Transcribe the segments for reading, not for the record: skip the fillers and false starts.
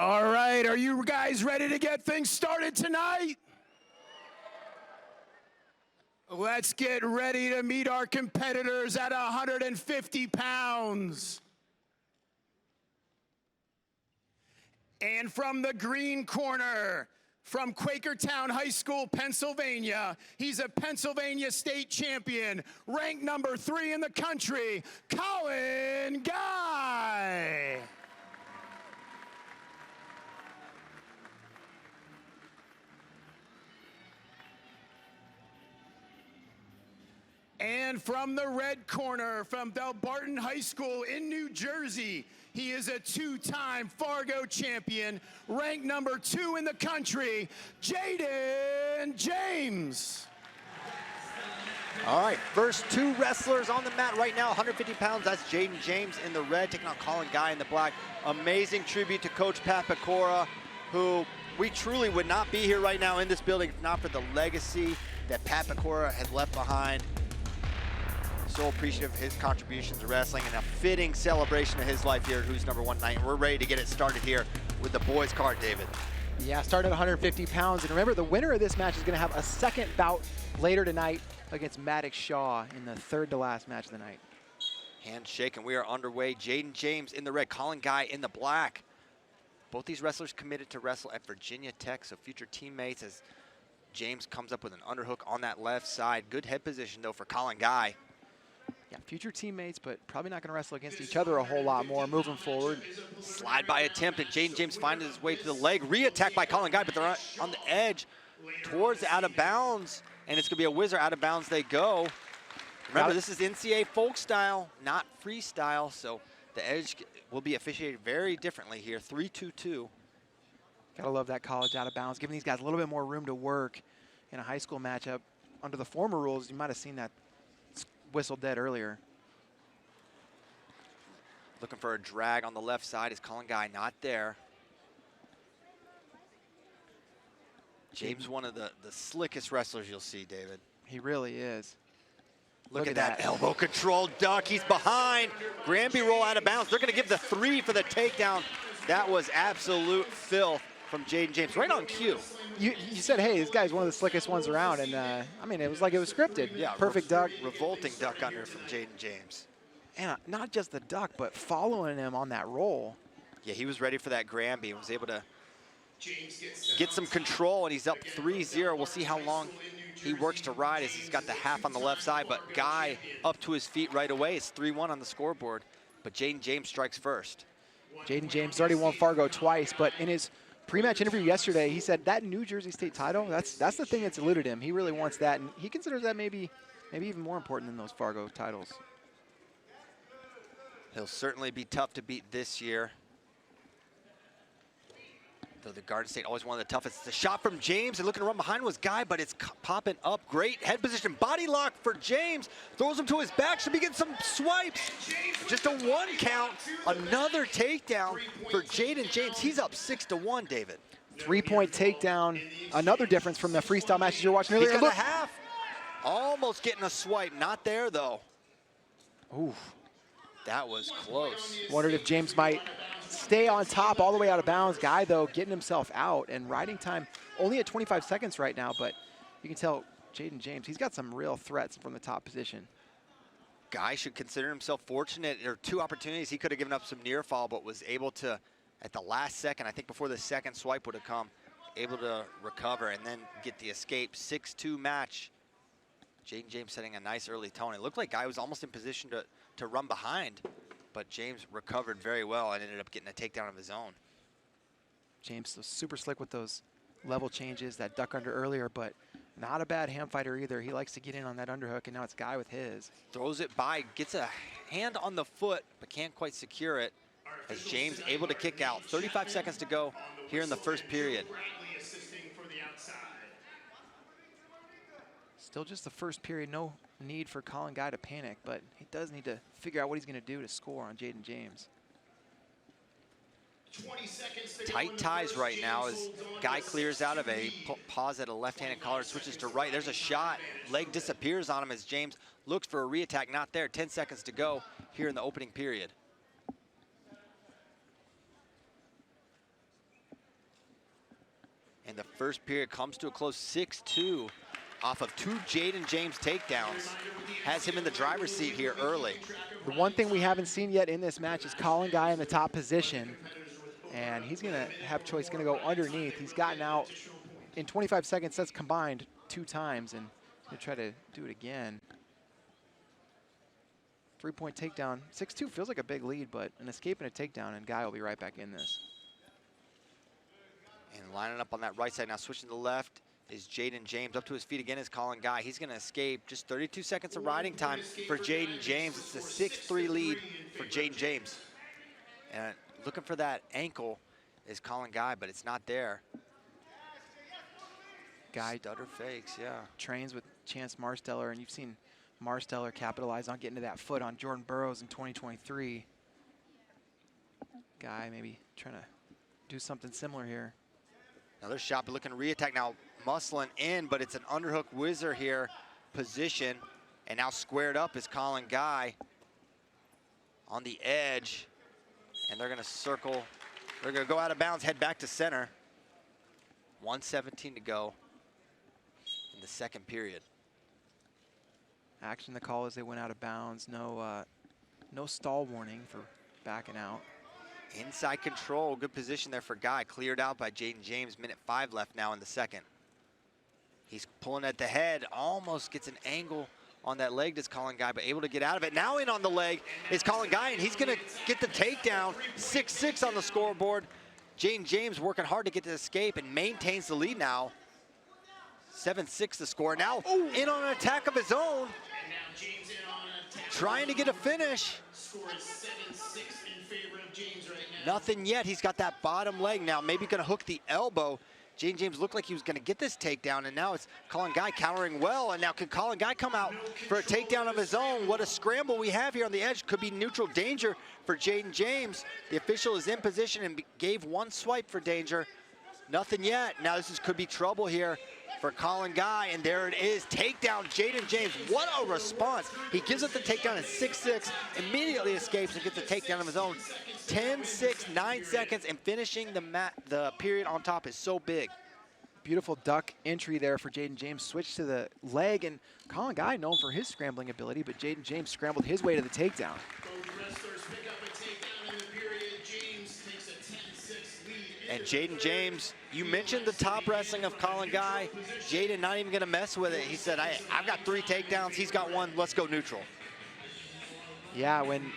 All right, are you guys ready to get things started tonight? Let's get ready to meet our competitors at 150 pounds. And from the green corner, from Quakertown High School, Pennsylvania, he's a Pennsylvania state champion, ranked number 3 in the country, Collin Guy. And from the red corner, from Barton High School in New Jersey, he is a 2-time Fargo champion, ranked number 2 in the country, Jaden James. All right, first 2 wrestlers on the mat right now, 150 pounds. That's Jaden James in the red, taking on Collin Guy in the black. Amazing tribute to Coach Pat Pecora, who we truly would not be here right now in this building if not for the legacy that Pat Pecora had left behind. So appreciative of his contributions to wrestling and a fitting celebration of his life here at Who's Number One Night. And we're ready to get it started here with the boys' card, David. Yeah, started at 150 pounds. And remember, the winner of this match is going to have a second bout later tonight against Maddox Shaw in the 3rd to last match of the night. Handshake, and we are underway. Jaden James in the red, Collin Guy in the black. Both these wrestlers committed to wrestle at Virginia Tech, so future teammates as James comes up with an underhook on that left side. Good head position, though, for Collin Guy. Yeah, future teammates, but probably not going to wrestle against each other a whole lot more moving forward. Slide by attempt, and Jaden James finds his way to the leg. Re-attack by Collin Guy, but they're on the edge towards out of bounds, and it's going to be a whizzer. Out of bounds they go. Remember, this is NCAA folk style, not freestyle, so the edge will be officiated very differently here. 3-2-2. Gotta love that college out of bounds, giving these guys a little bit more room to work in a high school matchup. Under the former rules, you might have seen that whistle dead earlier. Looking for a drag on the left side is Collin Guy, not there. James, one of the slickest wrestlers you'll see, David. He really is. Look at that elbow control duck. He's behind. Granby roll out of bounds. They're going to give the 3 for the takedown. That was absolute filth from Jaden James, right on cue. You said, hey, this guy's one of the slickest ones around, and I mean, it was like it was scripted. Yeah, perfect duck. Revolting duck under from Jaden James. And not just the duck, but following him on that roll. Yeah, he was ready for that Granby and was able to get some control, and he's up 3-0. We'll see how long he works to ride as he's got the half on the left side, but Guy up to his feet right away. It's 3-1 on the scoreboard, but Jaden James strikes first. Jaden James already won Fargo twice, but in his pre-match interview yesterday, he said that New Jersey State title, that's the thing that's eluded him. He really wants that, and he considers that maybe even more important than those Fargo titles. He'll certainly be tough to beat this year. Though the Garden State always one of the toughest. The shot from James, and looking to run behind was Guy, but it's popping up. Great head position, body lock for James. Throws him to his back, should be getting some swipes. Just a 1 count, another takedown for Jaden James. He's up 6-1, David. 3-point takedown, another difference from the freestyle matches you're watching earlier. He's got a half. Almost getting a swipe, not there though. Ooh. That was close. Wondered if James might stay on top all the way out of bounds. Guy, though, getting himself out, and riding time only at 25 seconds right now, but you can tell Jaden James, he's got some real threats from the top position. Guy should consider himself fortunate. There are 2 opportunities. He could have given up some near fall, but was able to, at the last second, I think before the second swipe would have come, able to recover and then get the escape. 6-2 match. Jaden James setting a nice early tone. It looked like Guy was almost in position to run behind, but James recovered very well and ended up getting a takedown of his own. James was super slick with those level changes, that duck under earlier, but not a bad ham fighter either. He likes to get in on that underhook, and now it's Guy with his. Throws it by, gets a hand on the foot, but can't quite secure it as James able to kick out. 35 seconds to go here in the first period. Still just the first period, no need for Collin Guy to panic, but he does need to figure out what he's going to do to score on Jaden James. Tight ties right now as Guy clears out of a pause at a left-handed collar, switches to right. There's a shot. Leg disappears on him as James looks for a re-attack. Not there. 10 seconds to go here in the opening period. And the first period comes to a close 6-2 off of 2 Jaden James takedowns. Has him in the driver's seat here early. The one thing we haven't seen yet in this match is Collin Guy in the top position. And he's going to have choice, going to go underneath. He's gotten out in 25 seconds, that's combined 2 times, and he'll try to do it again. 3-point takedown. 6-2 feels like a big lead, but an escape and a takedown, and Guy will be right back in this. And lining up on that right side now, switching to the left is Jaden James. Up to his feet again is Collin Guy. He's going to escape. Just 32 seconds of riding time for Jaden James. It's a 6-3 lead for Jaden James. And looking for that ankle is Collin Guy, but it's not there. Guy stutter fakes, yeah. Trains with Chance Marsteller, and you've seen Marsteller capitalize on getting to that foot on Jordan Burroughs in 2023. Guy maybe trying to do something similar here. Another shot, but looking to re-attack now. Muscling in, but it's an underhook whizzer here position. And now squared up is Collin Guy on the edge. And they're gonna circle. They're gonna go out of bounds, head back to center. 1:17 to go in the second period. Action the call as they went out of bounds. No, no stall warning for backing out. Inside control, good position there for Guy. Cleared out by Jaden James, minute 5 left now in the second. He's pulling at the head, almost gets an angle on that leg, does Collin Guy, but able to get out of it. Now in on the leg is Collin Guy, and he's gonna get the takedown. 6-6 on the scoreboard. Jaden James working hard to get the escape and maintains the lead now. 7-6 the score. Now in on an attack of his own. Trying to get a finish. Nothing yet. He's got that bottom leg now. Maybe gonna hook the elbow. Jaden James looked like he was gonna get this takedown, and now it's Collin Guy countering well. And now can Collin Guy come out for a takedown of his own? What a scramble we have here on the edge. Could be neutral danger for Jaden James. The official is in position and gave one swipe for danger. Nothing yet. Now could be trouble here for Collin Guy, and there it is. Takedown, Jaden James. What a response. He gives it the takedown at 6-6, immediately escapes and gets a takedown of his own. 10-6, 9 seconds, and finishing the period on top is so big. Beautiful duck entry there for Jaden James. Switch to the leg, and Collin Guy known for his scrambling ability, but Jaden James scrambled his way to the takedown. And Jaden James, you mentioned the top wrestling of Collin Guy. Jaden not even gonna mess with it. He said, I've got 3 takedowns, he's got 1, let's go neutral. Yeah, when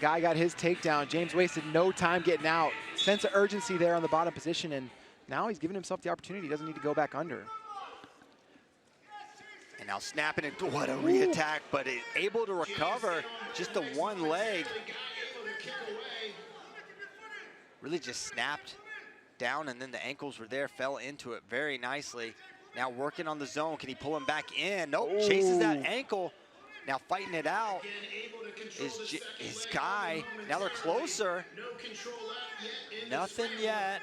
Guy got his takedown, James wasted no time getting out. Sense of urgency there on the bottom position, and now he's giving himself the opportunity. He doesn't need to go back under. And now snapping it, what a re-attack, but able to recover just the one leg. Really just snapped down, and then the ankles were there, fell into it very nicely. Now working on the zone, can he pull him back in? Nope, chases that ankle. Now fighting it out is Guy. Now they're closer. Nothing yet.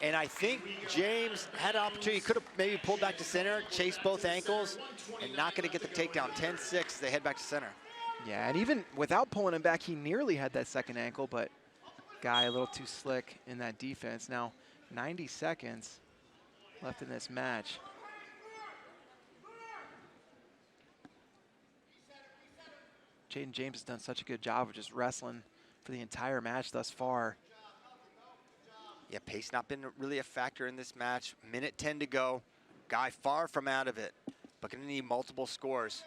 And I think James had an opportunity. He could have maybe pulled back to center, chased both ankles, and not gonna get the takedown. 10-6, they head back to center. Yeah, and even without pulling him back, he nearly had that second ankle, but Guy a little too slick in that defense. Now 90 seconds left in this match. Jaden James has done such a good job of just wrestling for the entire match thus far. Yeah, pace not been really a factor in this match. Minute 10 to go. Guy far from out of it, but gonna need multiple scores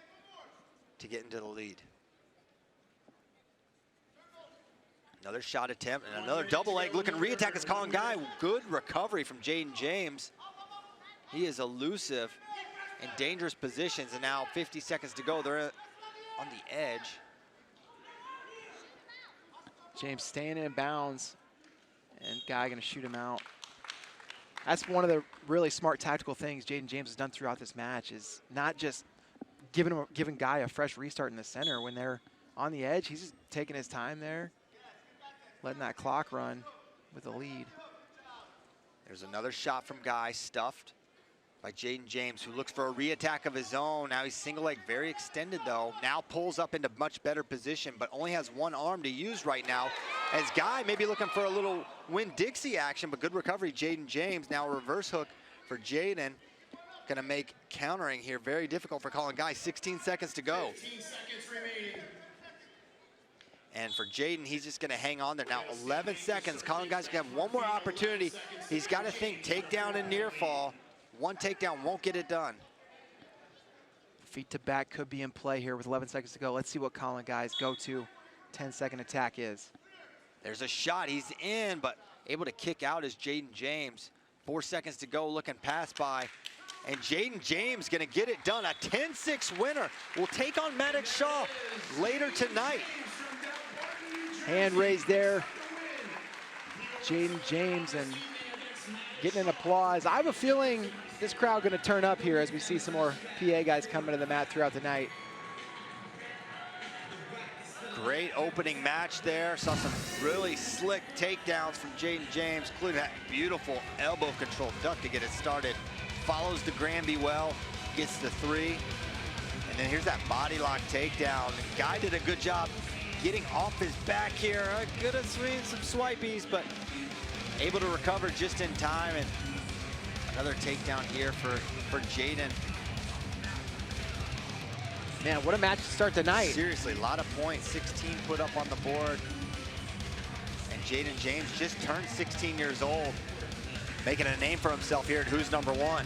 to get into the lead. Another shot attempt and another double leg looking re-attack is Collin Guy. Good recovery from Jaden James. He is elusive in dangerous positions, and now 50 seconds to go. They're on the edge. James staying in bounds, and Guy gonna shoot him out. That's one of the really smart tactical things Jaden James has done throughout this match, is not just giving Guy a fresh restart in the center. When they're on the edge, he's just taking his time there, letting that clock run with the lead. There's another shot from Guy, stuffed. by Jaden James, who looks for a re-attack of his own. Now he's single leg, very extended though. Now pulls up into much better position, but only has one arm to use right now. As Guy maybe looking for a little Winn-Dixie action, but good recovery, Jaden James. Now a reverse hook for Jaden. Gonna make countering here very difficult for Collin Guy. 16 seconds to go. 15 seconds remaining. And for Jaden, he's just gonna hang on there. Now 11 seconds. Collin Guy's gonna have one more opportunity. He's gotta think takedown and near fall. One takedown won't get it done. Feet to back could be in play here with 11 seconds to go. Let's see what Collin Guy's go-to 10-second attack is. There's a shot, he's in, but able to kick out is Jaden James. 4 seconds to go, looking pass by. And Jaden James gonna get it done. A 10-6 winner will take on Maddox Shaw later tonight. Hand raised there. Jaden James and getting an applause. I have a feeling this crowd gonna turn up here as we see some more PA guys coming to the mat throughout the night. Great opening match there. Saw some really slick takedowns from Jaden James, including that beautiful elbow control duck to get it started. Follows the Granby well, gets the 3. And then here's that body lock takedown. The Guy did a good job getting off his back here. Could have swinged some swipies, but able to recover just in time. And another takedown here for Jaden. Man, what a match to start the night. Seriously, a lot of points. 16 put up on the board. And Jaden James just turned 16 years old, making a name for himself here at Who's Number One.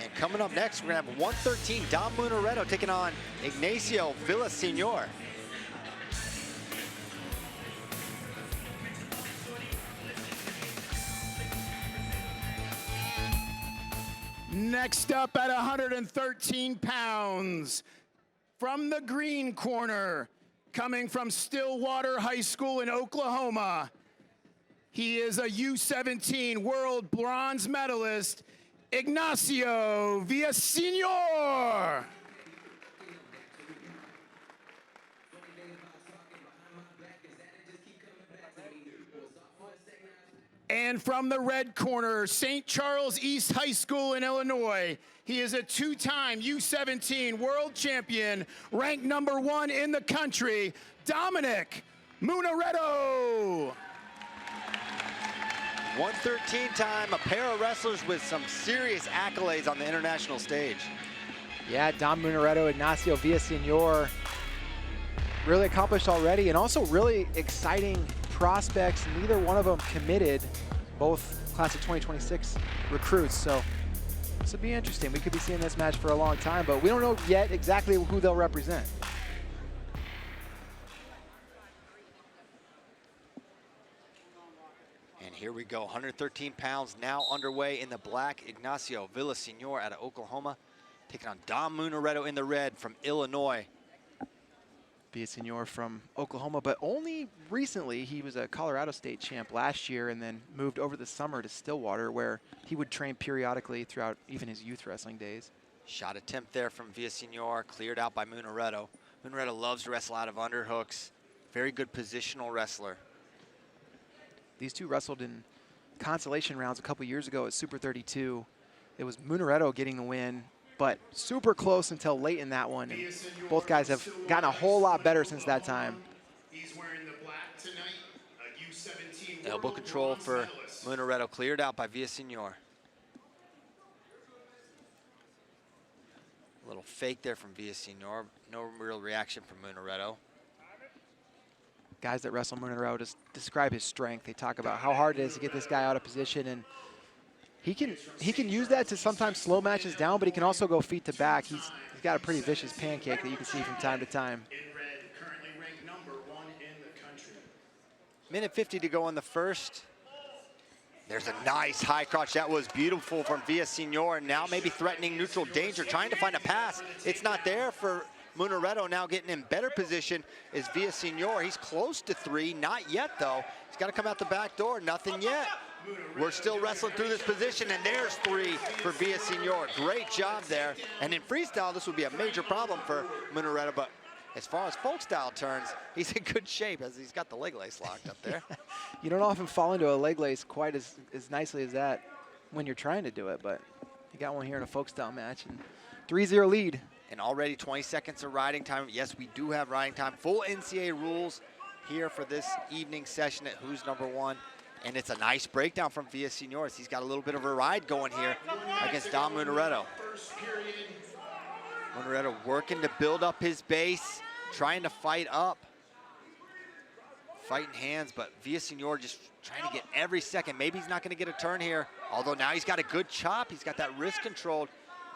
And coming up next, we're gonna have 113 Dom Munaretto taking on Ignacio Villasenor. Next up at 113 pounds, from the green corner, coming from Stillwater High School in Oklahoma, he is a U17 world bronze medalist, Ignacio Villasenor. And from the red corner, St. Charles East High School in Illinois, he is a 2-time U17 world champion, ranked number 1 in the country, Dominic Munaretto. 113 time, a pair of wrestlers with some serious accolades on the international stage. Yeah, Dom Munaretto, Ignacio Villasenor, really accomplished already, and also really exciting prospects. Neither one of them committed, both class of 2026 recruits. So this will be interesting. We could be seeing this match for a long time, but we don't know yet exactly who they'll represent. And here we go, 113 pounds now underway in the black. Ignacio Villasenor out of Oklahoma, taking on Dom Munaretto in the red from Illinois. Villasenor from Oklahoma, but only recently. He was a Colorado State champ last year and then moved over the summer to Stillwater, where he would train periodically throughout even his youth wrestling days. Shot attempt there from Villasenor, cleared out by Munaretto. Munaretto loves to wrestle out of underhooks. Very good positional wrestler. These two wrestled in consolation rounds a couple years ago at Super 32. It was Munaretto getting the win, but super close until late in that one. And both guys have gotten a whole lot better since that time. He's wearing the black tonight, a U17 Elbow control for Munaretto, cleared out by Villasenor. A little fake there from Villasenor. No real reaction from Munaretto. Guys that wrestle Munaretto just describe his strength. They talk about how hard it is to get this guy out of position, and he can use that to sometimes slow matches down, but he can also go feet to back. He's got a pretty vicious pancake that you can see from time to time. in red, currently ranked number 1 in the country. Minute 50 to go in the first. There's a nice high crotch. That was beautiful from Villasenor. Now maybe threatening neutral danger, trying to find a pass. It's not there for Munaretto. Now getting in better position is Villasenor. He's close to 3, not yet though. He's got to come out the back door, nothing yet. We're still wrestling through this position, and there's 3 for Villasenor. Great job there. And in freestyle, this would be a major problem for Munaretto, but as far as folk style turns, he's in good shape as he's got the leg lace locked up there. You don't often fall into a leg lace quite as nicely as that when you're trying to do it, but he got one here in a folk style match. And 3-0 lead. And already 20 seconds of riding time. Yes, we do have riding time. Full NCAA rules here for this evening session at Who's Number One. And it's a nice breakdown from Villasenor. He's got a little bit of a ride going here against Dom Munaretto. Munaretto working to build up his base, trying to fight up. Fighting hands, but Villasenor just trying to get every second. Maybe he's not going to get a turn here, although now he's got a good chop. He's got that wrist controlled.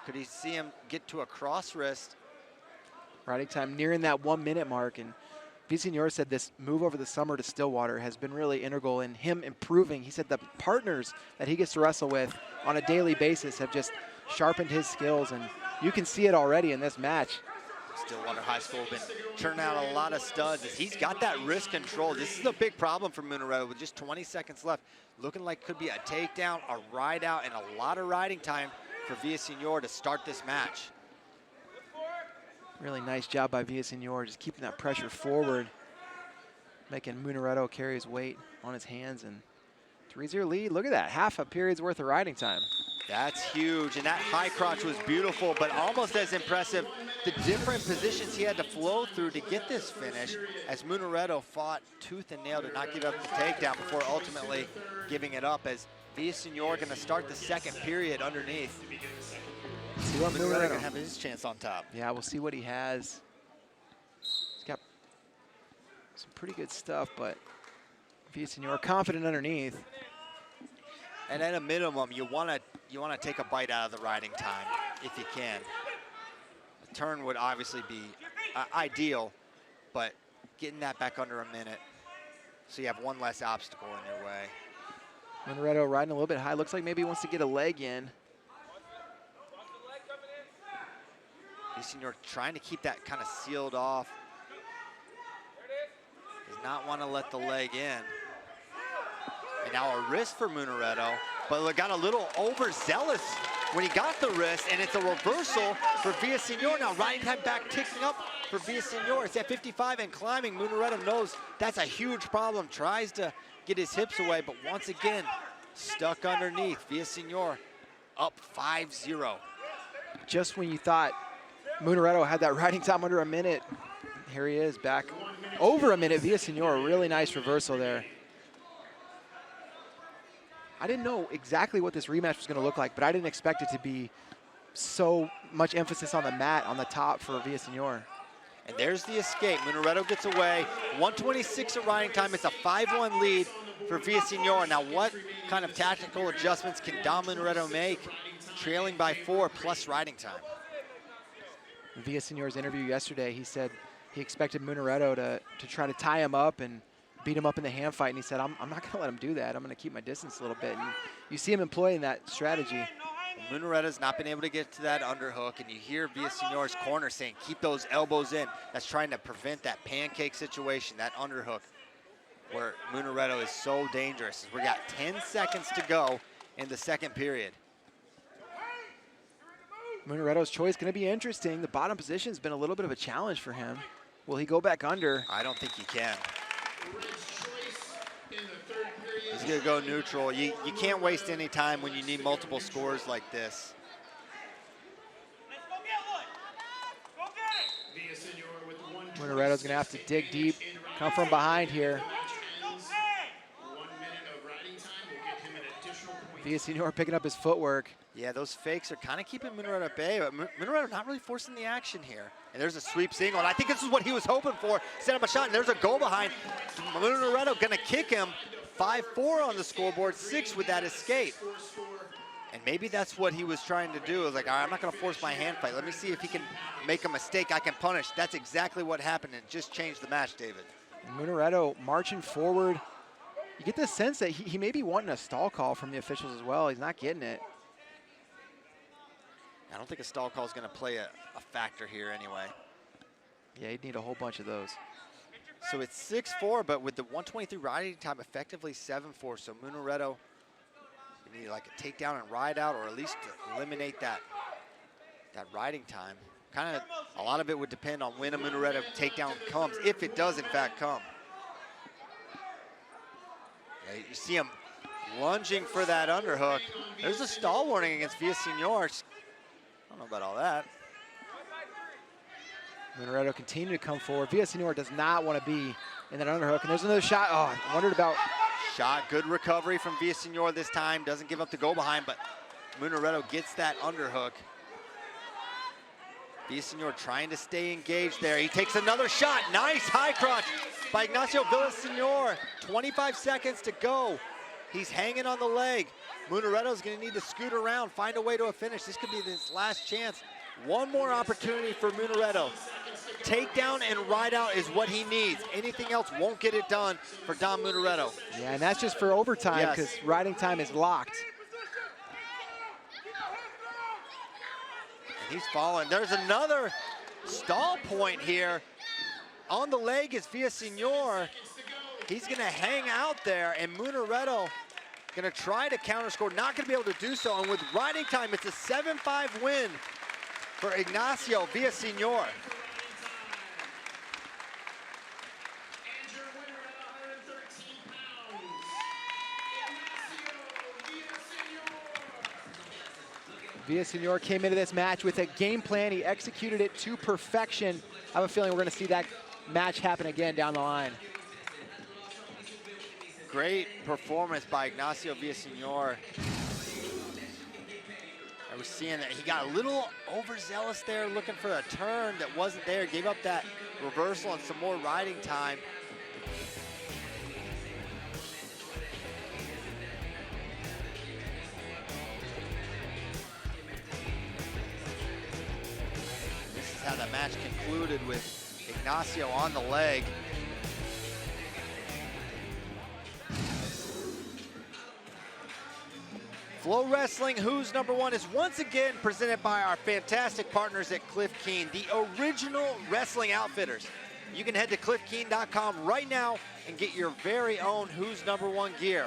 Could he see him get to a cross wrist? Riding time nearing that 1 minute mark, and Villasenor said this move over the summer to Stillwater has been really integral in him improving. He said the partners that he gets to wrestle with on a daily basis have just sharpened his skills, and you can see it already in this match. Stillwater High School been turning out a lot of studs. He's got that wrist control. This is a big problem for Munaretto with just 20 seconds left. Looking like could be a takedown, a ride out, and a lot of riding time for Villasenor to start this match. Really nice job by Villasenor, just keeping that pressure forward, making Munaretto carry his weight on his hands, and 3-0 lead. Look at that, half a period's worth of riding time. That's huge, and that high crotch was beautiful, but almost as impressive, the different positions he had to flow through to get this finish, as Munaretto fought tooth and nail to not give up the takedown before ultimately giving it up, as Villasenor going to start the second period underneath. See what Munaretto Munaretto going to have his chance on top. Yeah, we'll see what he has. He's got some pretty good stuff, but Villasenor confident underneath. And at a minimum, you want to take a bite out of the riding time if you can. A turn would obviously be ideal, but getting that back under a minute so you have one less obstacle in your way. Munaretto riding a little bit high. Looks like maybe he wants to get a leg in. Villasenor trying to keep that kind of sealed off. Does not want to let the leg in. And now a wrist for Munaretto, but got a little overzealous when he got the wrist, and it's a reversal for Villasenor. Now riding time back ticking up for Villasenor. It's at 55 and climbing. Munaretto knows that's a huge problem. Tries to get his hips away, but once again, stuck underneath. Villasenor up 5-0. Just when you thought Munaretto had that riding time under a minute, here he is back over a minute. Villasenor, really nice reversal there. I didn't know exactly what this rematch was going to look like, but I didn't expect it to be so much emphasis on the mat on the top for Villasenor. And there's the escape. Munaretto gets away. 1:26 of riding time. It's a 5-1 lead for Villasenor. Now what kind of tactical adjustments can Dom Munaretto make? Trailing by 4 plus riding time. In Villasenor's interview yesterday, he said he expected Munaretto to try to tie him up and beat him up in the hand fight, and he said, I'm not going to let him do that. I'm going to keep my distance a little bit. And you see him employing that strategy. Munaretto's not been able to get to that underhook, and you hear Villasenor's corner saying, keep those elbows in. That's trying to prevent that pancake situation, that underhook, where Munaretto is so dangerous. We got 10 seconds to go in the second period. Munaretto's choice going to be interesting. The bottom position has been a little bit of a challenge for him. Will he go back under? I don't think he can. He's going to go neutral. You can't waste any time when you need multiple scores like this. Munaretto's going to have to dig deep, come from behind here. Villasenor picking up his footwork. Yeah, those fakes are kind of keeping Munaretto at bay, but Munaretto not really forcing the action here. And there's a sweep single, and I think this is what he was hoping for. Set up a shot, and there's a go behind. Munaretto gonna kick him. 5-4 on the scoreboard, 6 with that escape. And maybe that's what he was trying to do. It was like, all right, I'm not gonna force my hand fight. Let me see if he can make a mistake I can punish. That's exactly what happened, and it just changed the match, David. Munaretto marching forward. You get the sense that he may be wanting a stall call from the officials as well. He's not getting it. I don't think a stall call is going to play a factor here anyway. Yeah, he'd need a whole bunch of those. So it's 6-4, but with the 1:23 riding time, effectively 7-4. So Munaretto need like a takedown and ride out, or at least to eliminate that riding time. kind of a lot of it would depend on when a Munaretto takedown comes, if it does in fact come. Yeah, you see him lunging for that underhook. There's a stall warning against Villasenor. I don't know about all that. Munaretto continue to come forward. Villasenor does not want to be in that underhook. And there's another shot. Oh, I wondered about. Shot, good recovery from Villasenor this time. Doesn't give up the go behind, but Munaretto gets that underhook. Villasenor trying to stay engaged there. He takes another shot. Nice high crotch by Ignacio Villasenor. 25 seconds to go. He's hanging on the leg. Munaretto's gonna need to scoot around, find a way to a finish. This could be his last chance. One more opportunity for Munaretto. Takedown and ride out is what he needs. Anything else won't get it done for Dom Munaretto. Yeah, and that's just for overtime because Yes. riding time is locked. And he's falling. There's another stall point here. On the leg is Villasenor. He's gonna hang out there, and Munaretto gonna try to counter score, not gonna be able to do so. And with riding time, it's a 7-5 win for Ignacio Villasenor. Villasenor came into this match with a game plan. He executed it to perfection. I have a feeling we're going to see that match happen again down the line. Great performance by Ignacio Villasenor. I was seeing that he got a little overzealous there, looking for a turn that wasn't there. Gave up that reversal and some more riding time. This is how the match concluded with Ignacio on the leg. FloWrestling Who's Number One is once again presented by our fantastic partners at Cliff Keen, the original wrestling outfitters. You can head to cliffkeen.com right now and get your very own Who's Number One gear.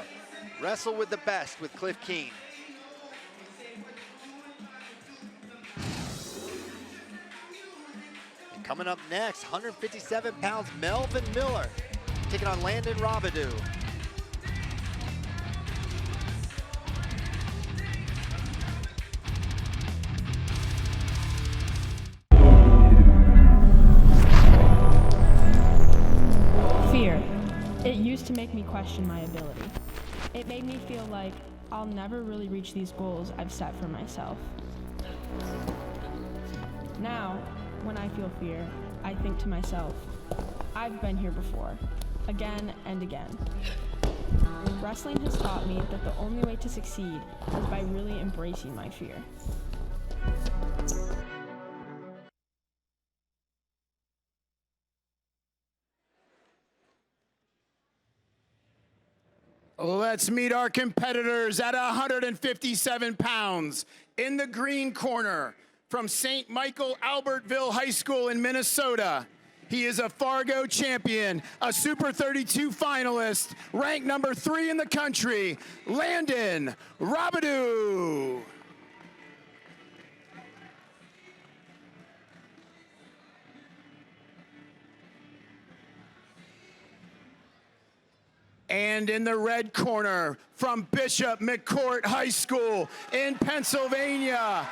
Wrestle with the best with Cliff Keen. And coming up next, 157 pounds, Melvin Miller taking on Landon Robideau. It used to make me question my ability. It made me feel like I'll never really reach these goals I've set for myself. Now, when I feel fear, I think to myself, I've been here before, again and again. Wrestling has taught me that the only way to succeed is by really embracing my fear. Let's meet our competitors at 157 pounds. In the green corner, from St. Michael Albertville High School in Minnesota, he is a Fargo champion, a Super 32 finalist, ranked number 3 in the country, Landon Robideau. And in the red corner, from Bishop McCourt High School in Pennsylvania,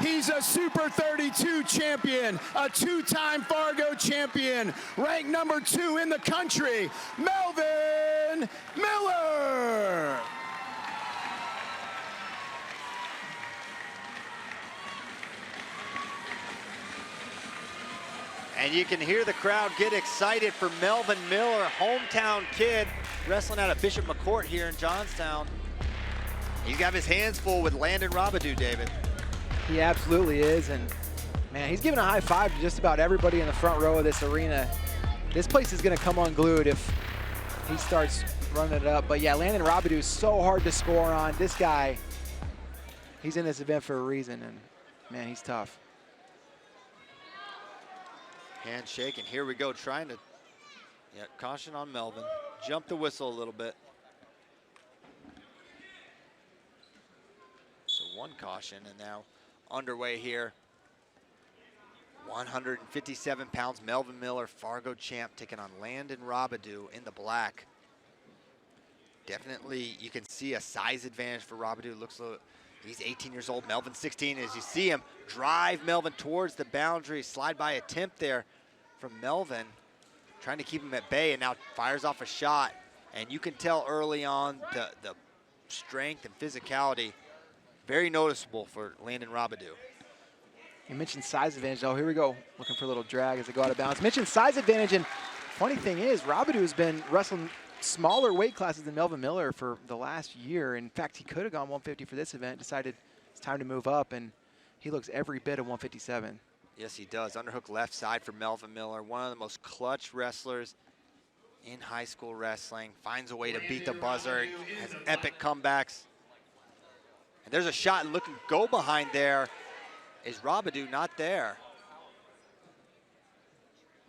he's a Super 32 champion, a 2-time Fargo champion, ranked number 2 in the country, Melvin Miller. And you can hear the crowd get excited for Melvin Miller, hometown kid, wrestling out of Bishop McCourt here in Johnstown. He's got his hands full with Landon Robideau, David. He absolutely is, and man, he's giving a high five to just about everybody in the front row of this arena. This place is gonna come unglued if he starts running it up. But yeah, Landon Robideau is so hard to score on. This guy, he's in this event for a reason, and man, he's tough. Handshake, and here we go, trying to, caution on Melvin. Jump the whistle a little bit. So one caution, and now underway here. 157 pounds, Melvin Miller, Fargo champ, taking on Landon Robideau in the black. Definitely, you can see a size advantage for Robideau. Looks like he's 18 years old, Melvin 16. As you see him drive Melvin towards the boundary, slide by attempt there from Melvin, trying to keep him at bay, and now fires off a shot. And you can tell early on the strength and physicality, very noticeable for Landon Robideau. You mentioned size advantage. Oh, here we go. Looking for a little drag as they go out of bounds. Mentioned size advantage, and funny thing is, Robideau has been wrestling smaller weight classes than Melvin Miller for the last year. In fact, he could have gone 150 for this event, decided it's time to move up, and he looks every bit of 157. Yes, he does. Underhook left side for Melvin Miller, one of the most clutch wrestlers in high school wrestling. Finds a way to beat the buzzer, has epic comebacks. And there's a shot looking go behind there. Is Robideau not there?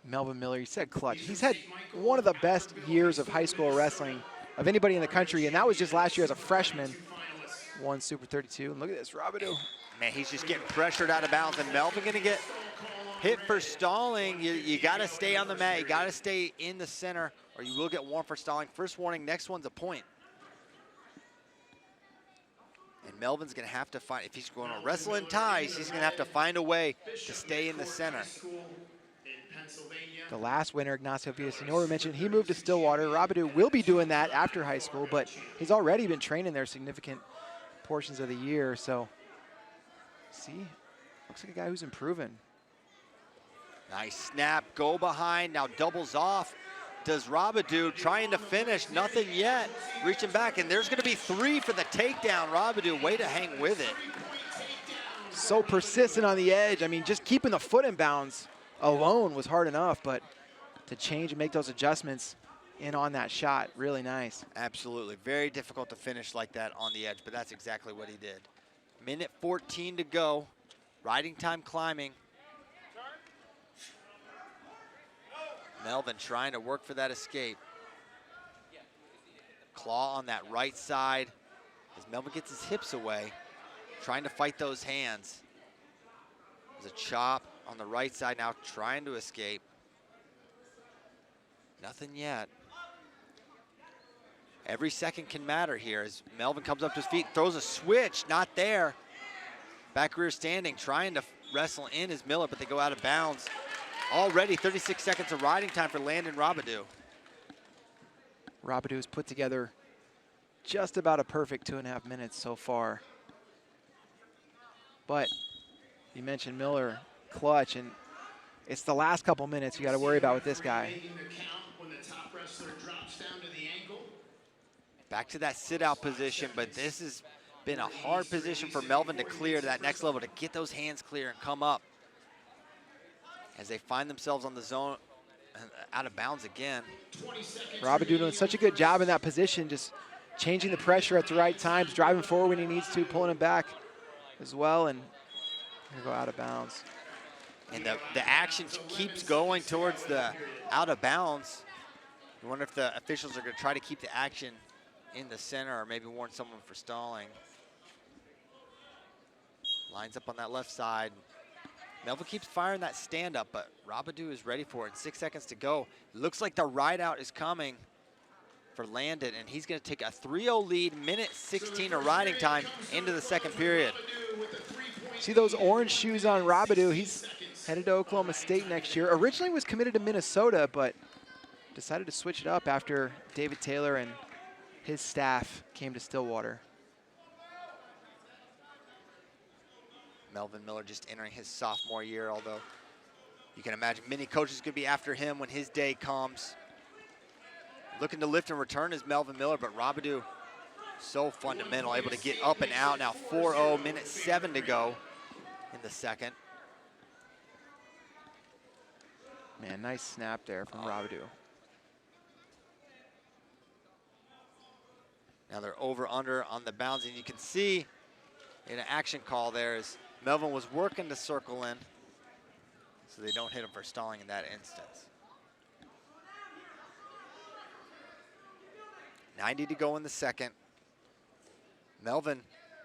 Melvin Miller, you said clutch. He's had one of the best years of high school wrestling of anybody in the country, and that was just last year as a freshman. Won Super 32, and look at this, Robideau. Man, he's just getting pressured out of bounds, and Melvin gonna get hit for stalling. You gotta stay on the mat, you gotta stay in the center, or you will get warned for stalling. First warning, next one's a point. And Melvin's gonna have to find, if he's going to wrestle in ties, he's gonna have to find a way to stay in the center. The last winner, Ignacio Villasenor, we mentioned, he moved to Stillwater. Robideau will be doing that after high school, but he's already been training there significant portions of the year. So, see, looks like a guy who's improving. Nice snap, go behind, now doubles off. Does Robideau trying to finish? Nothing yet. Reaching back, and there's gonna be 3 for the takedown. Robideau, way to hang with it. So persistent on the edge. I mean, just keeping the foot in bounds alone was hard enough, but to change and make those adjustments in on that shot, really nice. Absolutely, very difficult to finish like that on the edge, but that's exactly what he did. Minute 14 to go, riding time climbing. Melvin trying to work for that escape. Claw on that right side as Melvin gets his hips away, trying to fight those hands. There's a chop on the right side now, trying to escape. Nothing yet. Every second can matter here as Melvin comes up to his feet, throws a switch, not there. Back rear standing, trying to wrestle in is Miller, but they go out of bounds. Already 36 seconds of riding time for Landon Robideau. Robideau's put together just about a perfect 2.5 minutes so far. But you mentioned Miller, clutch, and it's the last couple minutes you got to worry about with this guy. Back to that sit-out position, but this has been a hard position for Melvin to clear to that next level, to get those hands clear and come up as they find themselves on the zone, out of bounds again. Robideau doing such a good job in that position, just changing the pressure at the right times, driving forward when he needs to, pulling him back as well, and he'll go out of bounds. And the action keeps going towards the out of bounds. You wonder if the officials are going to try to keep the action in the center or maybe warn someone for stalling. Lines up on that left side. Melvin keeps firing that stand-up, but Robideau is ready for it. 6 seconds to go. Looks like the ride-out is coming for Landon, and he's going to take a 3-0 lead, minute 16 of riding time into the second period. See those orange shoes on Robideau? He's headed to Oklahoma State next year. Originally was committed to Minnesota, but decided to switch it up after David Taylor and his staff came to Stillwater. Melvin Miller just entering his sophomore year, although you can imagine many coaches could be after him when his day comes. Looking to lift and return is Melvin Miller, but Robideau so fundamental, able to get up and out. Now 4-0, minute 7 to go in the second. Man, nice snap there from Robideau. Now they're over-under on the bounds, and you can see in an action call there is Melvin was working to circle in, so they don't hit him for stalling in that instance. 90 to go in the second. Melvin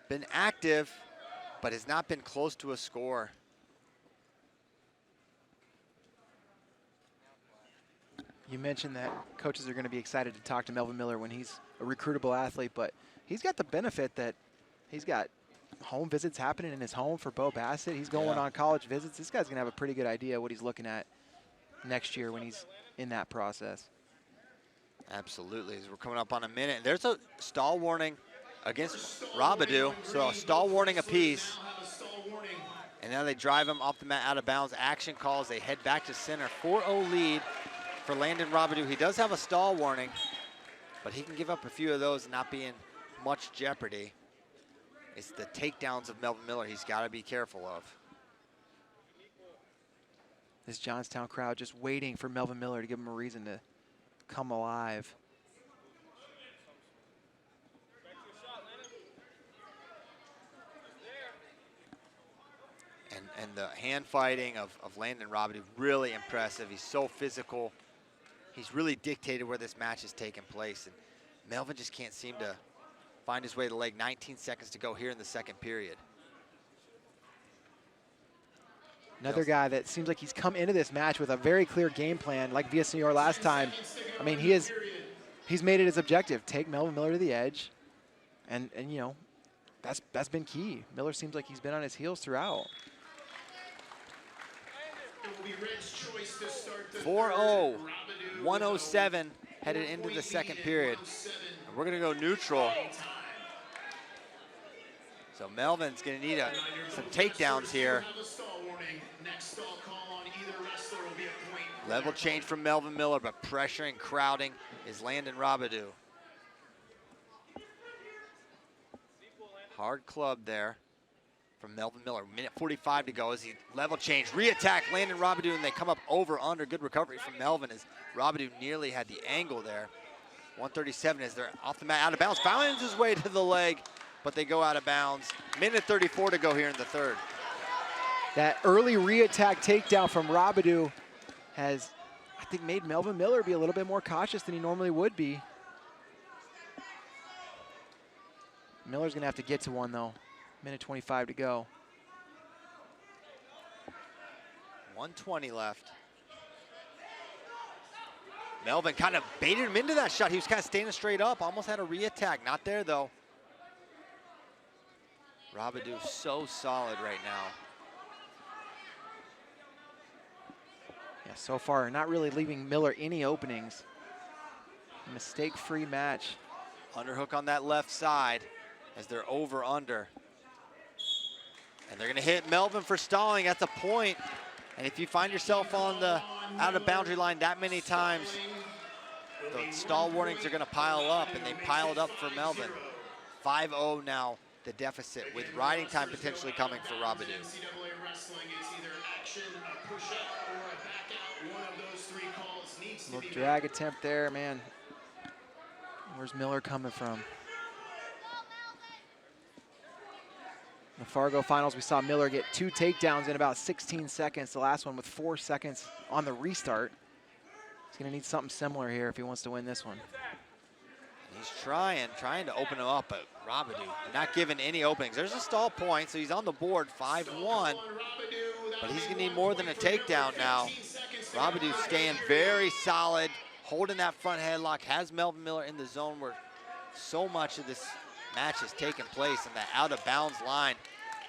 been active, but has not been close to a score. You mentioned that coaches are going to be excited to talk to Melvin Miller when he's a recruitable athlete, but he's got the benefit that he's got home visits happening in his home for Bo Basset. He's going on college visits. This guy's going to have a pretty good idea what he's looking at next year when he's in that process. Absolutely. As we're coming up on a minute. There's a stall warning against Robideau, so a stall warning apiece. And now they drive him off the mat out of bounds. Action calls. They head back to center. 4-0 lead for Landon Robideau. He does have a stall warning, but he can give up a few of those and not be in much jeopardy. It's the takedowns of Melvin Miller he's got to be careful of. This Johnstown crowd just waiting for Melvin Miller to give him a reason to come alive. And the hand fighting of Landon Robideau, really impressive. He's so physical. He's really dictated where this match is taking place. And Melvin just can't seem to find his way to the leg. 19 seconds to go here in the second period. Another guy that seems like he's come into this match with a very clear game plan, like Villasenor last time. I mean, he's made it his objective, take Melvin Miller to the edge. And you know, that's been key. Miller seems like he's been on his heels throughout. 4-0, 107 headed into the second period. And we're gonna go neutral. So Melvin's gonna need some takedowns here. Level change from Melvin Miller, but pressuring, crowding is Landon Robideau. Hard club there from Melvin Miller. Minute 45 to go as he level change, re-attack Landon Robideau, and they come up over under. Good recovery from Melvin as Robideau nearly had the angle there. 137 as they're off the mat, out of bounds. Finds his way to the leg, but they go out of bounds. Minute 34 to go here in the third. That early re-attack takedown from Robideau has, I think, made Melvin Miller be a little bit more cautious than he normally would be. Miller's gonna have to get to one though. Minute 25 to go. 120 left. Melvin kind of baited him into that shot. He was kind of standing straight up, almost had a re-attack. Not there though. Robideau so solid right now. Yeah, so far not really leaving Miller any openings. Mistake-free match. Underhook on that left side as they're over under. And they're gonna hit Melvin for stalling at the point. And if you find yourself on the out of boundary line that many times, the stall warnings are gonna pile up, and they piled up for Melvin. 5-0 now, the deficit, with riding time potentially coming for Robideau. Little drag attempt there, man. Where's Miller coming from? In the Fargo finals, we saw Miller get 2 takedowns in about 16 seconds. The last one with 4 seconds on the restart. He's gonna need something similar here if he wants to win this one. He's trying to open him up, but Robideau not giving any openings. There's a stall point, so he's on the board, 5-1. But he's gonna need more than a takedown now. Robideau staying very solid, holding that front headlock, has Melvin Miller in the zone where so much of this match has taken place, and that out of bounds line.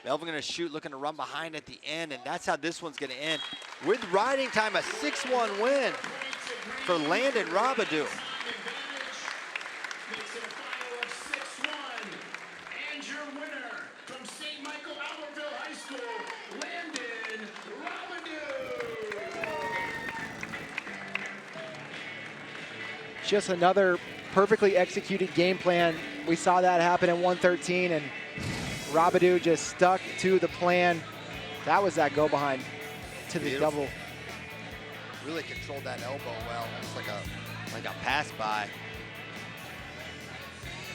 Melvin gonna shoot, looking to run behind at the end, and that's how this one's gonna end. With riding time, a 6-1 win for Landon Robideau. And your winner from St. Michael Albertville High School, Landon Robideau. Just another perfectly executed game plan. We saw that happen in 113, and Robideau just stuck to the plan. That was that go behind to the double. Really controlled that elbow well. Almost like a pass by.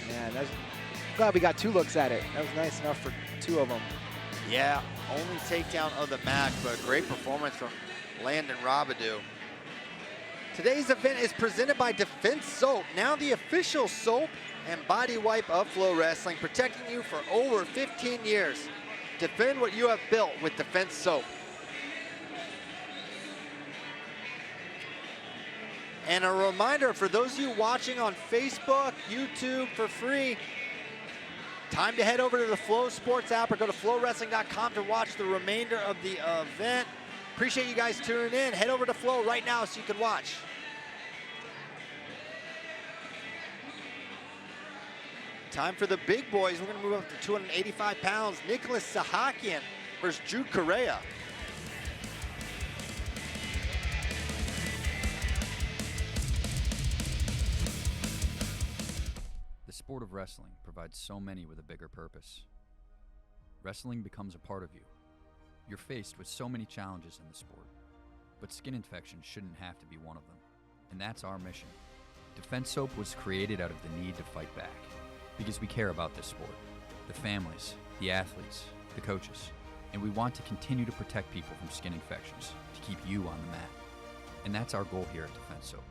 Man, glad we got 2 looks at it. That was nice enough for 2 of them. Yeah, only takedown of the match, but a great performance from Landon Robideau. Today's event is presented by Defense Soap, now the official soap and body wipe of FloWrestling, protecting you for over 15 years. Defend what you have built with Defense Soap. And a reminder for those of you watching on Facebook, YouTube for free, time to head over to the Flow Sports app or go to FloWrestling.com to watch the remainder of the event. Appreciate you guys tuning in. Head over to Flow right now so you can watch. Time for the big boys. We're going to move up to 285 pounds. Nicholas Sahakian versus Jude Koreah. The sport of wrestling provides so many with a bigger purpose. Wrestling becomes a part of you. You're faced with so many challenges in the sport, but skin infections shouldn't have to be one of them. And that's our mission. Defense Soap was created out of the need to fight back, because we care about this sport, the families, the athletes, the coaches, and we want to continue to protect people from skin infections, to keep you on the mat. And that's our goal here at Defense Soap,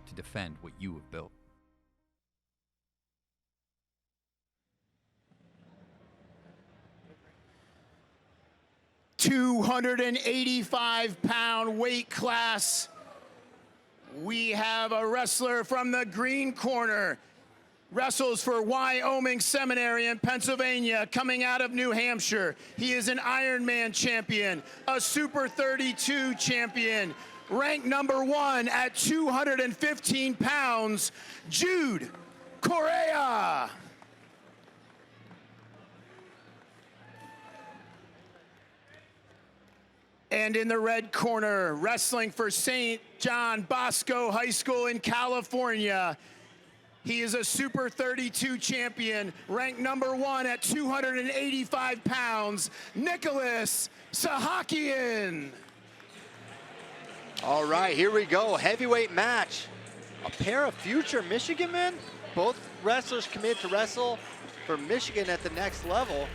to defend what you have built. £285 weight class. We have a wrestler from the green corner. Wrestles for Wyoming Seminary in Pennsylvania, coming out of New Hampshire. He is an Ironman champion, a Super 32 champion, ranked #1 at 215 pounds, Jude Koreah. And in the red corner, wrestling for St. John Bosco High School in California, he is a Super 32 champion, ranked #1 at 285 pounds, Nicholas Sahakian. All right, here we go. Heavyweight match. A pair of future Michigan men. Both wrestlers committed to wrestle for Michigan at the next level.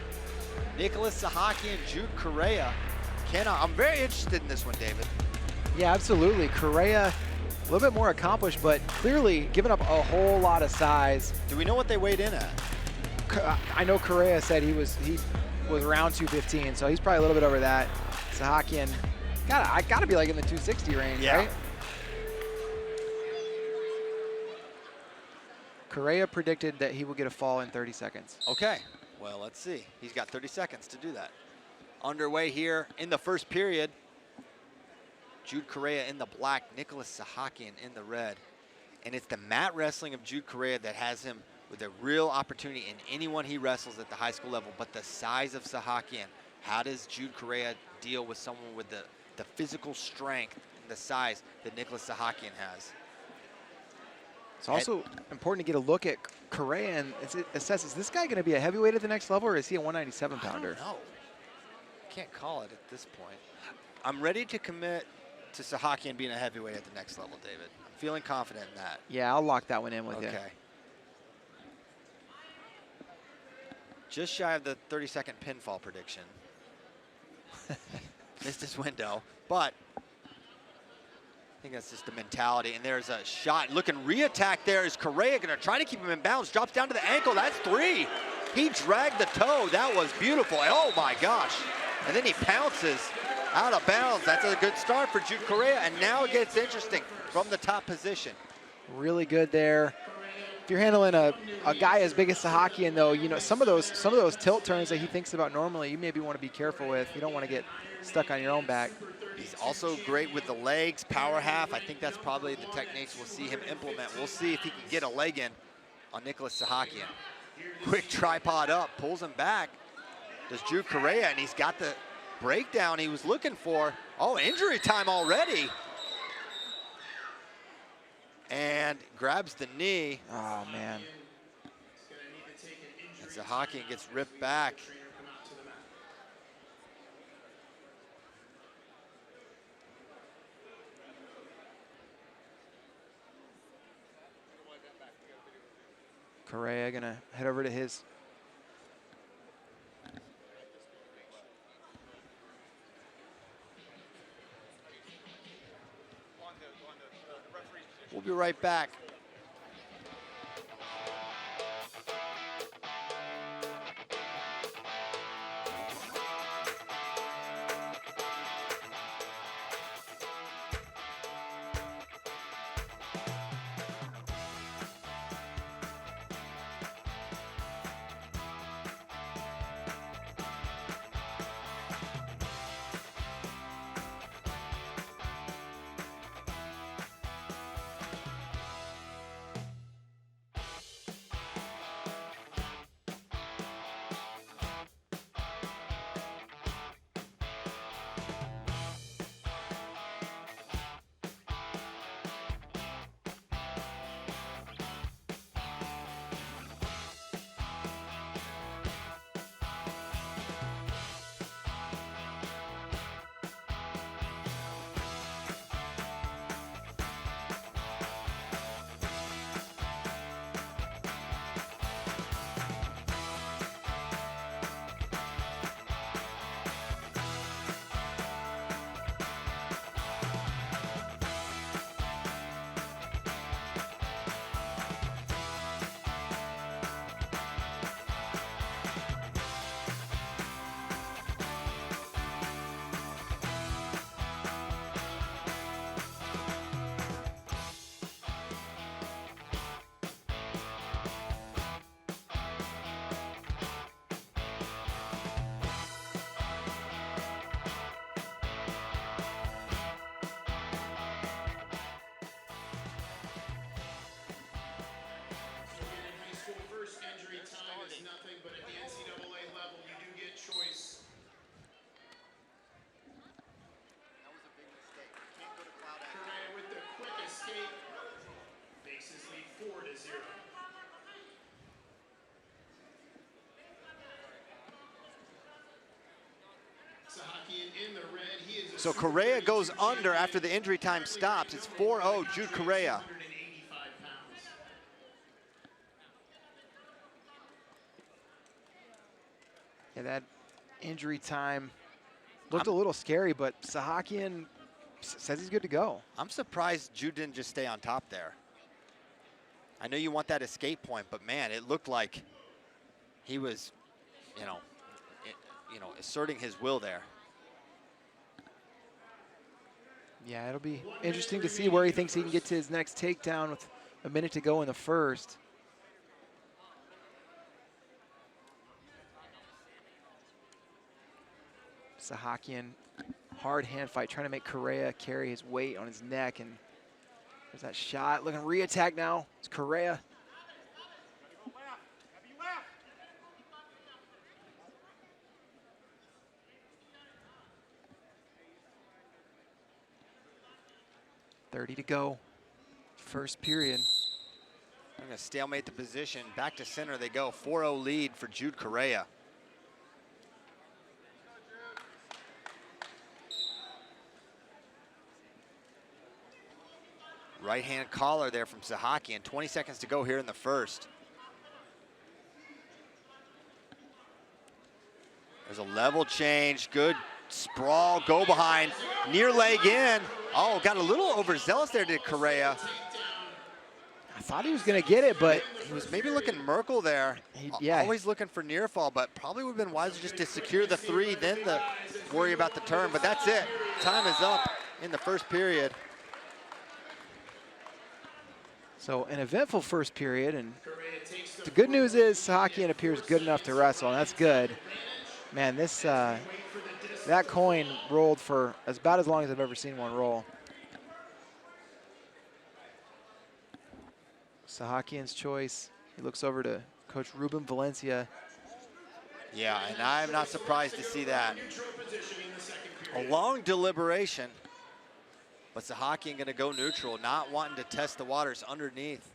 Nicholas Sahakian, Jude Koreah. I'm very interested in this one, David. Yeah, absolutely. Correa, a little bit more accomplished, but clearly giving up a whole lot of size. Do we know what they weighed in at? I know Correa said he was around 215, so he's probably a little bit over that. Sahakian, gotta be like in the 260 range, yeah. Right? Correa predicted that he will get a fall in 30 seconds. Okay, well, let's see. He's got 30 seconds to do that. Underway here in the first period. Jude Koreah in the black, Nicholas Sahakian in the red. And it's the mat wrestling of Jude Koreah that has him with a real opportunity in anyone he wrestles at the high school level. But the size of Sahakian, how does Jude Koreah deal with someone with the physical strength and the size that Nicholas Sahakian has? It's also important to get a look at Correa and assess, is this guy going to be a heavyweight at the next level, or is he a 197-pounder? I don't know. Can't call it at this point. I'm ready to commit to Sahakian being a heavyweight at the next level, David. I'm feeling confident in that. Yeah, I'll lock that one in with you. Okay. Just shy of the 30-second pinfall prediction. Missed his window, but I think that's just the mentality. And there's a shot. Looking re-attack there. Is Correa going to try to keep him in bounds? Drops down to the ankle. That's 3. He dragged the toe. That was beautiful. Oh, my gosh. And then he pounces out of bounds. That's a good start for Jude Koreah. And now it gets interesting from the top position. Really good there. If you're handling a guy as big as Sahakian, though, you know, some of those tilt turns that he thinks about normally, you maybe want to be careful with. You don't want to get stuck on your own back. He's also great with the legs, power half. I think that's probably the techniques we'll see him implement. We'll see if he can get a leg in on Nicholas Sahakian. Quick tripod up, pulls him back. Does Jude Koreah, and he's got the breakdown he was looking for. Oh, injury time already. And grabs the knee. Oh, man. And Sahakian gets ripped back. Correa gonna head over to his. We'll be right back. Bases lead 4-0. Sahakian in the red. He is a So Correa goes under after the injury time stops. It's 4-0 Jude Koreah. 185 pounds. Yeah, that injury time looked a little scary, but Sahakian says he's good to go. I'm surprised Jude didn't just stay on top there. I know you want that escape point, but man, it looked like he was, asserting his will there. Yeah, it'll be interesting to see where he thinks he can get to his next takedown with a minute to go in the first. Sahakian, hard hand fight, trying to make Correa carry his weight on his neck, and there's that shot. Looking re-attack now. It's Correa. .30 to go, first period. They're going to stalemate the position. Back to center they go. 4-0 lead for Jude Koreah. Right-hand collar there from Sahakian. 20 seconds to go here in the first. There's a level change. Good sprawl, go behind. Near leg in. Oh, got a little overzealous there, did Correa. I thought he was going to get it, but he was maybe looking Merkel there. Yeah. Always looking for near fall, but probably would have been wiser just to secure the 3, then worry about the turn. But that's it. Time is up in the first period. So an eventful first period, and the good news is Sahakian appears good enough to wrestle, and that's good. Man, this that coin rolled for about as long as I've ever seen one roll. Sahakian's choice. He looks over to Coach Ruben Valencia. Yeah, and I'm not surprised to see that. A long deliberation, but Sahakian going to go neutral, not wanting to test the waters underneath.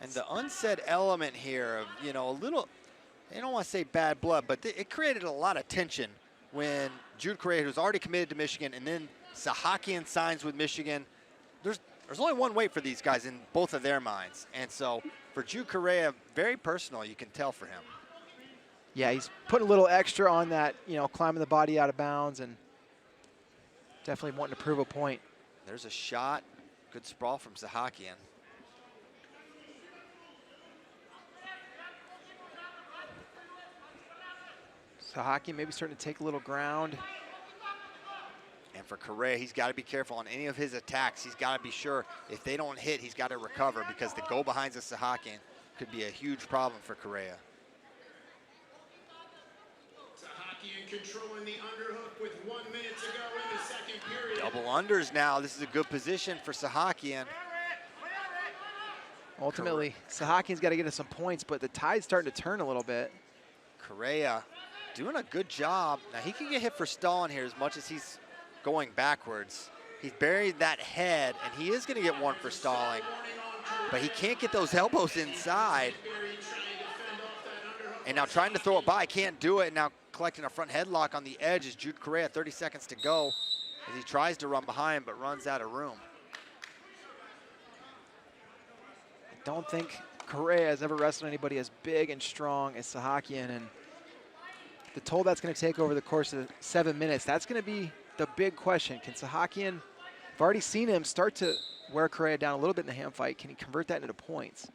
And the unsaid element here of, a little, I don't want to say bad blood, but it created a lot of tension when Jude Koreah, who's already committed to Michigan, and then Sahakian signs with Michigan. There's only one way for these guys in both of their minds. And so for Jude Koreah, very personal, you can tell for him. Yeah, he's putting a little extra on that, climbing the body out of bounds, and definitely wanting to prove a point. There's a shot. Good sprawl from Sahakian. Sahakian maybe starting to take a little ground. And for Correa, he's got to be careful on any of his attacks. He's got to be sure if they don't hit, he's got to recover, because the go behinds of Sahakian could be a huge problem for Correa. Sahakian controlling the underhook with 1 minute to go in the second period. Double unders now. This is a good position for Sahakian. Ultimately, Sahakian's got to get us some points, but the tide's starting to turn a little bit. Correa doing a good job. Now he can get hit for stalling here as much as he's going backwards. He's buried that head, and he is going to get one for stalling, but he can't get those elbows inside. And now trying to throw it by, can't do it. And now collecting a front headlock on the edge is Jude Koreah. 30 seconds to go as he tries to run behind, but runs out of room. I don't think Correa has ever wrestled anybody as big and strong as Sahakian, and the toll that's going to take over the course of 7 minutes, that's going to be the big question. Can Sahakian, I've already seen him start to wear Correa down a little bit in the hand fight. Can he convert that into points?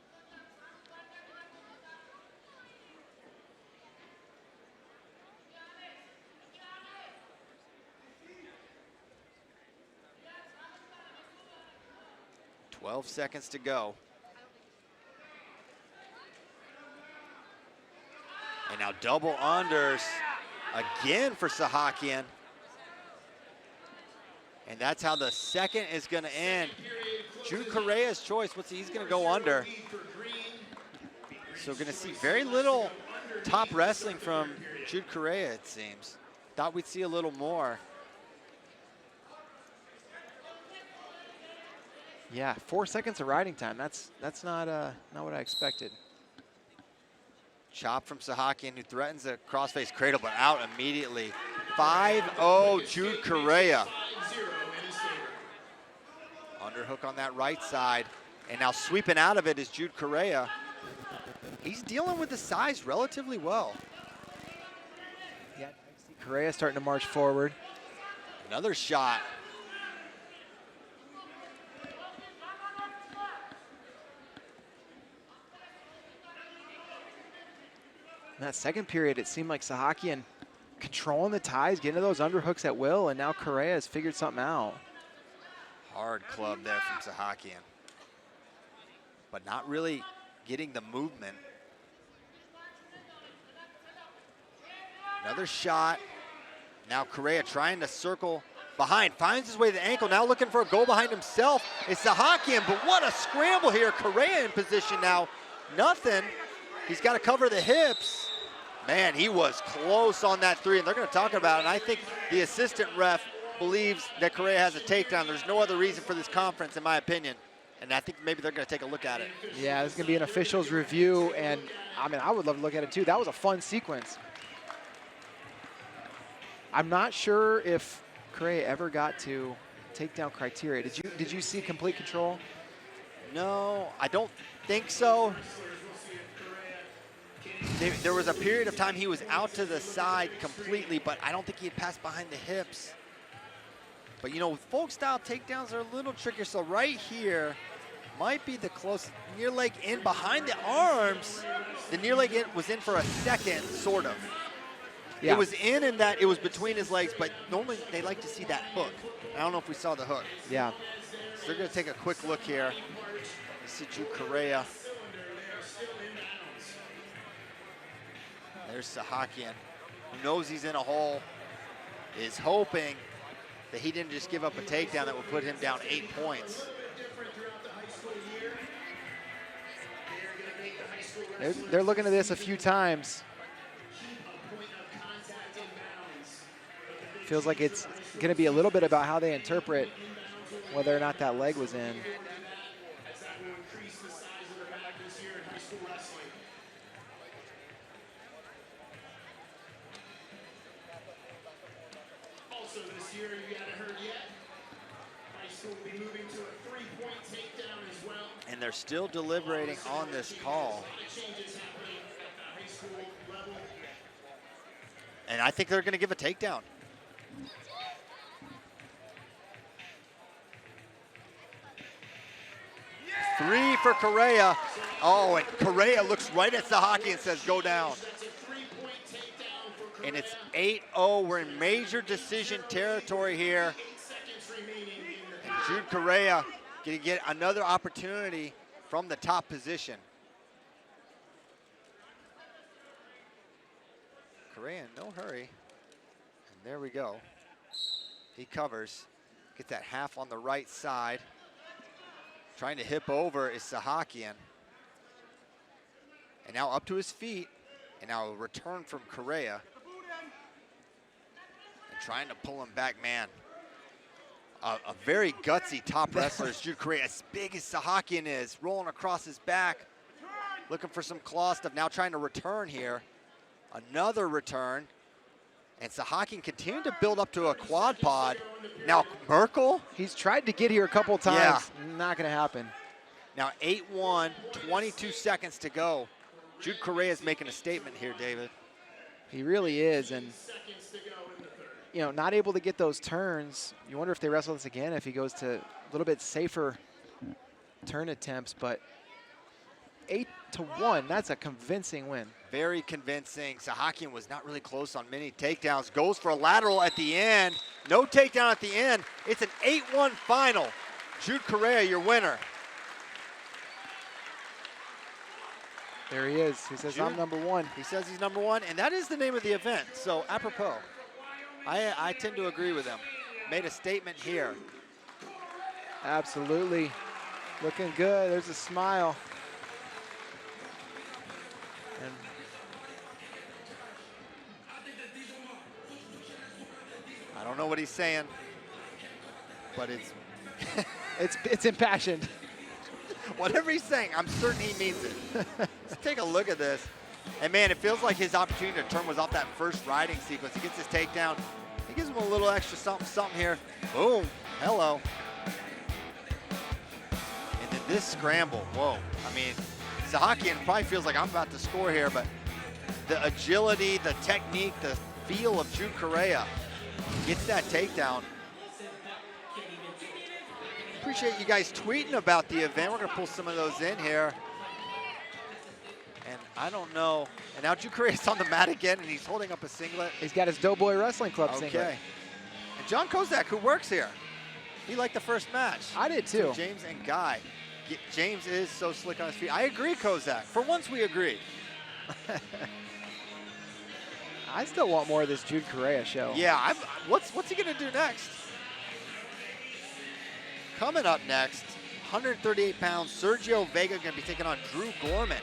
.12 seconds to go. And now double unders again for Sahakian. And that's how the second is going to end. Jude Korea's choice, he's going to go under. So we're going to see very little top wrestling from Jude Koreah, it seems. Thought we'd see a little more. Yeah, 4 seconds of riding time. That's not what I expected. Chop from Sahakian, who threatens a crossface cradle, but out immediately. 5-0 Jude Koreah. Underhook on that right side. And now sweeping out of it is Jude Koreah. He's dealing with the size relatively well. Yeah, Correa starting to march forward. Another shot. In that second period, it seemed like Sahakian controlling the ties, getting to those underhooks at will, and now Correa has figured something out. Hard club there from Sahakian, but not really getting the movement. Another shot. Now Correa trying to circle behind, finds his way to the ankle, now looking for a goal behind himself. It's Sahakian, but what a scramble here. Correa in position now, nothing. He's got to cover the hips. Man, he was close on that three, and they're going to talk about it. And I think the assistant ref believes that Correa has a takedown. There's no other reason for this conference, in my opinion. And I think maybe they're going to take a look at it. Yeah, this is going to be an official's review, and I mean, I would love to look at it too. That was a fun sequence. I'm not sure if Correa ever got to takedown criteria. Did you see complete control? No, I don't think so. There was a period of time he was out to the side completely, but I don't think he had passed behind the hips. But you know, folk style takedowns are a little trickier. So right here might be the close near leg in behind the arms. The near leg in was in for a second, sort of. Yeah. It was in that it was between his legs, but normally they like to see that hook. I don't know if we saw the hook. Yeah. So they're going to take a quick look here. You see Jude Koreah. There's Sahakian, who knows he's in a hole, is hoping that he didn't just give up a takedown that would put him down 8 points. They're looking at this a few times. Feels like it's going to be a little bit about how they interpret whether or not that leg was in. And they're still deliberating on this call. And I think they're going to give a takedown. Three for Correa. Oh, and Correa looks right at Sahakian and says, go down. And it's 8-0. We're in major decision territory here. And Jude Koreah going to get another opportunity from the top position. Correa in no hurry. And there we go. He covers. Gets that half on the right side. Trying to hip over is Sahakian. And now up to his feet. And now a return from Correa. And trying to pull him back, man. A very gutsy top wrestler is Jude Koreah, as big as Sahakian is, rolling across his back, looking for some claw stuff, now trying to return here. Another return, and Sahakian continued to build up to a quad pod. Now Merkel. He's tried to get here a couple times, yeah. Not gonna happen. Now 8-1, 22 seconds to go. Jude Koreah is making a statement here, David. He really is, and you know, not able to get those turns. You wonder if they wrestle this again, if he goes to a little bit safer turn attempts, but 8-1, that's a convincing win. Very convincing. Sahakian was not really close on many takedowns. Goes for a lateral at the end. No takedown at the end. It's an 8-1 final. Jude Koreah, your winner. There he is. He says, I'm number one. He says he's number one, and that is the name of the event. So apropos, I tend to agree with him. Made a statement here. Absolutely. Looking good. There's a smile. And I don't know what he's saying, but it's it's impassioned. whatever he's saying, I'm certain he means it. Let's take a look at this. And man, it feels like his opportunity to turn was off that first riding sequence. He gets his takedown. He gives him a little extra something here. Boom, hello. And then this scramble, whoa. I mean, Sahakian probably feels like I'm about to score here, but the agility, the technique, the feel of Jude Koreah gets that takedown. Appreciate you guys tweeting about the event. We're gonna pull some of those in here. And I don't know. And now Jude Korea's on the mat again, and he's holding up a singlet. He's got his Doughboy Wrestling Club singlet. Okay. And John Kozak, who works here, he liked the first match. I did too. James and Guy. James is so slick on his feet. I agree, Kozak. For once, we agreed. I still want more of this Jude Koreah show. Yeah, what's he gonna do next? Coming up next, 138 pounds, Sergio Vega gonna be taking on Drew Gorman.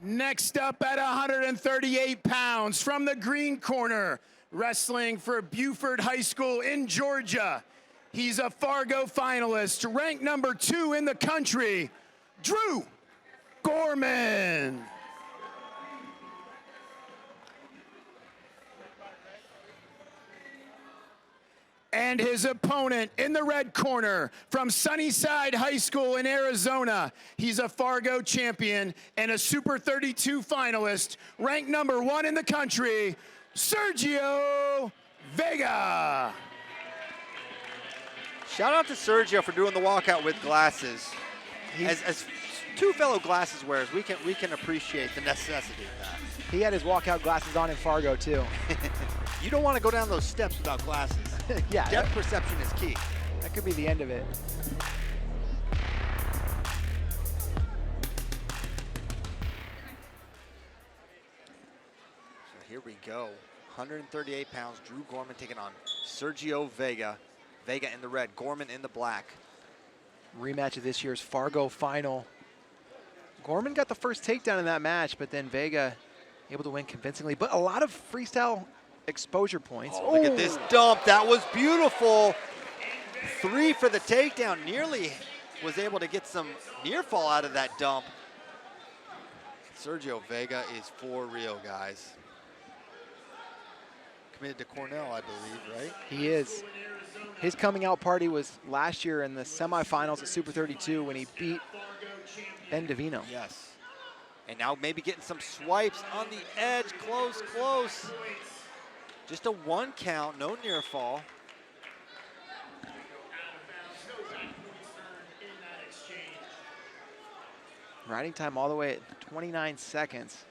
Next up at 138 pounds, from the green corner, wrestling for Buford High School in Georgia. He's a Fargo finalist, ranked number 2 in the country, Drew Gorman. And his opponent in the red corner from Sunnyside High School in Arizona. He's a Fargo champion and a Super 32 finalist, ranked number 1 in the country, Sergio Vega. Shout out to Sergio for doing the walkout with glasses. As two fellow glasses wearers, we can appreciate the necessity of that. He had his walkout glasses on in Fargo too. You don't want to go down those steps without glasses. Yeah. Depth perception is key. That could be the end of it. So here we go. 138 pounds, Drew Gorman taking on Sergio Vega. Vega in the red, Gorman in the black. Rematch of this year's Fargo final. Gorman got the first takedown in that match, but then Vega able to win convincingly. But a lot of freestyle exposure points. Oh, look at this dump. That was beautiful. 3 for the takedown. Nearly was able to get some near fall out of that dump. Sergio Vega is for real, guys. Committed to Cornell, I believe, right? He is. His coming out party was last year in the semifinals at Super 32 when he beat Ben Davino. Yes. And now maybe getting some swipes on the edge. Close, close. Just a 1 count, no near fall. Riding time all the way at 29 seconds.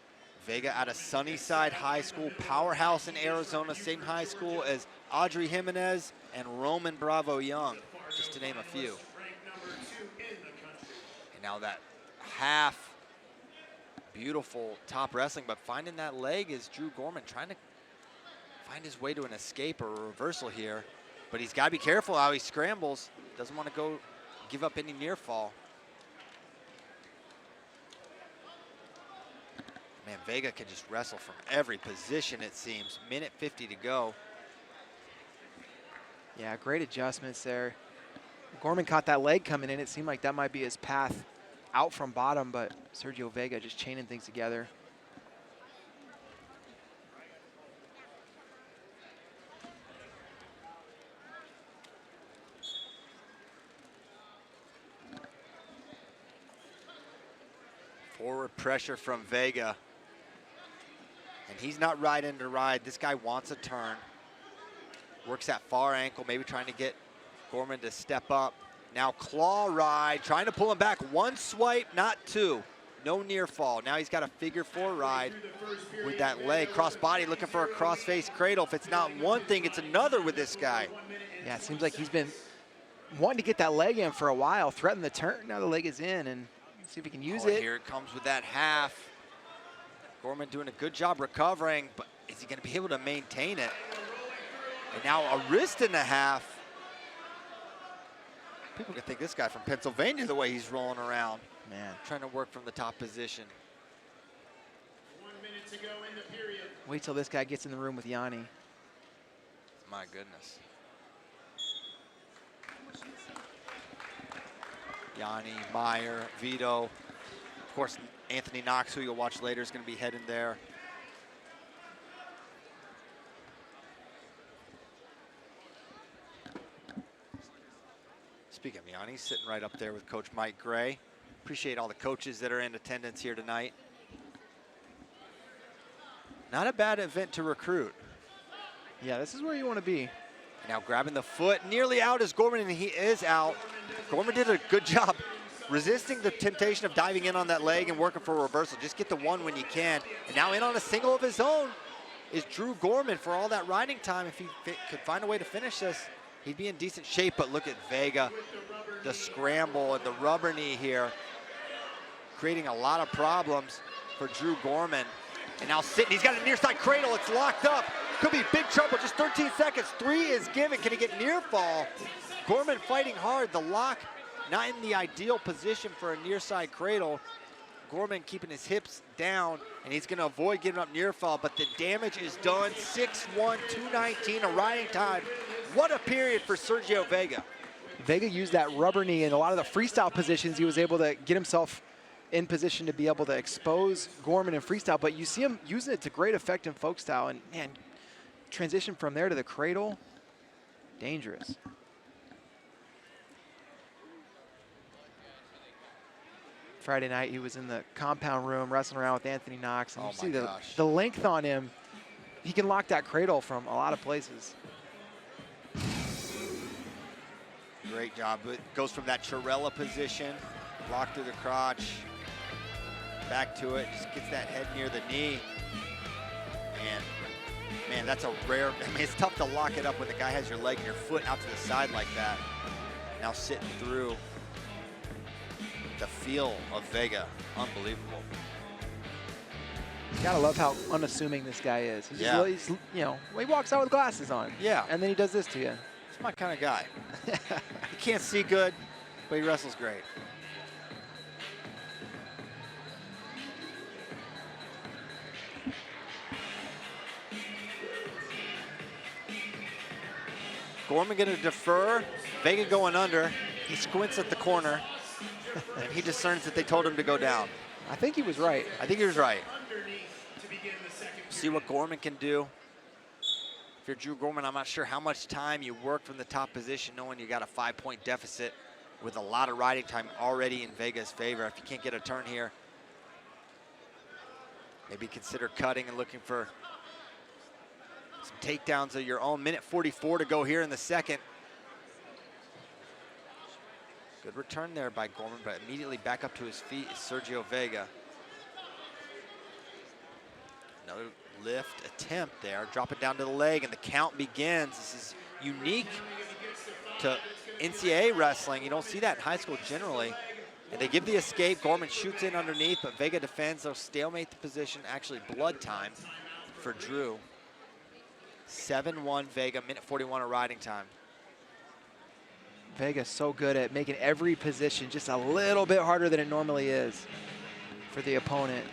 Vega out of Sunnyside High School, powerhouse in Arizona, same high school as Audrey Jimenez and Roman Bravo Young, just to name a few. And now that half, beautiful top wrestling, but finding that leg is Drew Gorman trying to find his way to an escape or a reversal here. But he's got to be careful how he scrambles. Doesn't want to go give up any near fall. Man, Vega can just wrestle from every position, it seems. Minute 50 to go. Yeah, great adjustments there. Gorman caught that leg coming in. It seemed like that might be his path out from bottom, but Sergio Vega just chaining things together. Forward pressure from Vega. And he's not riding to ride. This guy wants a turn. Works that far ankle, maybe trying to get Gorman to step up. Now claw ride, trying to pull him back. 1 swipe, not 2. No near fall. Now he's got a figure 4 ride with that leg. Cross body, looking for a cross-face cradle. If it's not one thing, it's another with this guy. Yeah, it seems like he's been wanting to get that leg in for a while, threaten the turn. Now the leg is in, and see if he can use it. Here it comes with that half. Gorman doing a good job recovering, but is he going to be able to maintain it? And now a wrist and a half. People can think this guy from Pennsylvania the way he's rolling around. Man, trying to work from the top position. 1 minute to go in the period. Wait till this guy gets in the room with Yanni. My goodness. Yanni, Meyer, Vito. Of course, Anthony Knox, who you'll watch later, is going to be heading there. Speaking of Yanni, sitting right up there with Coach Mike Gray. Appreciate all the coaches that are in attendance here tonight. Not a bad event to recruit. Yeah, this is where you want to be. Now grabbing the foot, nearly out is Gorman, and he is out. Gorman did a good job resisting the temptation of diving in on that leg and working for a reversal. Just get the one when you can. And now in on a single of his own is Drew Gorman for all that riding time. If he could find a way to finish this, he'd be in decent shape. But look at Vega, the scramble and the rubber knee here, creating a lot of problems for Drew Gorman. And now sitting, he's got a near side cradle, it's locked up. Could be big trouble, just 13 seconds. 3 is given, can he get near fall? Gorman fighting hard, the lock not in the ideal position for a near side cradle. Gorman keeping his hips down, and he's gonna avoid getting up near fall, but the damage is done. 6-1, 2:19, a riding time. What a period for Sergio Vega. Vega used that rubber knee in a lot of the freestyle positions. He was able to get himself in position to be able to expose Gorman in freestyle, but you see him using it to great effect in folk style, and man, transition from there to the cradle, dangerous. Friday night, he was in the compound room wrestling around with Anthony Knox, and you see the length on him. He can lock that cradle from a lot of places. Great job. It goes from that Chirella position, locked through the crotch, back to it, just gets that head near the knee. And man, that's a rare, I mean, it's tough to lock it up when the guy has your leg and your foot out to the side like that. Now sitting through. The feel of Vega, unbelievable. You gotta love how unassuming this guy is. He's Yeah. just, you know, he walks out with glasses on. Yeah. And then he does this to you. He's my kind of guy. He can't see good, but he wrestles great. Gorman gonna defer. Vega going under. He squints at the corner. And he discerns that they told him to go down. I think he was right. I think he was right. See what Gorman can do. If you're Drew Gorman, I'm not sure how much time you work from the top position, knowing you got a 5-point deficit with a lot of riding time already in Vega's favor. If you can't get a turn here, maybe consider cutting and looking for some takedowns of your own. Minute 44 to go here in the second. Good return there by Gorman, but immediately back up to his feet is Sergio Vega. Another lift attempt there, drop it down to the leg, and the count begins. This is unique to NCAA wrestling. You don't see that in high school generally. And they give the escape. Gorman shoots in underneath, but Vega defends. They'll stalemate the position. Actually, blood time for Drew. 7-1 Vega, minute 41 of riding time. Vega's so good at making every position just a little bit harder than it normally is for the opponent.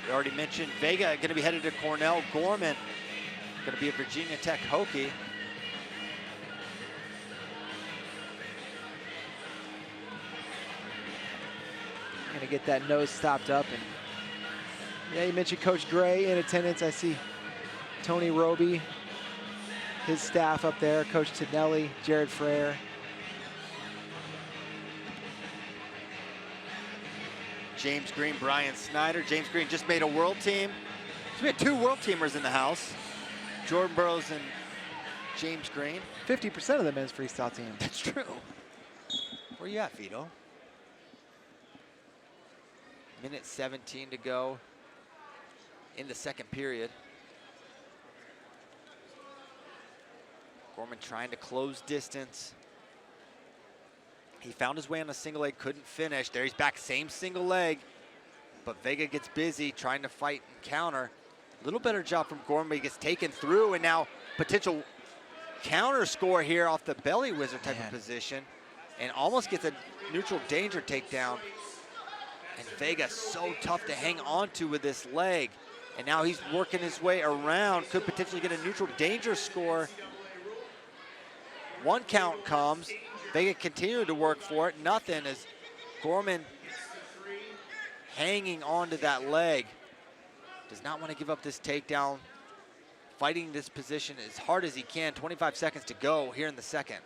We already mentioned Vega going to be headed to Cornell. Gorman going to be a Virginia Tech Hokie. Going to get that nose stopped up. And yeah, you mentioned Coach Gray in attendance. I see Tony Roby, his staff up there, Coach Tidnelli, Jared Frere. James Green, Brian Snyder. James Green just made a world team. So we had 2 world teamers in the house. Jordan Burroughs and James Green. 50% of the men's freestyle team. That's true. Where you at, Vito? Minute 17 to go in the second period. Gorman trying to close distance. He found his way on a single leg, couldn't finish. There he's back, same single leg. But Vega gets busy trying to fight and counter. A little better job from Gorman, but he gets taken through, and now potential counter score here off the belly wizard type of position, and almost gets a neutral danger takedown. And Vega so tough to hang on to with this leg. And now he's working his way around, could potentially get a neutral danger score. One count comes. Vega continued to work for it. Nothing as Gorman hanging onto that leg. Does not want to give up this takedown. Fighting this position as hard as he can. 25 seconds to go here in the second.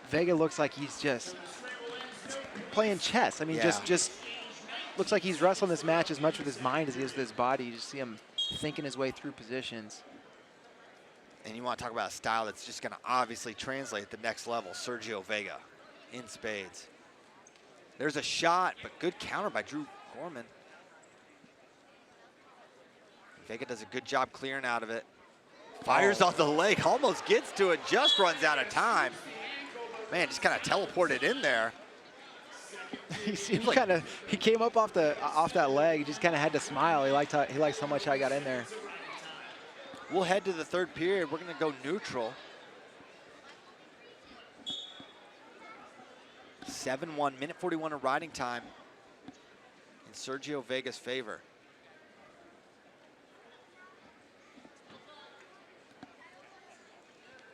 Vega looks like he's just playing chess. I mean, just looks like he's wrestling this match as much with his mind as he is with his body. You just see him thinking his way through positions. And you want to talk about a style that's just going to obviously translate at the next level. Sergio Vega in spades. There's a shot, but good counter by Drew Gorman. Vega does a good job clearing out of it. Fires off the leg, almost gets to it, just runs out of time. Man, just kind of teleported in there. He seemed like he came up off that leg. He just kind of had to smile. He likes how much I got in there. We'll head to the third period. We're going to go neutral. 7-1, minute 41 of riding time in Sergio Vega's favor.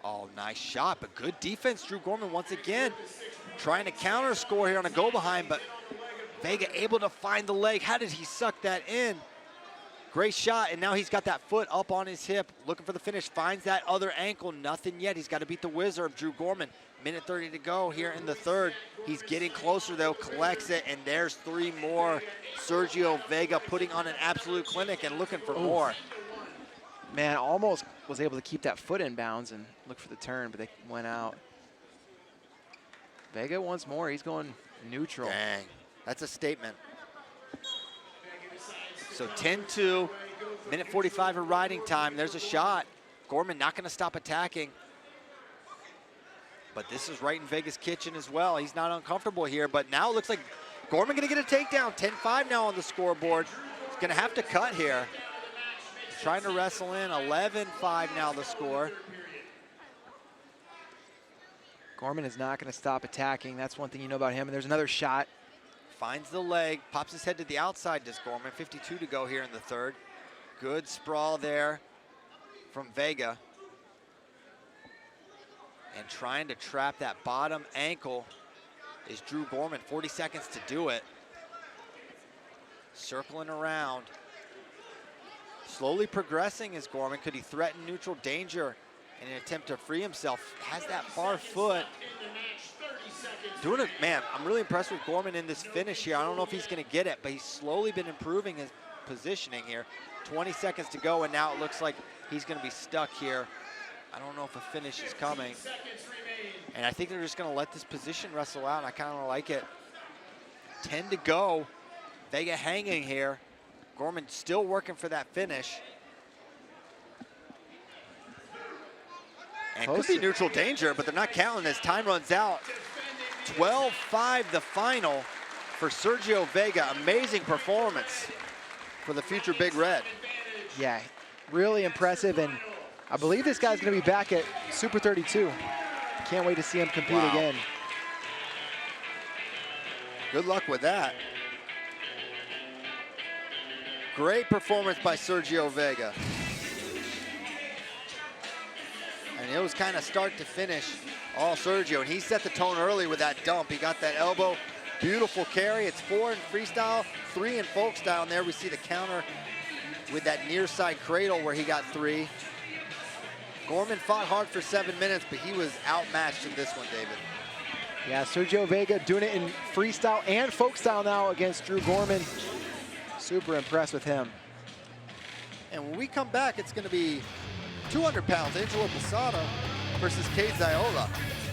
Oh, nice shot, but good defense. Drew Gorman once again trying to counter score here on a go behind, but Vega able to find the leg. How did he suck that in? Great shot, and now he's got that foot up on his hip, looking for the finish, finds that other ankle, nothing yet. He's got to beat the wizard of Drew Gorman. Minute 30 to go here in the third. He's getting closer though, collects it, and there's three more. Sergio Vega putting on an absolute clinic and looking for more. Man, almost was able to keep that foot in bounds and look for the turn, but they went out. Vega once more, he's going neutral. Dang, that's a statement. So 10-2, minute 45 of riding time. There's a shot. Gorman not gonna stop attacking. But this is right in Vega's kitchen as well. He's not uncomfortable here, but now it looks like Gorman gonna get a takedown. 10-5 now on the scoreboard. He's gonna have to cut here. Trying to wrestle in, 11-5 now the score. Gorman is not gonna stop attacking. That's one thing you know about him. And there's another shot. Finds the leg, pops his head to the outside, does Gorman. 52 to go here in the third. Good sprawl there from Vega. And trying to trap that bottom ankle is Drew Gorman. 40 seconds to do it. Circling around. Slowly progressing is Gorman. Could he threaten neutral danger in an attempt to free himself? Has that far foot. Doing it, man, I'm really impressed with Gorman in this finish here. I don't know if he's gonna get it, but he's slowly been improving his positioning here. 20 seconds to go, and now it looks like he's gonna be stuck here. I don't know if a finish is coming. And I think they're just gonna let this position wrestle out, and I kinda like it. 10 to go, Vega hanging here. Gorman still working for that finish. And could be neutral danger, but they're not counting as time runs out. 12-5 the final for Sergio Vega. Amazing performance for the future Big Red. Yeah, really impressive, and I believe this guy's gonna be back at Super 32. Can't wait to see him compete again. Good luck with that. Great performance by Sergio Vega. And it was kind of start to finish all Sergio, and he set the tone early with that dump. He got that elbow, beautiful carry. It's 4 in freestyle, 3 in folk style, and there we see the counter with that near side cradle where he got 3. Gorman fought hard for 7 minutes, but he was outmatched in this one, David. Yeah, Sergio Vega doing it in freestyle and folk style now against Drew Gorman. Super impressed with him. And when we come back, it's going to be 200 pounds, Angelo Posada versus Kade Zola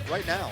right now.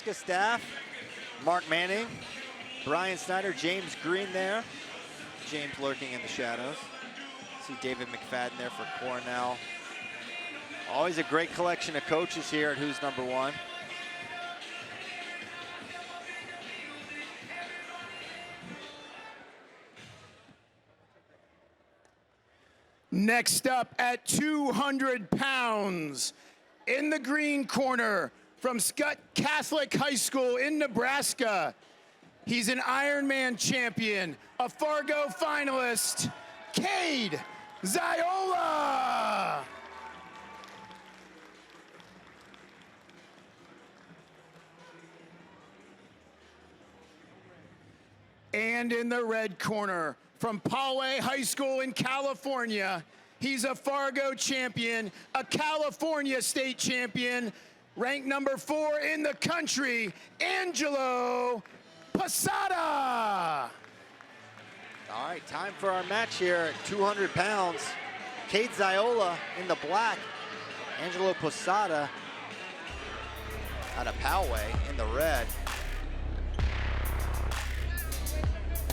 Nebraska staff, Mark Manning, Brian Snyder, James Green there. James lurking in the shadows. See David McFadden there for Cornell. Always a great collection of coaches here at Who's Number One. Next up at 200 pounds, in the green corner, from Scott Catholic High School in Nebraska. He's an Ironman champion, a Fargo finalist, Kade Zola. And in the red corner, from Poway High School in California, he's a Fargo champion, a California state champion, ranked number 4 in the country, Angelo Posada. All right, time for our match here at 200 pounds. Kade Zola in the black, Angelo Posada out of Poway in the red.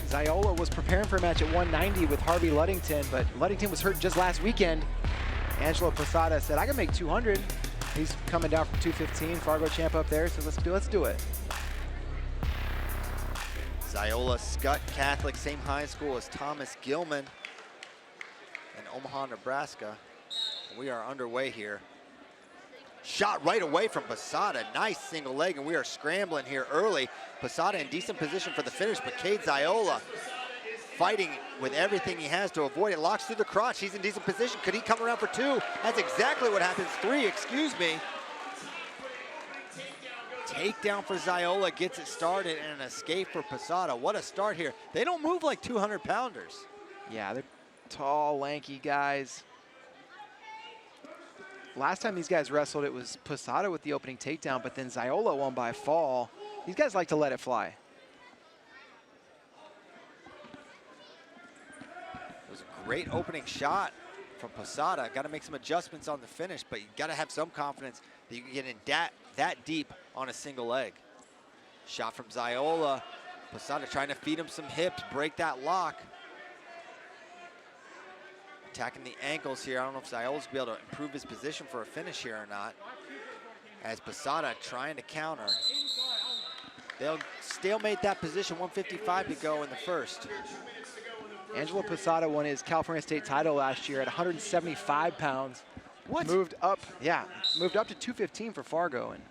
Zola was preparing for a match at 190 with Harvey Ludington, but Ludington was hurt just last weekend. Angelo Posada said, I can make 200. He's coming down from 215, Fargo champ up there, so let's do it. Zola, Scott Catholic, same high school as Thomas Gilman in Omaha, Nebraska. We are underway here. Shot right away from Posada, nice single leg, and we are scrambling here early. Posada in decent position for the finish, but Kade Zola fighting with everything he has to avoid it. Locks through the crotch, he's in decent position. Could he come around for 2? That's exactly what happens. 3, excuse me. Takedown for Zola, gets it started, and an escape for Posada. What a start here. They don't move like 200-pounders. Yeah, they're tall, lanky guys. Last time these guys wrestled, it was Posada with the opening takedown, but then Zola won by fall. These guys like to let it fly. It was a great opening shot from Posada. Got to make some adjustments on the finish, but you got to have some confidence that you can get in that deep on a single leg. Shot from Zola. Posada trying to feed him some hips, break that lock. Attacking the ankles here. I don't know if Zayola's going to be able to improve his position for a finish here or not. As Posada trying to counter. They'll stalemate that position, 1:55 to go in the first. Angelo Posada won his California State title last year at 175 pounds. What? Moved up to 215 for Fargo, and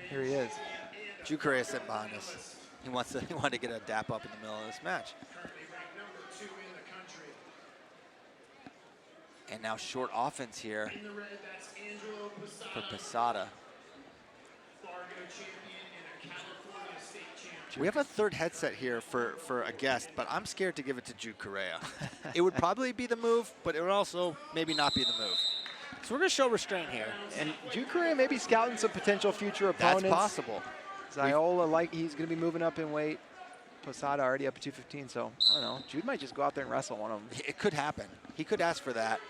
here he is. Jude Koreah sitting behind us. He wanted to get a dap up in the middle of this match. And now short offense here for Posada. We have a third headset here for a guest, but I'm scared to give it to Jude Koreah. It would probably be the move, but it would also maybe not be the move. So we're going to show restraint here. And Jude Koreah may be scouting some potential future opponents. That's possible. Zola, he's going to be moving up in weight. Posada already up at 215, so I don't know. Jude might just go out there and wrestle one of them. It could happen. He could ask for that.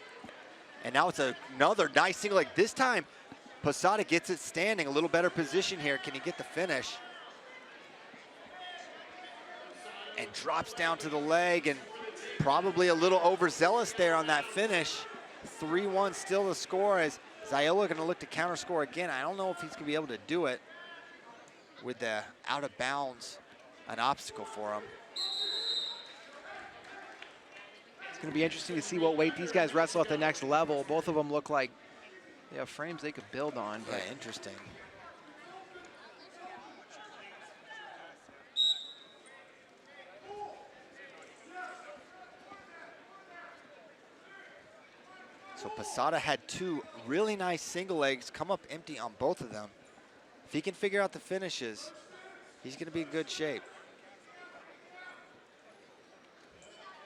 And now it's another nice single leg. This time, Posada gets it standing. A little better position here. Can he get the finish? And drops down to the leg, and probably a little overzealous there on that finish. 3-1 still the score, as Zola going to look to counter score again. I don't know if he's going to be able to do it with the out of bounds, an obstacle for him. It's going to be interesting to see what weight these guys wrestle at the next level. Both of them look like they have frames they could build on. Yeah, interesting. So Posada had two really nice single legs come up empty on both of them. If he can figure out the finishes, he's going to be in good shape.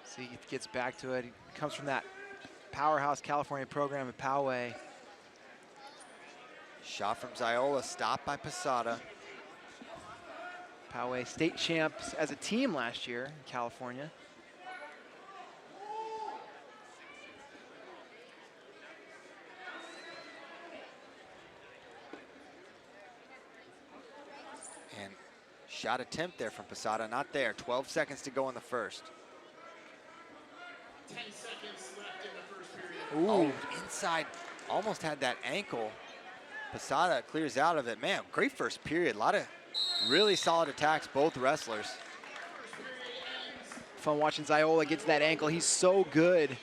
See, he gets back to it. He comes from that powerhouse California program at Poway. Shot from Zola, stopped by Posada. Poway state champs as a team last year in California. And shot attempt there from Posada, not there. 12 seconds to go in the first. 10 seconds left in the first period. Ooh, inside, almost had that ankle. Posada clears out of it. Man, great first period. A lot of really solid attacks, both wrestlers. Fun watching Zola get to that ankle. He's so good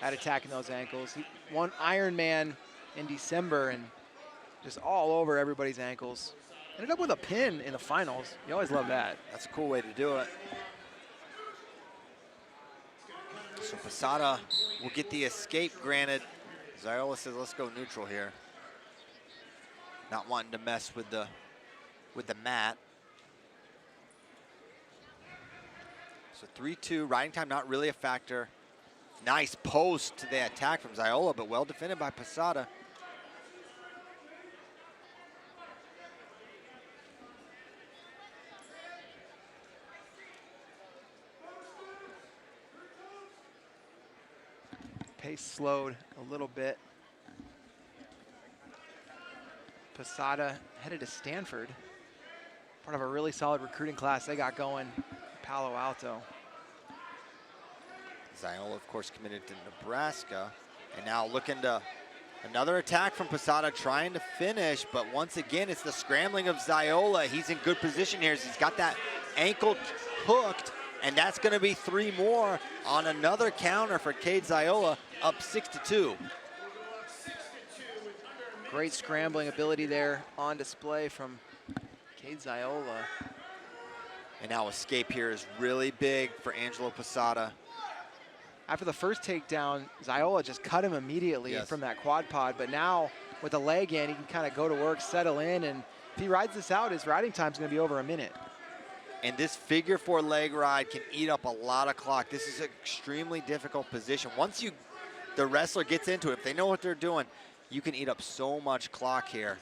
at attacking those ankles. He won Ironman in December and just all over everybody's ankles. Ended up with a pin in the finals. You always love that. That's a cool way to do it. So Posada will get the escape granted. Zola says, let's go neutral here. Not wanting to mess with the mat. So 3-2, riding time not really a factor. Nice post to the attack from Zola, but well defended by Posada. Pace slowed a little bit. Posada headed to Stanford. Part of a really solid recruiting class they got going in Palo Alto. Zola, of course, committed to Nebraska. And now looking to another attack from Posada, trying to finish. But once again, it's the scrambling of Zola. He's in good position here. He's got that ankle hooked. And that's going to be 3 more on another counter for Kade Zola, up 6-2. Great scrambling ability there on display from Kade Zola. And now escape here is really big for Angelo Posada. After the first takedown, Zola just cut him immediately from that quad pod. But now with the leg in, he can kind of go to work, settle in. And if he rides this out, his riding time's going to be over a minute. And this figure 4 leg ride can eat up a lot of clock. This is an extremely difficult position. Once the wrestler gets into it, if they know what they're doing, you can eat up so much clock here.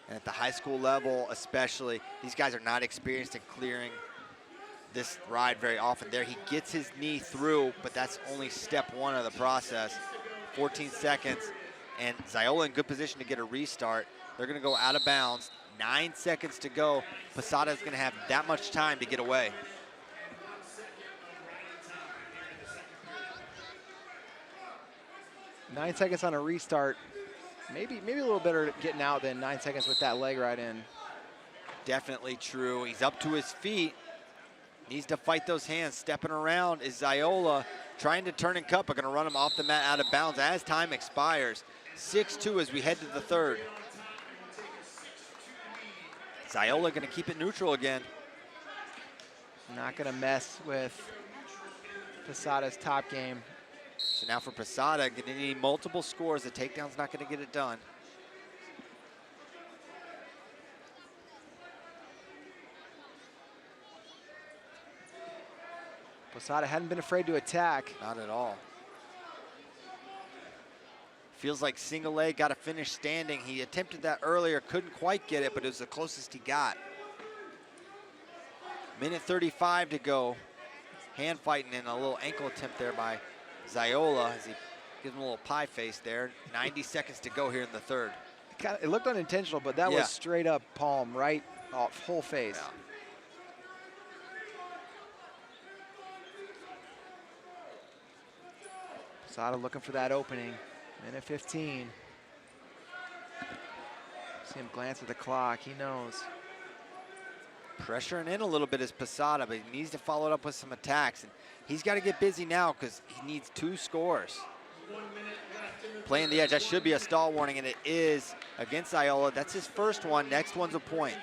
And at the high school level especially, these guys are not experienced in clearing this ride very often. There he gets his knee through, but that's only step 1 of the process. 14 seconds, and Zola in good position to get a restart. They're going to go out of bounds. 9 seconds to go. Posada is going to have that much time to get away. Nine seconds on a restart. Maybe a little better getting out than 9 seconds with that leg right in. Definitely true. He's up to his feet. Needs to fight those hands. Stepping around is Zola, trying to turn and cut, but going to run him off the mat out of bounds as time expires. 6-2 as we head to the third. Zola going to keep it neutral again. Not going to mess with Posada's top game. So now for Posada, going to need multiple scores. The takedown's not going to get it done. Posada hadn't been afraid to attack. Not at all. Feels like single leg, got to finish standing. He attempted that earlier, couldn't quite get it, but it was the closest he got. Minute 35 to go. Hand fighting and a little ankle attempt there by Zola as he gives him a little pie face there. 90 seconds to go here in the third. It looked unintentional, but that was straight up palm, right off, whole face. Yeah. Posada looking for that opening. Minute 15. See him glance at the clock, he knows. Pressuring in a little bit is Posada, but he needs to follow it up with some attacks. And he's got to get busy now because he needs 2 scores. Playing the edge, that should be a stall warning, and it is against Zola. That's his first one, next one's a point.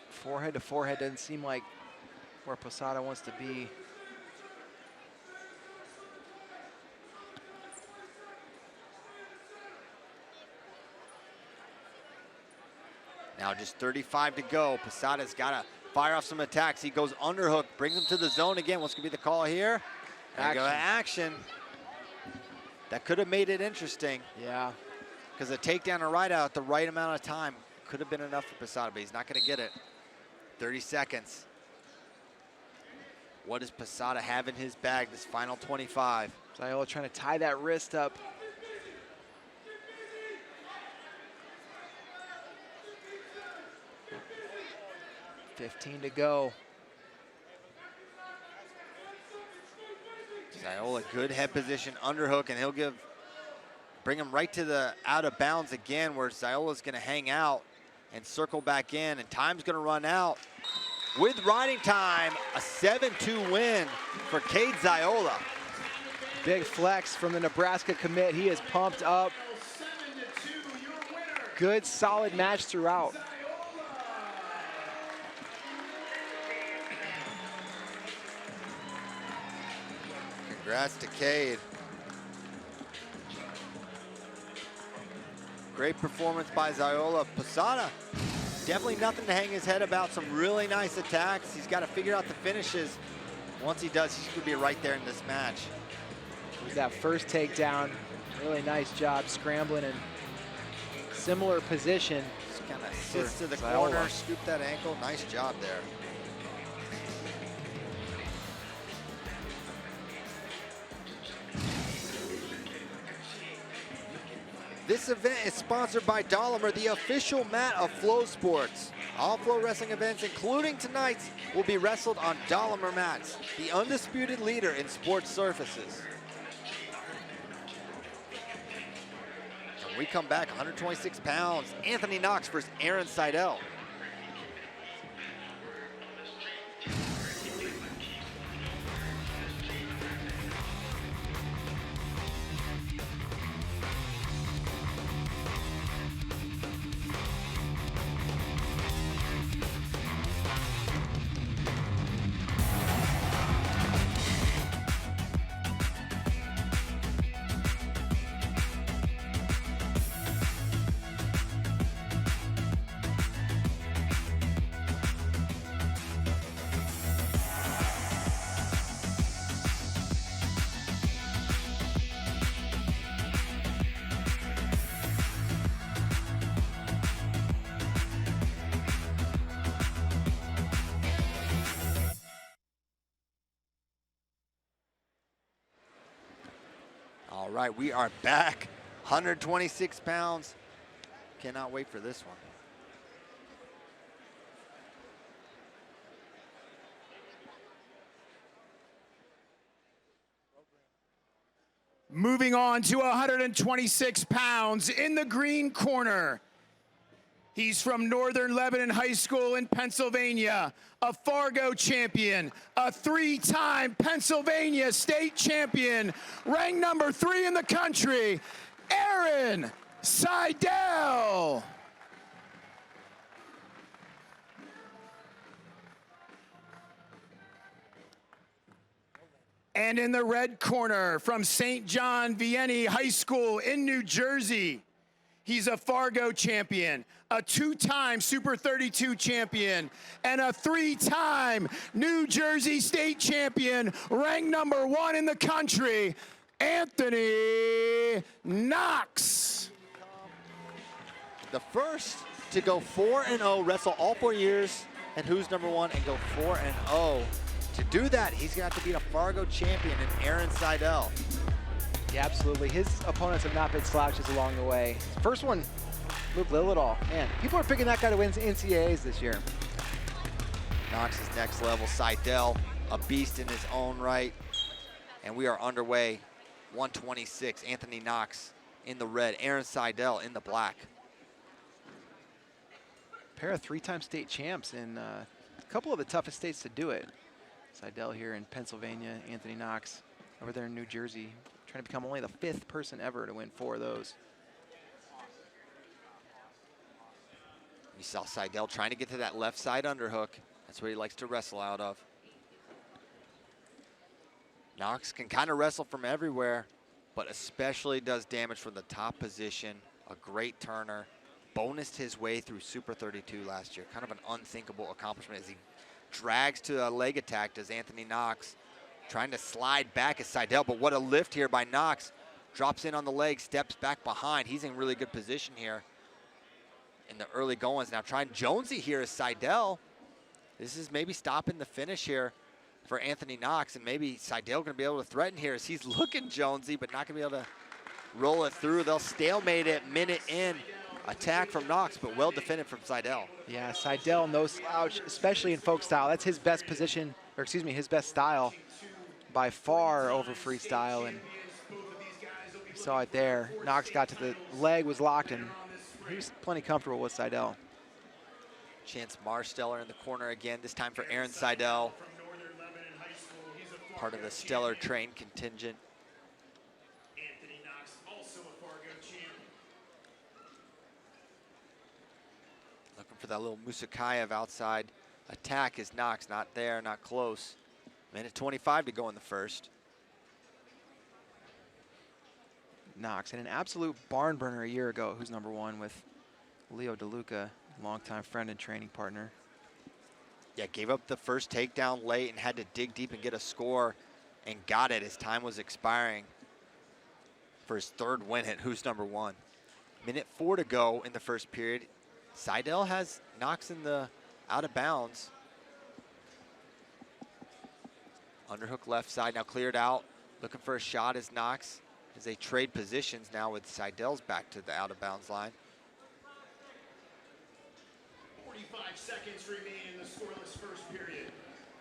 Forehead to forehead doesn't seem like where Posada wants to be. Now just 35 to go. Posada's got to fire off some attacks. He goes underhook, brings him to the zone again. What's going to be the call here? Action. That could have made it interesting. Yeah. Because a takedown or right out at the right amount of time could have been enough for Posada, but he's not going to get it. 30 seconds. What does Posada have in his bag this final 25? Zola trying to tie that wrist up. $15 to go. Zola, good head position, underhook, and he'll bring him right to the out of bounds again, where Zola's going to hang out and circle back in, and time's going to run out. With riding time, a 7-2 win for Kade Zola. Big flex from the Nebraska commit. He is pumped up. Good, solid match throughout. Congrats to Kade. Great performance by Zola. Posada, definitely nothing to hang his head about. Some really nice attacks. He's got to figure out the finishes. Once he does, he's going to be right there in this match. That first takedown, really nice job scrambling in similar position. Just kind of sits to the Zola. corner, scoop that ankle. Nice job there. This event is sponsored by Dahlimer, the official mat of Flow Sports. All Flow Wrestling events, including tonight's, will be wrestled on Dahlimer mats, the undisputed leader in sports surfaces. When we come back, 126 pounds, Anthony Knox versus Aaron Sidell. right, we are back. 126 pounds. Cannot wait for this one. Moving on to 126 pounds in the green corner. He's from Northern Lebanon High School in Pennsylvania, a Fargo champion, a 3-time Pennsylvania state champion, ranked number 3 in the country, Sidell. And in the red corner, from St. John Vianney High School in New Jersey, he's a Fargo champion, a 2-time Super 32 champion, and a 3-time New Jersey state champion, ranked number 1 in the country, Anthony Knox. The first to go 4-0, wrestle all 4 years, and who's number 1 and go 4-0. To do that, he's gonna have to beat a Fargo champion in Sidell. Yeah, absolutely. His opponents have not been slouches along the way. First one, Luke Lillidahl. Man, people are picking that guy to win NCAAs this year. Knox is next level. Sidell, a beast in his own right. And we are underway. 126, Anthony Knox in the red, Sidell in the black. Pair of 3-time state champs in a couple of the toughest states to do it. Sidell here in Pennsylvania, Anthony Knox over there in New Jersey, trying to become only the 5th person ever to win 4 of those. You saw Sidell trying to get to that left side underhook. That's what he likes to wrestle out of. Knox can kind of wrestle from everywhere, but especially does damage from the top position. A great turner. Bonused his way through Super 32 last year. Kind of an unthinkable accomplishment as he drags to a leg attack, does Anthony Knox. Trying to slide back as Sidell, but what a lift here by Knox. Drops in on the leg, steps back behind. He's in really good position here in the early goings. Now trying Jonesy here as Sidell. This is maybe stopping the finish here for Anthony Knox, and maybe Sidell gonna be able to threaten here as he's looking Jonesy, but not gonna be able to roll it through. They'll stalemate it minute in. Attack from Knox, but well defended from Sidell. Yeah, Sidell, no slouch, especially in folk style. That's his best position, or excuse me, his best style by far over freestyle, and you saw it there. Knox got to the leg, was locked, and he was plenty comfortable with Sidell. Chance Marsteller in the corner again, this time for Sidell. Part of the Stellar Train contingent. Looking for that little Musakayev outside attack is Knox. Not there, not close. Minute 25 to go in the first. Knox, and an absolute barn burner a year ago, who's number 1 with Leo DeLuca, longtime friend and training partner. Yeah, gave up the first takedown late and had to dig deep and get a score, and got it as time was expiring for his 3rd win at who's number 1. Minute 4 to go in the first period. Sidell has Knox in the out of bounds. Underhook left side now cleared out. Looking for a shot as Knox as they trade positions now with Sidell's back to the out of bounds line. 45 seconds remain in the scoreless first period.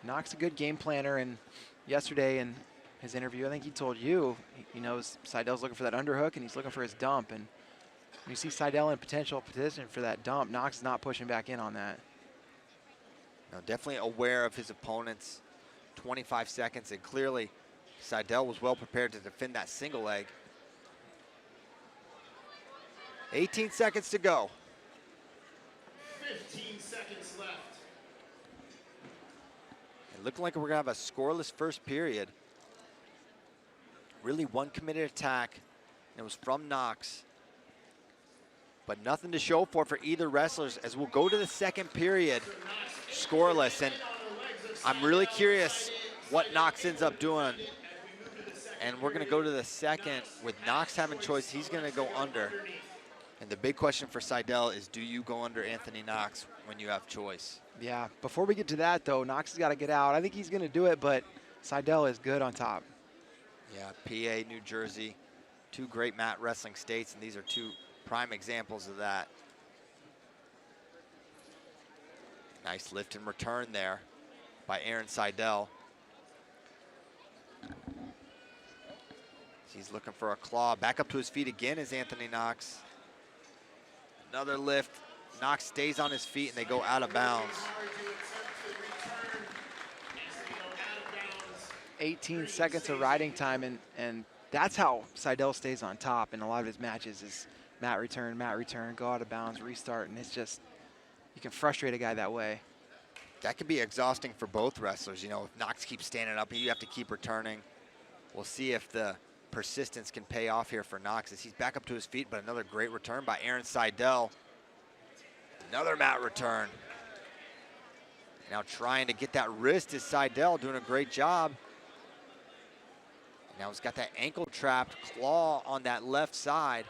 Knox a good game planner, and yesterday in his interview, I think he told you, he knows Sidell's looking for that underhook and he's looking for his dump, and when you see Sidell in potential position for that dump, Knox is not pushing back in on that. Now definitely aware of his opponent's 25 seconds, and clearly Sidell was well prepared to defend that single leg. 18 seconds to go. 15 seconds left. It looked like we're gonna have a scoreless first period. Really one committed attack, and it was from Knox. But nothing to show for either wrestlers as we'll go to the second period scoreless. And I'm really curious what Knox ends up doing. And we're gonna go to the second with Knox having choice. He's gonna go under. And the big question for Sidell is, do you go under Anthony Knox when you have choice? Yeah, before we get to that though, Knox has got to get out. I think he's gonna do it, but Sidell is good on top. Yeah, PA, New Jersey. Two great mat wrestling states, and these are two prime examples of that. Nice lift and return there by Aaron Sidell. He's looking for a claw. Back up to his feet again is Anthony Knox. Another lift. Knox stays on his feet and they go out of bounds. 18 seconds of riding time, and that's how Sidell stays on top in a lot of his matches is mat return, go out of bounds, restart, and it's just, you can frustrate a guy that way. That could be exhausting for both wrestlers. You know, if Knox keeps standing up, you have to keep returning. We'll see if the persistence can pay off here for Knox as he's back up to his feet, but another great return by Aaron Sidell. Another mat return. Now trying to get that wrist is Sidell, doing a great job. Now he's got that ankle trapped claw on that left side.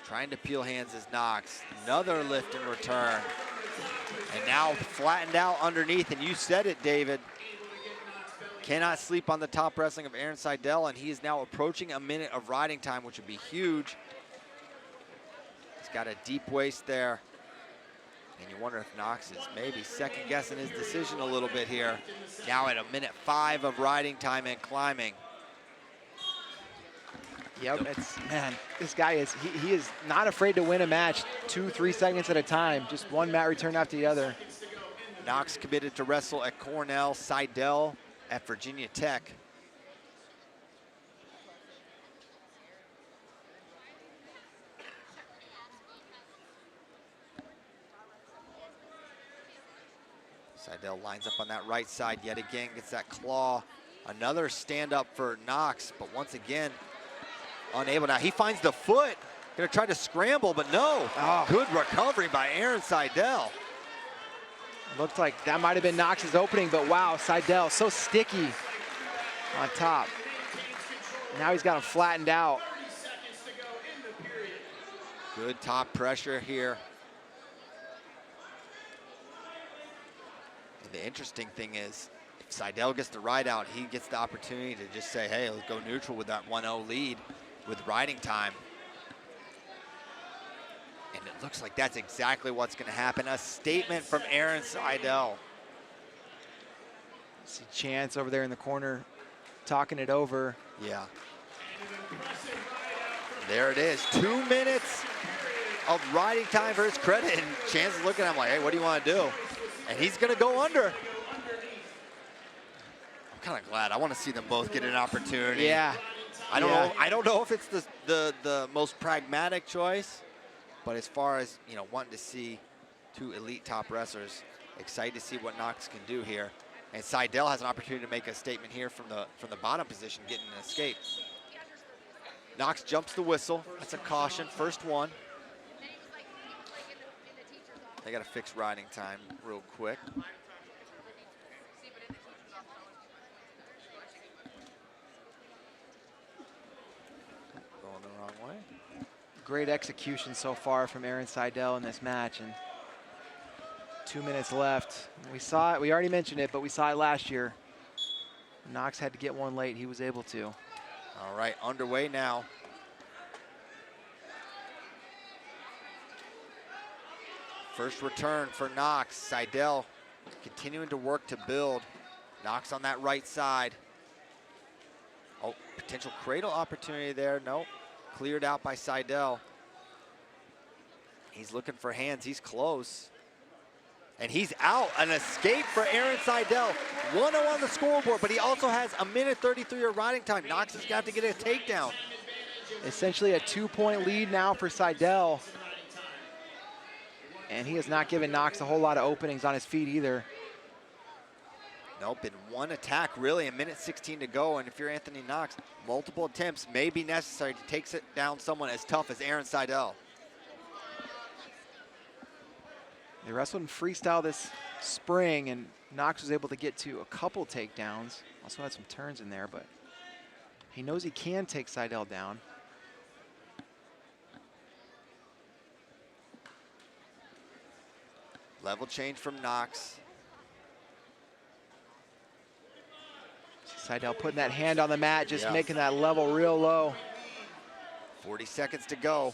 Trying to peel hands is Knox. Another lift and return. And now flattened out underneath, and you said it, David. Cannot sleep on the top wrestling of Aaron Sidell, and he is now approaching a minute of riding time, which would be huge. He's got a deep waist there. And you wonder if Knox is maybe second guessing his decision a little bit here. Now at a minute 5 of riding time and climbing. Yep, it's, man, this guy is, he is not afraid to win a match 2-3 seconds at a time, just one mat return after the other. Knox committed to wrestle at Cornell, Sidell at Virginia Tech. Sidell lines up on that right side yet again, gets that claw. Another stand up for Knox, but once again, unable. Now he finds the foot, gonna try to scramble, but no. Oh. Good recovery by Aaron Sidell. Looked like that might have been Knox's opening, but wow, Sidell so sticky on top. Now he's got him flattened out. Good top pressure here. And the interesting thing is, if Sidell gets the ride out, he gets the opportunity to just say, hey, let's go neutral with that 1-0 lead with riding time. And it looks like that's exactly what's gonna happen. A statement from Aaron Sidell. See Chance over there in the corner talking it over. Yeah. There it is, 2 minutes of riding time for his credit. And Chance is looking at him like, hey, what do you want to do? And he's gonna go under. I'm kind of glad. I want to see them both get an opportunity. Yeah. I don't know if it's the most pragmatic choice, but as far as, you know, wanting to see two elite top wrestlers, excited to see what Knox can do here. And Sidell has an opportunity to make a statement here from the bottom position, getting an escape. Knox jumps the whistle. That's a caution, first one. They got to fix riding time real quick. Going the wrong way. Great execution so far from Aaron Sidell in this match, and 2 minutes left. We saw it, we already mentioned it, but we saw it last year. Knox had to get one late, he was able to. All right, underway now. First return for Knox. Sidell continuing to work to build. Knox on that right side. Oh, potential cradle opportunity there. Nope, cleared out by Sidell. He's looking for hands, he's close. And he's out, an escape for Aaron Sidell. 1-0 on the scoreboard, but he also has a minute 33 of riding time. Knox has got to get a takedown. Essentially a 2-point lead now for Sidell. And he has not given Knox a whole lot of openings on his feet either. Nope, in one attack, really, a minute 16 to go. And if you're Anthony Knox, multiple attempts may be necessary to take down someone as tough as Aaron Sidell. They wrestled in freestyle this spring, and Knox was able to get to a couple takedowns. Also had some turns in there, but he knows he can take Sidell down. Level change from Knox. Sidell putting that hand on the mat, just making that level real low. 40 seconds to go.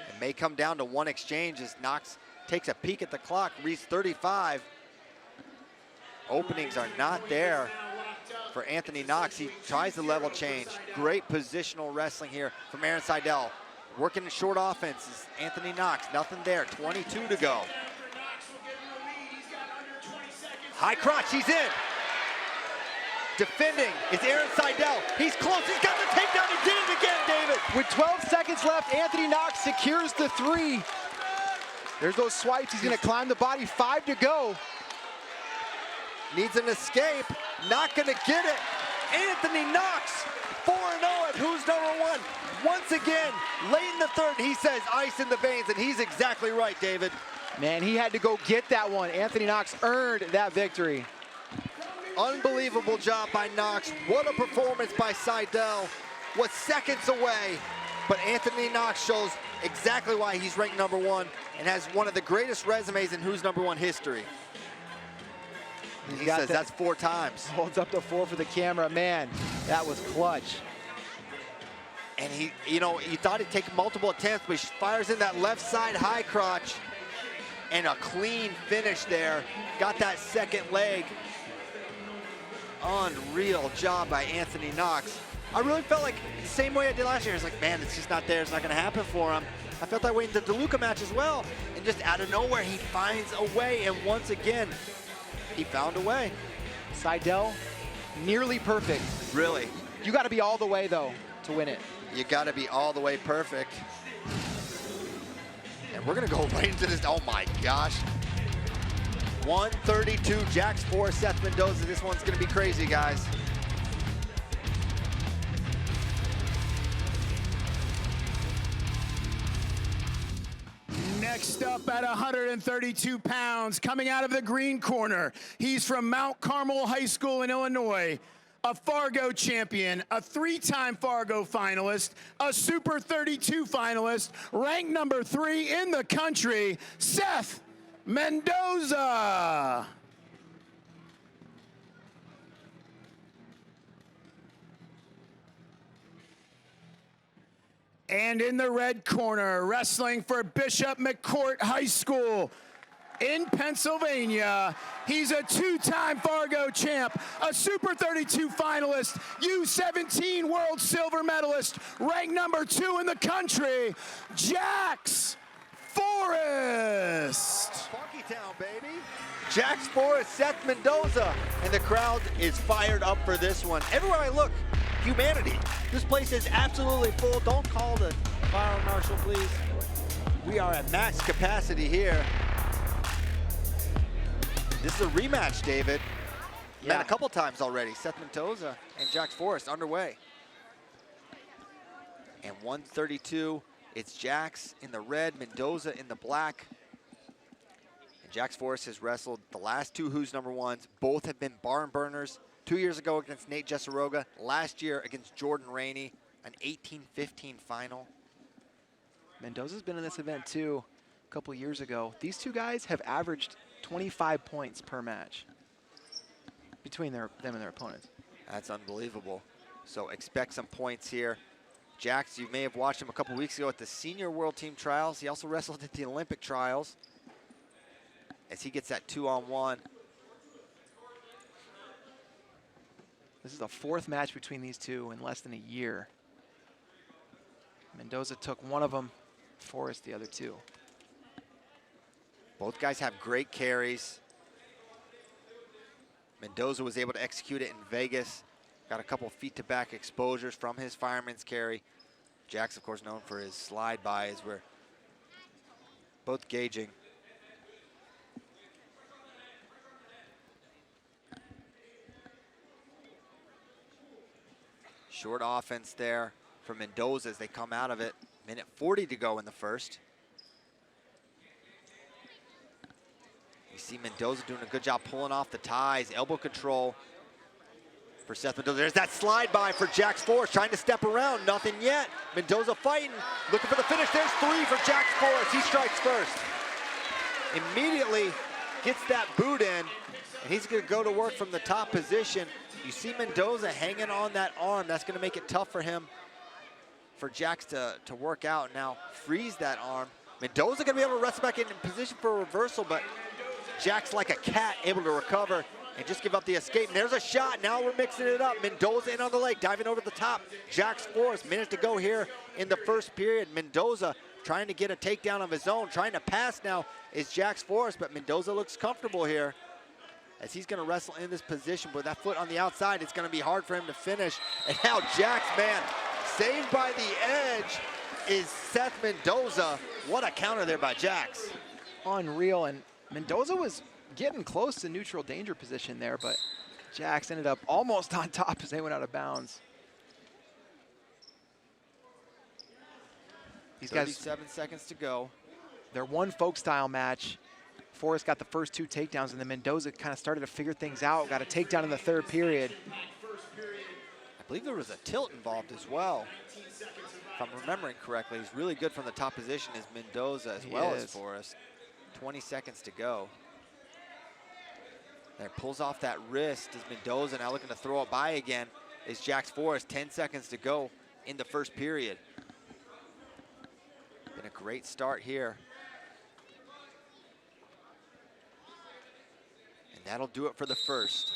It may come down to one exchange as Knox takes a peek at the clock, reads 35. Openings are not there for Anthony Knox. He tries the level change. Great positional wrestling here from Aaron Sidell. Working in short offense is Anthony Knox. Nothing there, 22 to go. High crotch, he's in. Defending is Aaron Sidell. He's close, he's got the takedown, he did it again, David. With 12 seconds left, Anthony Knox secures the 3. There's those swipes, he's gonna climb the body, 5 to go. Needs an escape, not gonna get it. Anthony Knox, 4-0 at Who's Number One. Once again, late in the third, he says ice in the veins, and he's exactly right, David. Man, he had to go get that one. Anthony Knox earned that victory. Unbelievable job by Knox. What a performance by Sidell. Was seconds away, but Anthony Knox shows exactly why he's ranked number 1 and has one of the greatest resumes in Who's Number One history. He says that's 4 times. Holds up the 4 for the camera. Man, that was clutch. And he, you thought he'd take multiple attempts, but he fires in that left side high crotch and a clean finish there. Got that second leg. Unreal job by Anthony Knox. I really felt like the same way I did last year. It's like, man, it's just not there. It's not going to happen for him. I felt that way in the DeLuca match as well. And just out of nowhere, he finds a way. And once again, he found a way. Sidell, nearly perfect. Really. You got to be all the way, though, to win it. You got to be all the way perfect. And we're going to go right into this. Oh, my gosh. 132, Jax 4, Seth Mendoza. This one's going to be crazy, guys. Next up at 132 pounds, coming out of the green corner, he's from Mount Carmel High School in Illinois, a Fargo champion, a 3-time Fargo finalist, a Super 32 finalist, ranked number 3 in the country, Seth Mendoza. And in the red corner, wrestling for Bishop McCourt High School in Pennsylvania, he's a 2-time Fargo champ, a Super 32 finalist, U17 World Silver medalist, ranked number 2 in the country, Jax Forrest. Funky Town, baby. Jax Forrest, Seth Mendoza, and the crowd is fired up for this one. Everywhere I look, humanity. This place is absolutely full. Don't call the fire marshal, please. We are at max capacity here. This is a rematch, David. Yeah. Met a couple times already. Seth Mendoza and Jax Forrest underway. And 132, it's Jax in the red, Mendoza in the black. And Jax Forrest has wrestled the last 2 Who's Number Ones. Both have been barn burners. 2 years ago against Nate Jessaroga. Last year against Jordan Rainey, an 18-15 final. Mendoza's been in this event too a couple years ago. These 2 guys have averaged 25 points per match between them and their opponents. That's unbelievable. So expect some points here. Jax, you may have watched him a couple weeks ago at the Senior World Team Trials. He also wrestled at the Olympic Trials as he gets that 2-on-1. This is the 4th match between these 2 in less than a year. Mendoza took one of them, Forrest the other 2. Both guys have great carries. Mendoza was able to execute it in Vegas. Got a couple feet-to-back exposures from his fireman's carry. Jax, of course, known for his slide-by as we're both gauging. Short offense there for Mendoza as they come out of it. Minute 40 to go in the first. You see Mendoza doing a good job pulling off the ties. Elbow control for Seth Mendoza. There's that slide by for Jax Forrest, trying to step around, nothing yet. Mendoza fighting, looking for the finish. There's 3 for Jax Forrest. He strikes first. Immediately, gets that boot in, and he's gonna go to work from the top position. You see Mendoza hanging on that arm. That's gonna make it tough for him, for Jax to work out. Now freeze that arm. Mendoza gonna be able to wrestle back in position for a reversal, but Jax like a cat able to recover and just give up the escape. And there's a shot, now we're mixing it up. Mendoza in on the leg, diving over the top. Jax Forrest, minute to go here in the first period. Mendoza trying to get a takedown of his own, trying to pass now is Jax Forrest, but Mendoza looks comfortable here as he's gonna wrestle in this position. With that foot on the outside, it's gonna be hard for him to finish. And now Jax, man, saved by the edge is Seth Mendoza. What a counter there by Jax. Unreal, and Mendoza was getting close to neutral danger position there, but Jax ended up almost on top as they went out of bounds. These guys, 37 seconds to go. they're one folk style match. Forrest got the first 2 takedowns, and then Mendoza kind of started to figure things out, got a takedown in the 3rd period. I believe there was a tilt involved as well. If I'm remembering correctly, he's really good from the top position as Mendoza as well as Forrest. 20 seconds to go. There, pulls off that wrist as Mendoza now looking to throw it by again is Jax Forrest. 10 seconds to go in the first period. Been a great start here. And that'll do it for the first.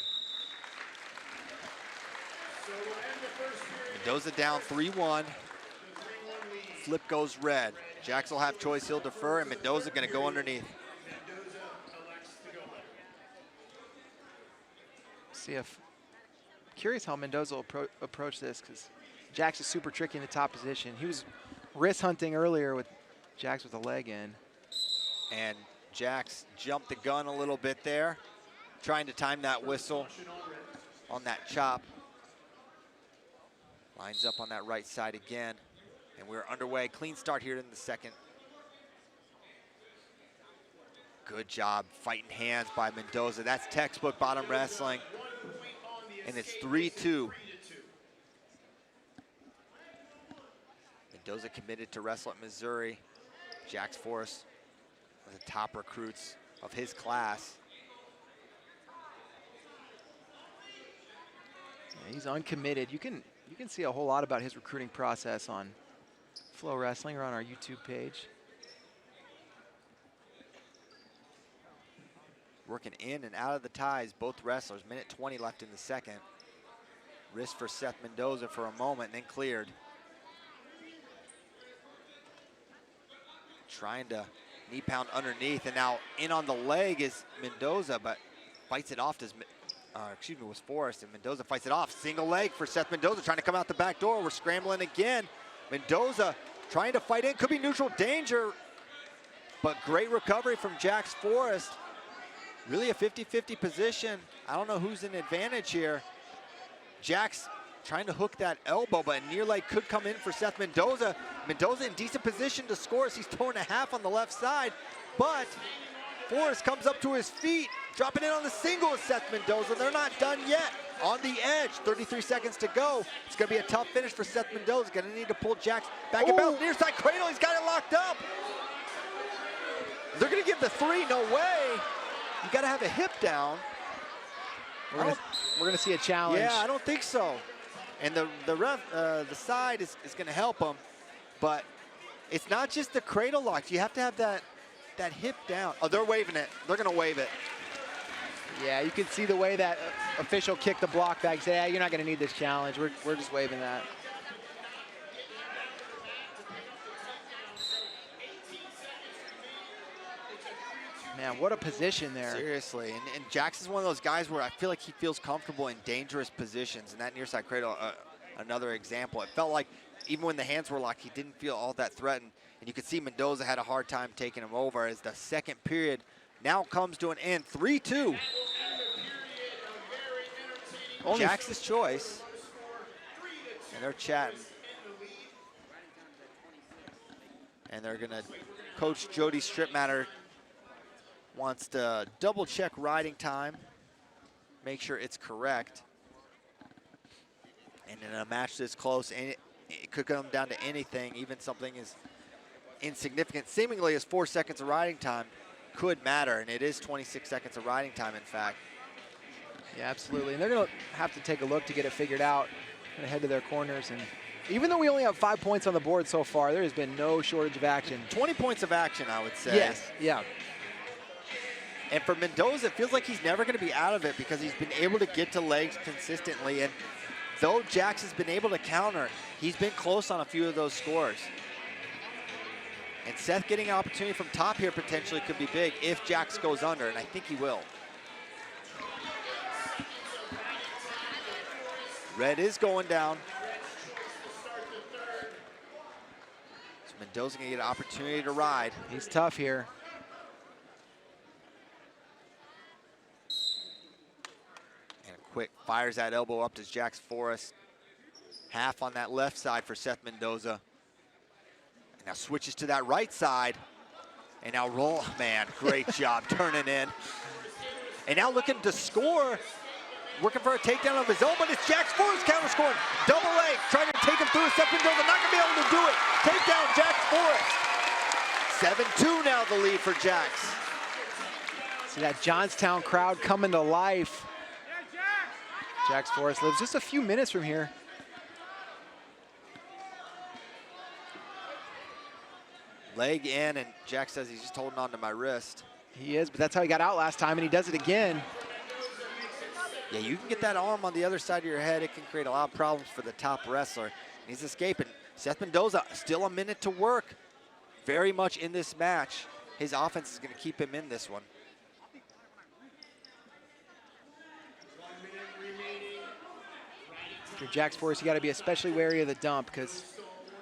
Mendoza down 3-1. Flip goes red. Jax will have choice, he'll defer, and Mendoza gonna go underneath. See if, curious how Mendoza will approach this, because Jax is super tricky in the top position. He was wrist hunting earlier with Jax with a leg in. And Jax jumped the gun a little bit there, trying to time that whistle on that chop. Lines up on that right side again. And we're underway. Clean start here in the second. Good job fighting hands by Mendoza. That's textbook bottom wrestling. And it's 3-2. Mendoza committed to wrestle at Missouri. Jax Forrest, one of the top recruits of his class. Yeah, he's uncommitted. You can see a whole lot about his recruiting process on FloWrestling or on our YouTube page. Working in and out of the ties, both wrestlers. Minute 20 left in the second. Wrist for Seth Mendoza for a moment, and then cleared. Trying to knee pound underneath, and now in on the leg is Mendoza, but fights it off. Was Forrest, and Mendoza fights it off. Single leg for Seth Mendoza, trying to come out the back door. We're scrambling again. Mendoza trying to fight in, could be neutral danger, but great recovery from Jax Forrest. Really a 50-50 position. I don't know who's in advantage here. Jax trying to hook that elbow, but a near leg could come in for Seth Mendoza. Mendoza in decent position to score as he's torn a half on the left side, but Forrest comes up to his feet, dropping in on the single with Seth Mendoza. They're not done yet. On the edge, 33 seconds to go. It's gonna be a tough finish for Seth Mendoza. Gonna need to pull Jax back and bounce. Near side cradle, he's got it locked up. They're gonna give the 3, no way. You gotta have a hip down. We're gonna see a challenge. Yeah, I don't think so. And the ref, the side is gonna help him, but it's not just the cradle lock. You have to have that hip down. Oh, they're waving it. They're gonna wave it. Yeah, you can see the way that official kicked the block back. Say, yeah, you're not gonna need this challenge. We're just waving that. Man, what a position there. Seriously, and Jax is one of those guys where I feel like he feels comfortable in dangerous positions, and that near side cradle, another example. It felt like even when the hands were locked, he didn't feel all that threatened, and you could see Mendoza had a hard time taking him over as the second period now comes to an end, 3-2. Jax's choice, and they're chatting. And they're gonna, Coach Jody Stripmatter wants to double check riding time, make sure it's correct. And in a match this close, it could come down to anything, even something as insignificant, seemingly as 4 seconds of riding time, could matter, and it is 26 seconds of riding time, in fact. Yeah, absolutely. And they're going to have to take a look to get it figured out and head to their corners. And even though we only have 5 points on the board so far, there has been no shortage of action. 20 points of action, I would say. Yes, yeah. And for Mendoza, it feels like he's never going to be out of it because he's been able to get to legs consistently. And though Jax has been able to counter, he's been close on a few of those scores. And Seth getting an opportunity from top here potentially could be big if Jax goes under, and I think he will. Red is going down. So Mendoza gonna get an opportunity to ride. He's tough here. And quick fires that elbow up to Jax Forrest. Half on that left side for Seth Mendoza. And now switches to that right side. And now roll, man, great job turning in. And now looking to score. Working for a takedown of his own, but it's Jax Forrest counter scoring. Double leg, trying to take him through. Seth Mendoza not gonna be able to do it. Takedown, Jax Forrest. 7-2 now the lead for Jax. See that Johnstown crowd coming to life. Jax Forrest lives just a few minutes from here. Leg in, and Jax says he's just holding on to my wrist. He is, but that's how he got out last time, and he does it again. Yeah, you can get that arm on the other side of your head. It can create a lot of problems for the top wrestler. He's escaping. Seth Mendoza, still a minute to work. Very much in this match. His offense is going to keep him in this one. If you're Jax Forrest, you got to be especially wary of the dump because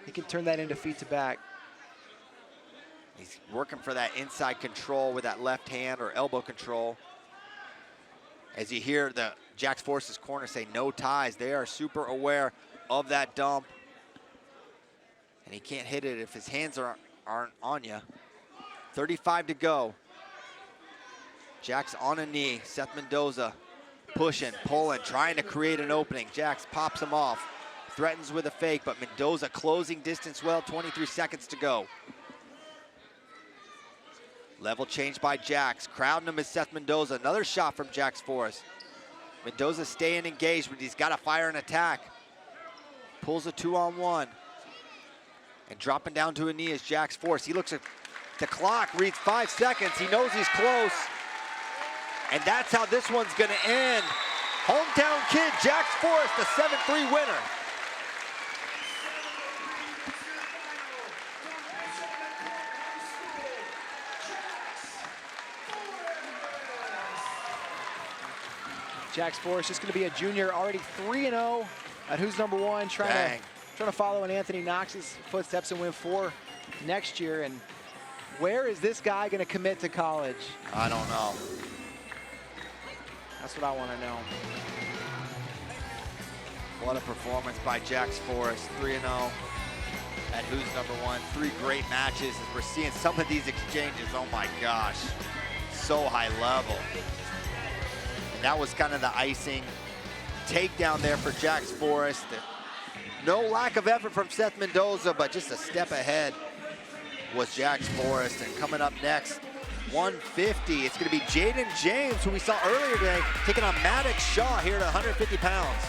he can turn that into feet to back. He's working for that inside control with that left hand or elbow control. As you hear the Jax Forrest's corner say no ties, they are super aware of that dump. And he can't hit it if his hands aren't on you. 35 to go. Jax on a knee. Seth Mendoza pushing, pulling, trying to create an opening. Jax pops him off, threatens with a fake, but Mendoza closing distance well, 23 seconds to go. Level change by Jax. Crowding him is Seth Mendoza. Another shot from Jax Forrest. Mendoza staying engaged, but he's got to fire an attack. Pulls a 2-on-1. And dropping down to a knee is Jax Forrest. He looks at the clock, reads 5 seconds. He knows he's close. And that's how this one's going to end. Hometown kid, Jax Forrest, the 7-3 winner. Jax Forrest just going to be a junior, already 3-0 at Who's Number One, trying to follow in Anthony Knox's footsteps and win 4 next year. And where is this guy going to commit to college? I don't know. That's what I want to know. What a performance by Jax Forrest, 3-0 at Who's Number One. 3 great matches, as we're seeing some of these exchanges. Oh my gosh, so high level. And that was kind of the icing takedown there for Jax Forrest. No lack of effort from Seth Mendoza, but just a step ahead was Jax Forrest. And coming up next, 150, it's going to be Jaden James, who we saw earlier today, taking on Maddox Shaw here at 150 pounds.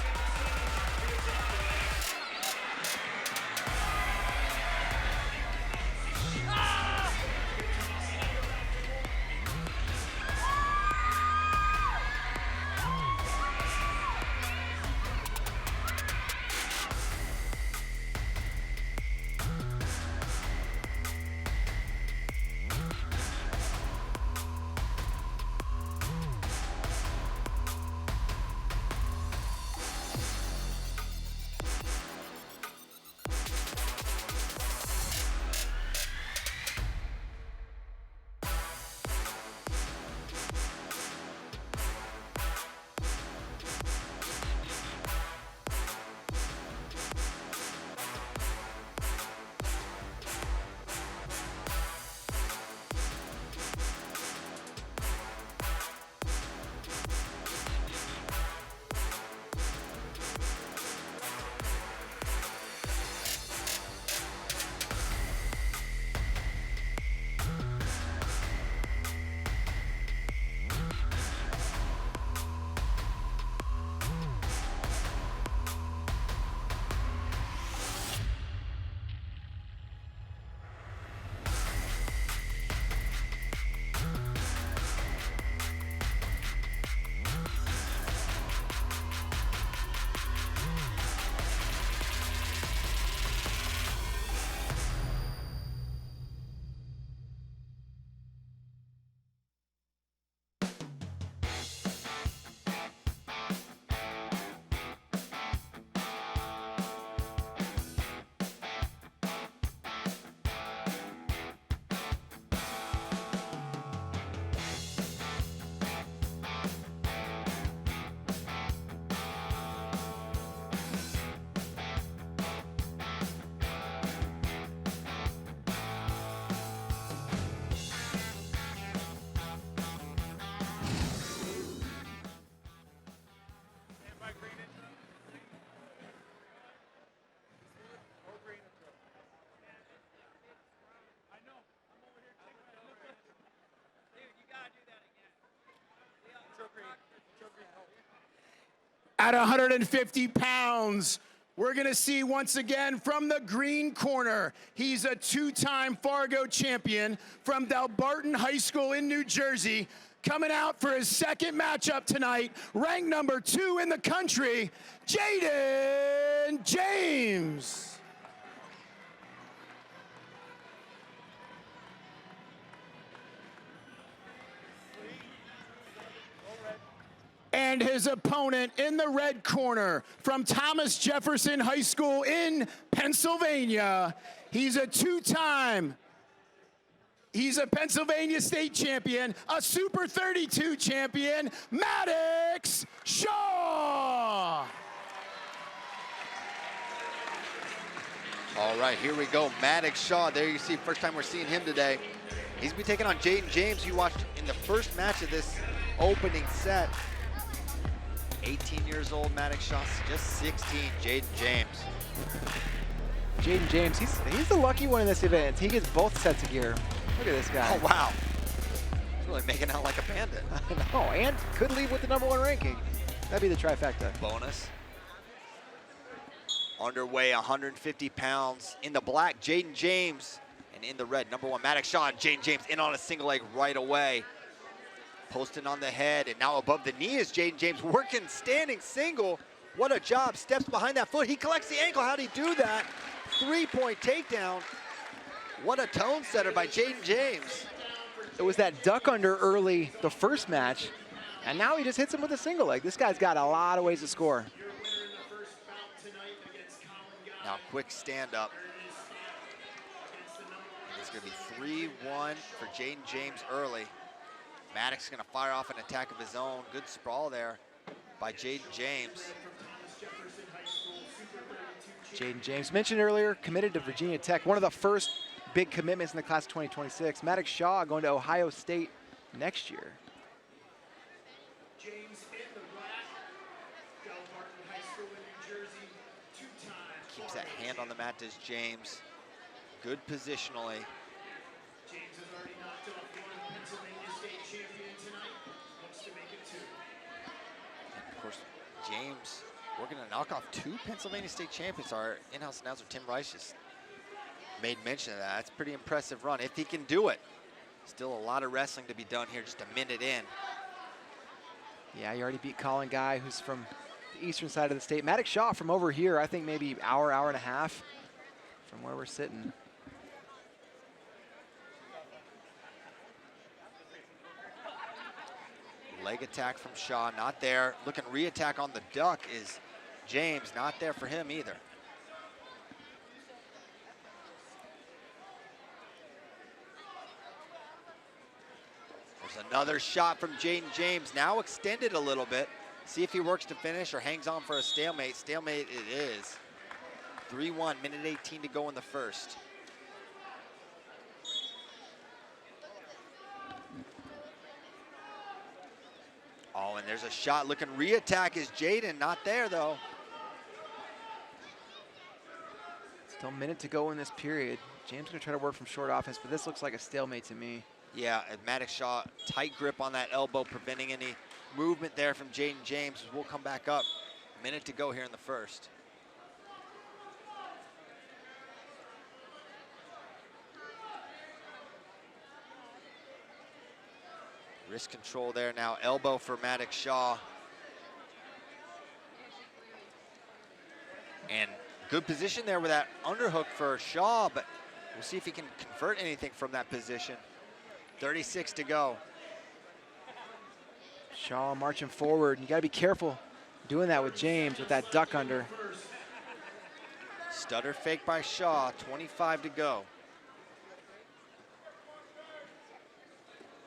At 150 pounds, we're going to see once again from the green corner. He's a two-time Fargo champion from Burton High School in New Jersey. Coming out for his second matchup tonight, ranked number 2 in the country, Jaden James. And his opponent in the red corner from Thomas Jefferson High School in Pennsylvania. He's a Pennsylvania state champion, a Super 32 champion, Maddox Shaw. All right, here we go. Maddox Shaw. There you see, first time we're seeing him today. He's been taking on Jaden James, you watched in the first match of this opening set. 18 years old, Maddox Shaw, just 16, Jaden James. Jaden James, he's the lucky one in this event. He gets both sets of gear. Look at this guy. Oh, wow. He's really making out like a bandit. I know, and could leave with the #1 ranking. That'd be the trifecta. Bonus. Underway, 150 pounds. In the black, Jaden James. And in the red, #1, Maddox Shaw. And Jaden James in on a single leg right away. Posting on the head, and now above the knee is Jaden James, working standing single. What a job, steps behind that foot. He collects the ankle, how'd he do that? 3-point takedown. What a tone setter by Jaden James. It was that duck under early the first match, and now he just hits him with a single leg. This guy's got a lot of ways to score. Now quick stand up. And it's gonna be 3-1 for Jaden James early. Maddox gonna fire off an attack of his own. Good sprawl there by Jaden James. Jaden James, mentioned earlier, committed to Virginia Tech. One of the first big commitments in the class of 2026. Maddox Shaw going to Ohio State next year. James in the black, Burton High School in New Jersey, two-time. Keeps that hand on the mat, does James. Good positionally. James has already knocked off one Pennsylvania state champion tonight. Looks to make it 2. And of course, James working to knock off 2 Pennsylvania state champions. Our in-house announcer, Tim Rice, just made mention of that. That's a pretty impressive run, if he can do it. Still a lot of wrestling to be done here, just a minute in. Yeah, he already beat Collin guy, who's from the eastern side of the state. Maddox Shaw from over here, I think maybe hour and a half from where we're sitting. Leg attack from Shaw, not there. Looking re-attack on the duck is James, not there for him either. There's another shot from Jaden James, now extended a little bit. See if he works to finish or hangs on for a stalemate. Stalemate it is. 3-1, minute 18 to go in the first. Oh, and there's a shot looking re-attack is Jaden, not there though. Still a minute to go in this period. James gonna try to work from short offense, but this looks like a stalemate to me. Yeah, and Maddox Shaw, tight grip on that elbow, preventing any movement there from Jaden James. We'll come back up. A minute to go here in the first. Wrist control there now, elbow for Maddox Shaw. And good position there with that underhook for Shaw, but we'll see if he can convert anything from that position. 36 to go. Shaw marching forward. You got to be careful doing that with James with that duck under. Stutter fake by Shaw, 25 to go.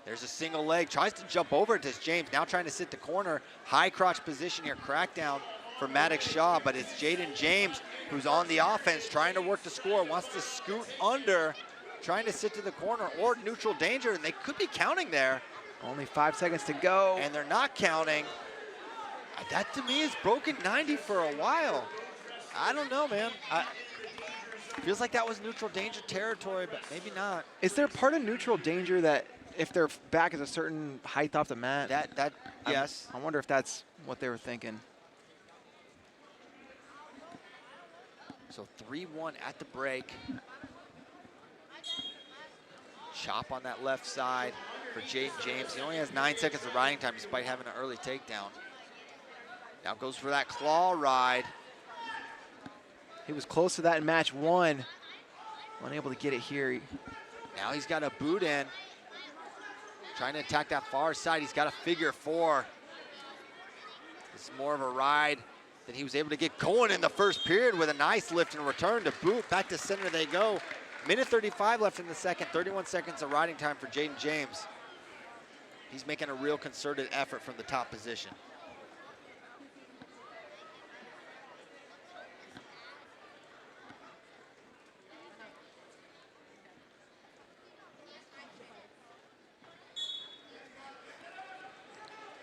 There's a single leg, tries to jump over it, does James, now trying to sit the corner. High crotch position here, crackdown for Maddox Shaw, but it's Jaden James who's on the offense, trying to work the score, wants to scoot under, trying to sit to the corner or neutral danger, and they could be counting there. Only 5 seconds to go. And they're not counting. That to me is broken 90 for a while. I don't know, man. Feels like that was neutral danger territory, but maybe not. Is there part of neutral danger that if their back is a certain height off the mat. Yes. I wonder if that's what they were thinking. So 3-1 at the break. Chop on that left side for Jaden James. He only has 9 seconds of riding time despite having an early takedown. Now goes for that claw ride. He was close to that in match 1. Unable to get it here. Now he's got a boot in. Trying to attack that far side. He's got a figure 4. This is more of a ride that he was able to get going in the first period with a nice lift and return to boot. Back to center they go. Minute 35 left in the second. 31 seconds of riding time for Jaden James. He's making a real concerted effort from the top position.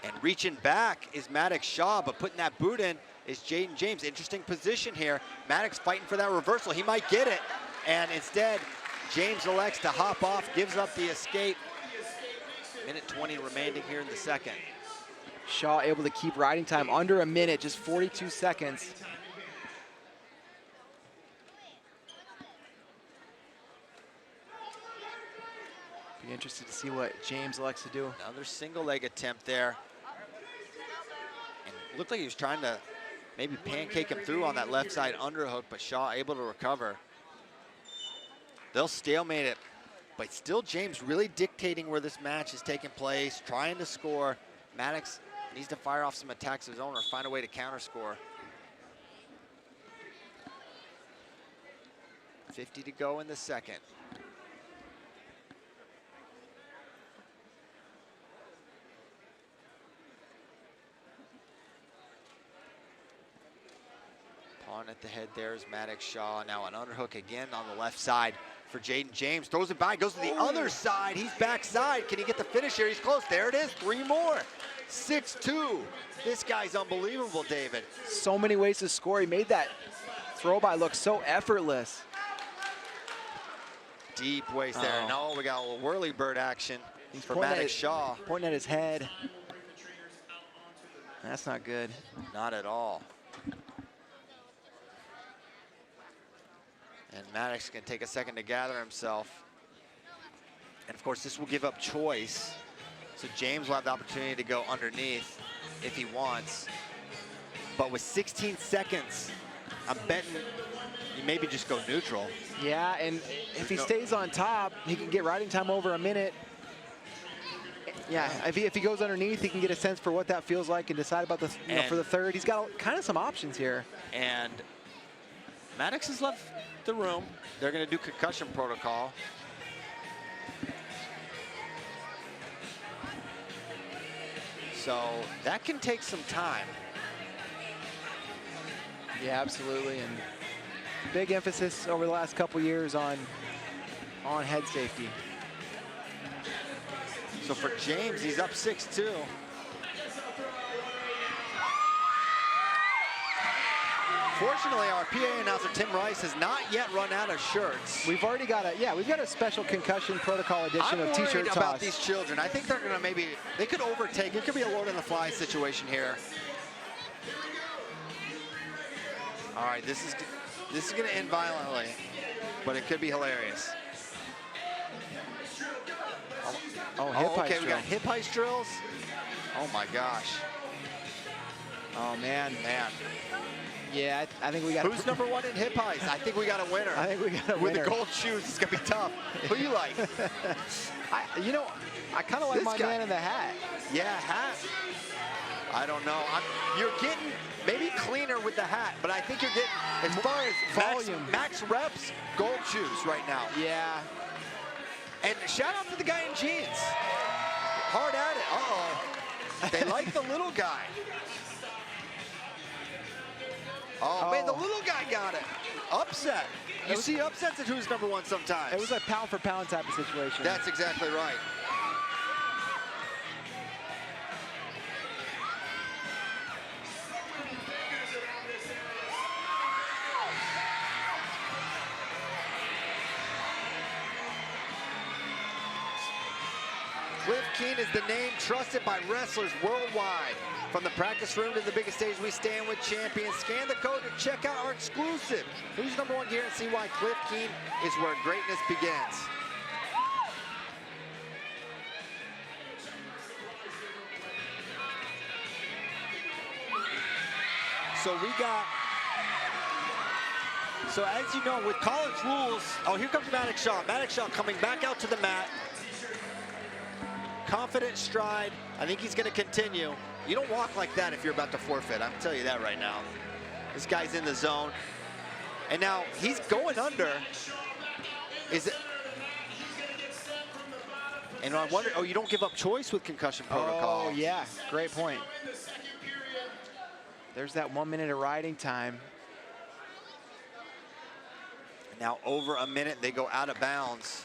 And reaching back is Maddox Shaw, but putting that boot in is Jaden James. Interesting position here. Maddox fighting for that reversal. He might get it. And instead, James elects to hop off, gives up the escape. Minute 20 remaining here in the second. Shaw able to keep riding time under a minute, just 42 seconds. Be interested to see what James elects to do. Another single leg attempt there. And it looked like he was trying to maybe pancake him through on that left side underhook, but Shaw able to recover. They'll stalemate it, but still James really dictating where this match is taking place, trying to score. Maddox needs to fire off some attacks of his own or find a way to counter score. 50 to go in the second. Pawn at the head there is Maddox Shaw. Now an underhook again on the left side for Jaden James. Throws it by, goes to the other side. He's backside. Can he get the finish here? He's close. There it is. 3 more. 6-2. This guy's unbelievable, David. So many ways to score. He made that throw by look so effortless. Deep waist there. No, we got a little whirly bird action for pointing Maddox Shaw. Pointing at his head. That's not good. Not at all. And Maddox can take a second to gather himself. And of course, this will give up choice. So James will have the opportunity to go underneath if he wants. But with 16 seconds, I'm betting you maybe just go neutral. Yeah, and if he stays on top, he can get riding time over a minute. Yeah, if he goes underneath, he can get a sense for what that feels like and decide about the for the third. He's got kind of some options here. And Maddox has left the room. They're going to do concussion protocol. So that can take some time. Yeah, absolutely. And big emphasis over the last couple years on head safety. So for James, he's up 6-2. Fortunately, our PA announcer, Tim Rice, has not yet run out of shirts. We've already got we've got a special concussion protocol edition of T-shirt toss. I'm worried about these children. I think they're gonna they could overtake. It could be a Lord of the Flies situation here. All right, this is gonna end violently, but it could be hilarious. Okay, we got hip heist drills. Oh my gosh. Oh man. Yeah, I think we got. Who's number 1 in hip heist? I think we got a winner. I think we got a winner. With the gold shoes, it's gonna be tough. Who you like? I kind of like my man in the hat. Yeah, hat. I don't know. You're getting maybe cleaner with the hat, but I think you're getting, as far as volume, max reps, gold shoes right now. Yeah. And shout out to the guy in jeans. Hard at it. Uh-oh. They like the little guy. Oh, man, the little guy got it. Upset. You see upsets at who's number 1 sometimes. It was a pound for pound type of situation. That's exactly right. Sahakian is the name trusted by wrestlers worldwide. From the practice room to the biggest stage, we stand with champions. Scan the code to check out our exclusive Who's #1 gear and see why Cliff Keen is where greatness begins. So as you know, with college rules, oh, here comes Maddox Shaw. Maddox Shaw coming back out to the mat. Confident stride. I think he's going to continue. You don't walk like that if you're about to forfeit. I'm telling you that right now. This guy's in the zone. And now he's going under. Is it? And I wonder, oh, you don't give up choice with concussion protocol. Oh, yeah, great point. There's that 1 minute of riding time. Now over a minute, they go out of bounds.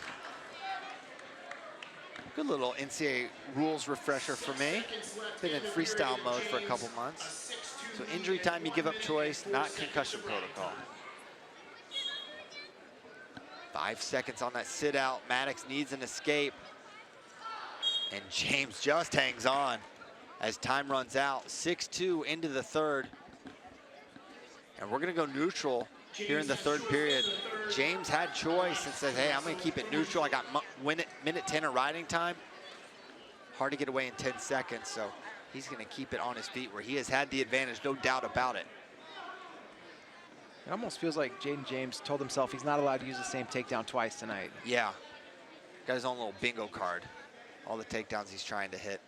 Good little NCAA rules refresher for me. Been in freestyle mode for a couple months. So injury time, you give up choice, not concussion protocol. 5 seconds on that sit out. Maddox needs an escape. And James just hangs on as time runs out. 6-2 into the third. And we're gonna go neutral here in the third period. James had choice and said, hey, I'm gonna keep it neutral. I got minute 10 of riding time. Hard to get away in 10 seconds, so he's gonna keep it on his feet where he has had the advantage, no doubt about it. It almost feels like Jaden James told himself he's not allowed to use the same takedown twice tonight. Yeah, got his own little bingo card. All the takedowns he's trying to hit.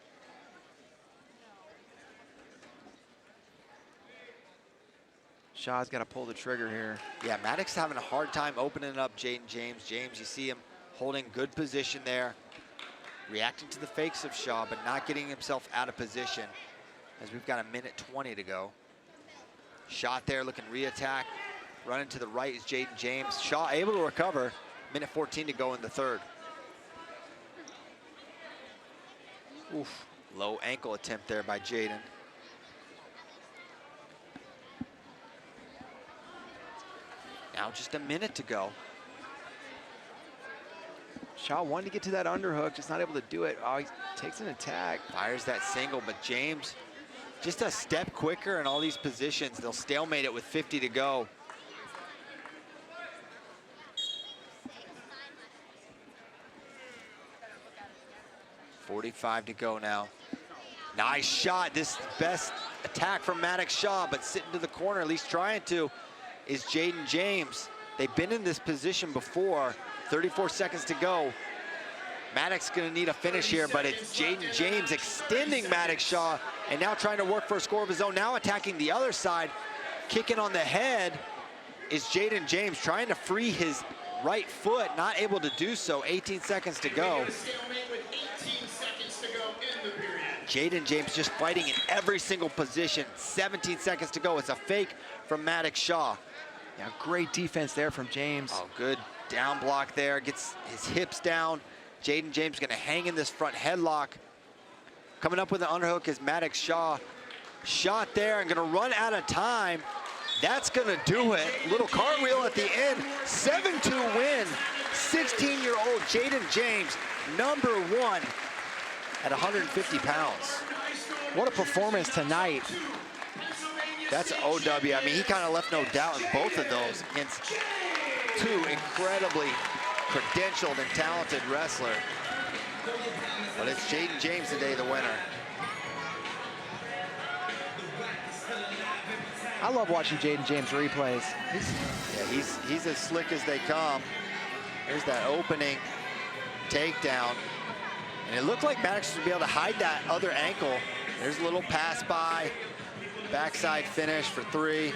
Shaw's got to pull the trigger here. Yeah, Maddox having a hard time opening up Jaden James. James, you see him holding good position there, reacting to the fakes of Shaw, but not getting himself out of position as we've got a minute 20 to go. Shot there, looking re-attack. Running to the right is Jaden James. Shaw able to recover. Minute 14 to go in the third. Oof, low ankle attempt there by Jaden. Now just a minute to go. Shaw wanted to get to that underhook, just not able to do it. Oh, he takes an attack. Fires that single, but James just a step quicker in all these positions. They'll stalemate it with 50 to go. .45 to go now. Nice shot. This best attack from Maddox Shaw, but sitting to the corner, at least trying to, is Jaden James. They've been in this position before. 34 seconds to go. Maddox gonna need a finish here, but it's Jaden James extending Maddox Shaw and now trying to work for a score of his own. Now attacking the other side, kicking on the head is Jaden James, trying to free his right foot, not able to do so. 18 seconds to go. Jaden James just fighting in every single position. 17 seconds to go. It's a fake from Maddox Shaw. Yeah, great defense there from James. Oh, good down block there. Gets his hips down. Jaden James gonna hang in this front headlock. Coming up with an underhook is Maddox Shaw. Shot there and gonna run out of time. That's gonna do it. Little cartwheel at the end. 7-2 win. 16-year-old Jaden James, #1 at 150 pounds. What a performance tonight. That's an OW. I mean, he kind of left no doubt in both of those against two incredibly credentialed and talented wrestlers. But it's Jaden James today, the winner. I love watching Jaden James replays. He's as slick as they come. There's that opening takedown. And it looked like Maddox would be able to hide that other ankle. There's a little pass by. Backside finish for 3.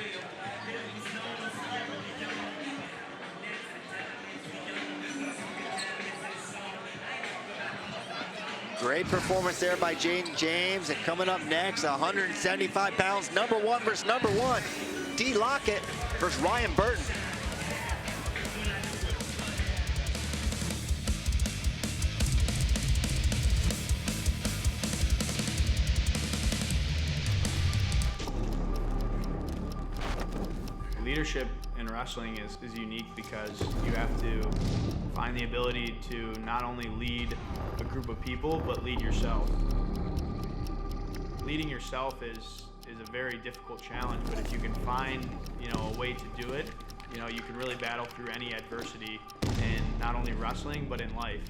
Great performance there by Jaden James. And coming up next, 175 pounds, #1 versus #1. D. Lockett versus Ryan Burton. Leadership in wrestling is unique because you have to find the ability to not only lead a group of people, but lead yourself. Leading yourself is a very difficult challenge, but if you can find, a way to do it, you can really battle through any adversity in not only wrestling, but in life.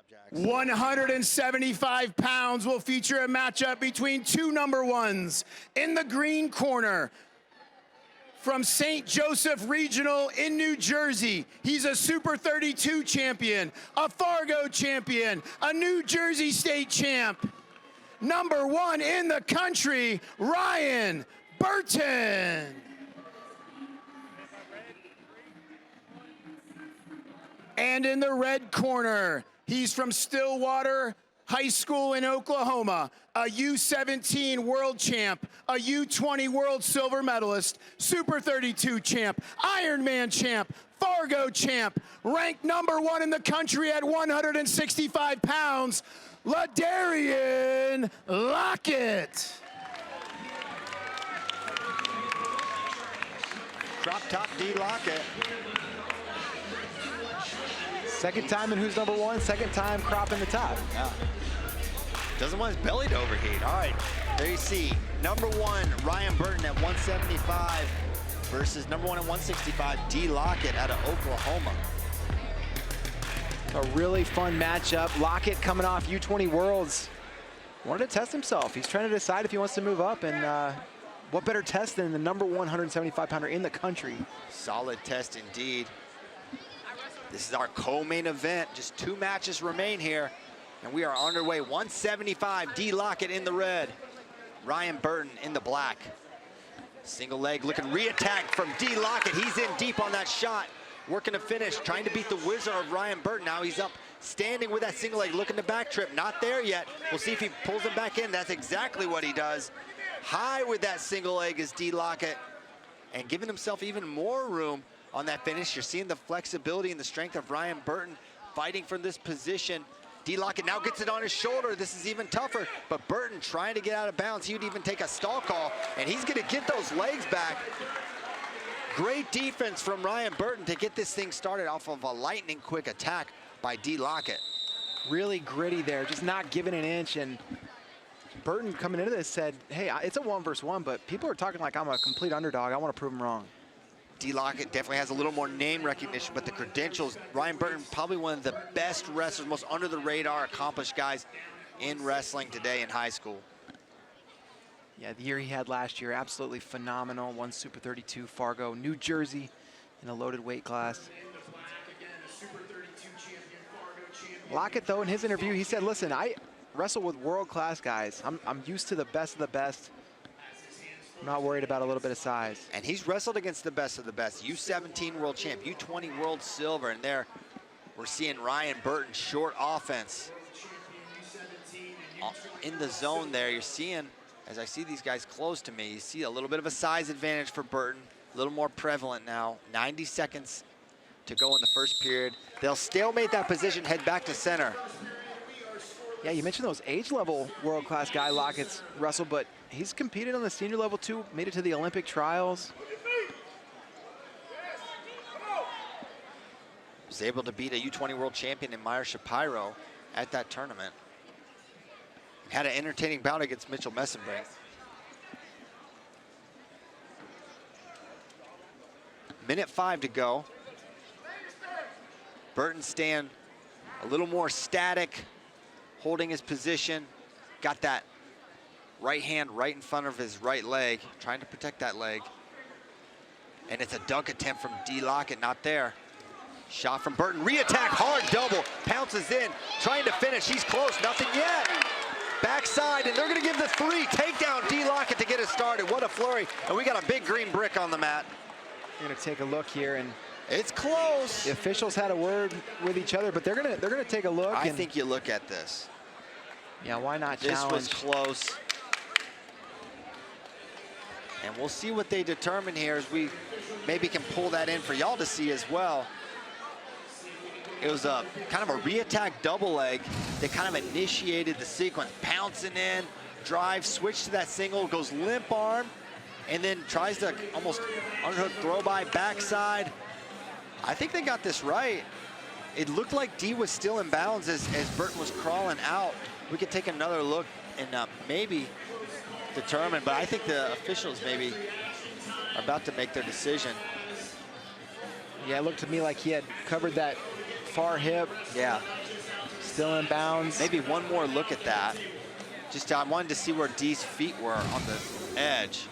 Jax. 175 pounds will feature a matchup between two number ones. In the green corner, from St. Joseph Regional in New Jersey, he's a Super 32 champion, a Fargo champion, a New Jersey State champ. Number one in the country, Ryan Burton. And in the red corner, he's from Stillwater High School in Oklahoma, a U17 world champ, a U20 world silver medalist, Super 32 champ, Ironman champ, Fargo champ, ranked number one in the country at 165 pounds, Larian Lockett. Drop top D Lockett. Second time in Who's Number One, second time cropping the top. Yeah. Doesn't want his belly to overheat. All right, there you see number one, Ryan Burton at 175 versus number one at 165, D Lockett out of Oklahoma. A really fun matchup. Lockett coming off U20 Worlds. Wanted to test himself. He's trying to decide if he wants to move up, and what better test than the number 175 pounder in the country. Solid test indeed. This is our co-main event. Just 2 matches remain here, and we are underway. 175, D Lockett in the red, Ryan Burton in the black. Single leg looking re-attack from D Lockett. He's in deep on that shot, working to finish, trying to beat the wizard of Ryan Burton. Now he's up, standing with that single leg, looking to back trip. Not there yet. We'll see if he pulls him back in. That's exactly what he does. High with that single leg is D Lockett, and giving himself even more room on that finish. You're seeing the flexibility and the strength of Ryan Burton fighting from this position. D Lockett now gets it on his shoulder. This is even tougher, but Burton trying to get out of bounds. He would even take a stall call, and he's gonna get those legs back. Great defense from Ryan Burton to get this thing started off of a lightning quick attack by D Lockett. Really gritty there, just not giving an inch, and Burton coming into this said, hey, it's a 1 versus 1, but people are talking like I'm a complete underdog. I want to prove them wrong. D Lockett definitely has a little more name recognition, but the credentials, Ryan Burton, probably one of the best wrestlers, most under the radar, accomplished guys in wrestling today in high school. Yeah, the year he had last year, absolutely phenomenal. Won Super 32 Fargo, New Jersey in a loaded weight class. Lockett, though, in his interview, he said, listen, I wrestle with world-class guys. I'm used to the best of the best. I'm not worried about a little bit of size. And he's wrestled against the best of the best. U17 world champ, U20 world silver, and there we're seeing Ryan Burton, short offense. In the zone there, you're seeing, as I see these guys close to me, you see a little bit of a size advantage for Burton, a little more prevalent now. 90 seconds to go in the first period. They'll stalemate that position, head back to center. Yeah, you mentioned those age level world-class guy Lockett's wrestled, but he's competed on the senior level too, made it to the Olympic trials. Was able to beat a U20 world champion in Meyer Shapiro at that tournament. Had an entertaining bout against Mitchell Messenbrink. Minute 5 to go. Burton staying a little more static, holding his position. Got that right hand right in front of his right leg, trying to protect that leg. And it's a dunk attempt from D Lockett, not there. Shot from Burton, re-attack, hard double, pounces in, trying to finish, he's close, nothing yet. Backside, and they're gonna give the 3, takedown D Lockett to get it started. What a flurry, and we got a big green brick on the mat. We're gonna take a look here, and it's close. The officials had a word with each other, but they're gonna take a look. I think you look at this. Yeah, why not This challenge? was close. And we'll see what they determine here as we maybe can pull that in for y'all to see as well. It was a kind of a re-attack double leg that kind of initiated the sequence. Pouncing in, drive, switch to that single, goes limp arm, and then tries to almost underhook throw by backside. I think they got this right. It looked like Dee was still in bounds as Burton was crawling out. We could take another look and maybe determine, but I think the officials maybe are about to make their decision. Yeah, it looked to me like he had covered that far hip. Yeah. Still in bounds. Maybe one more look at that. Just I wanted to see where Dee's feet were on the edge.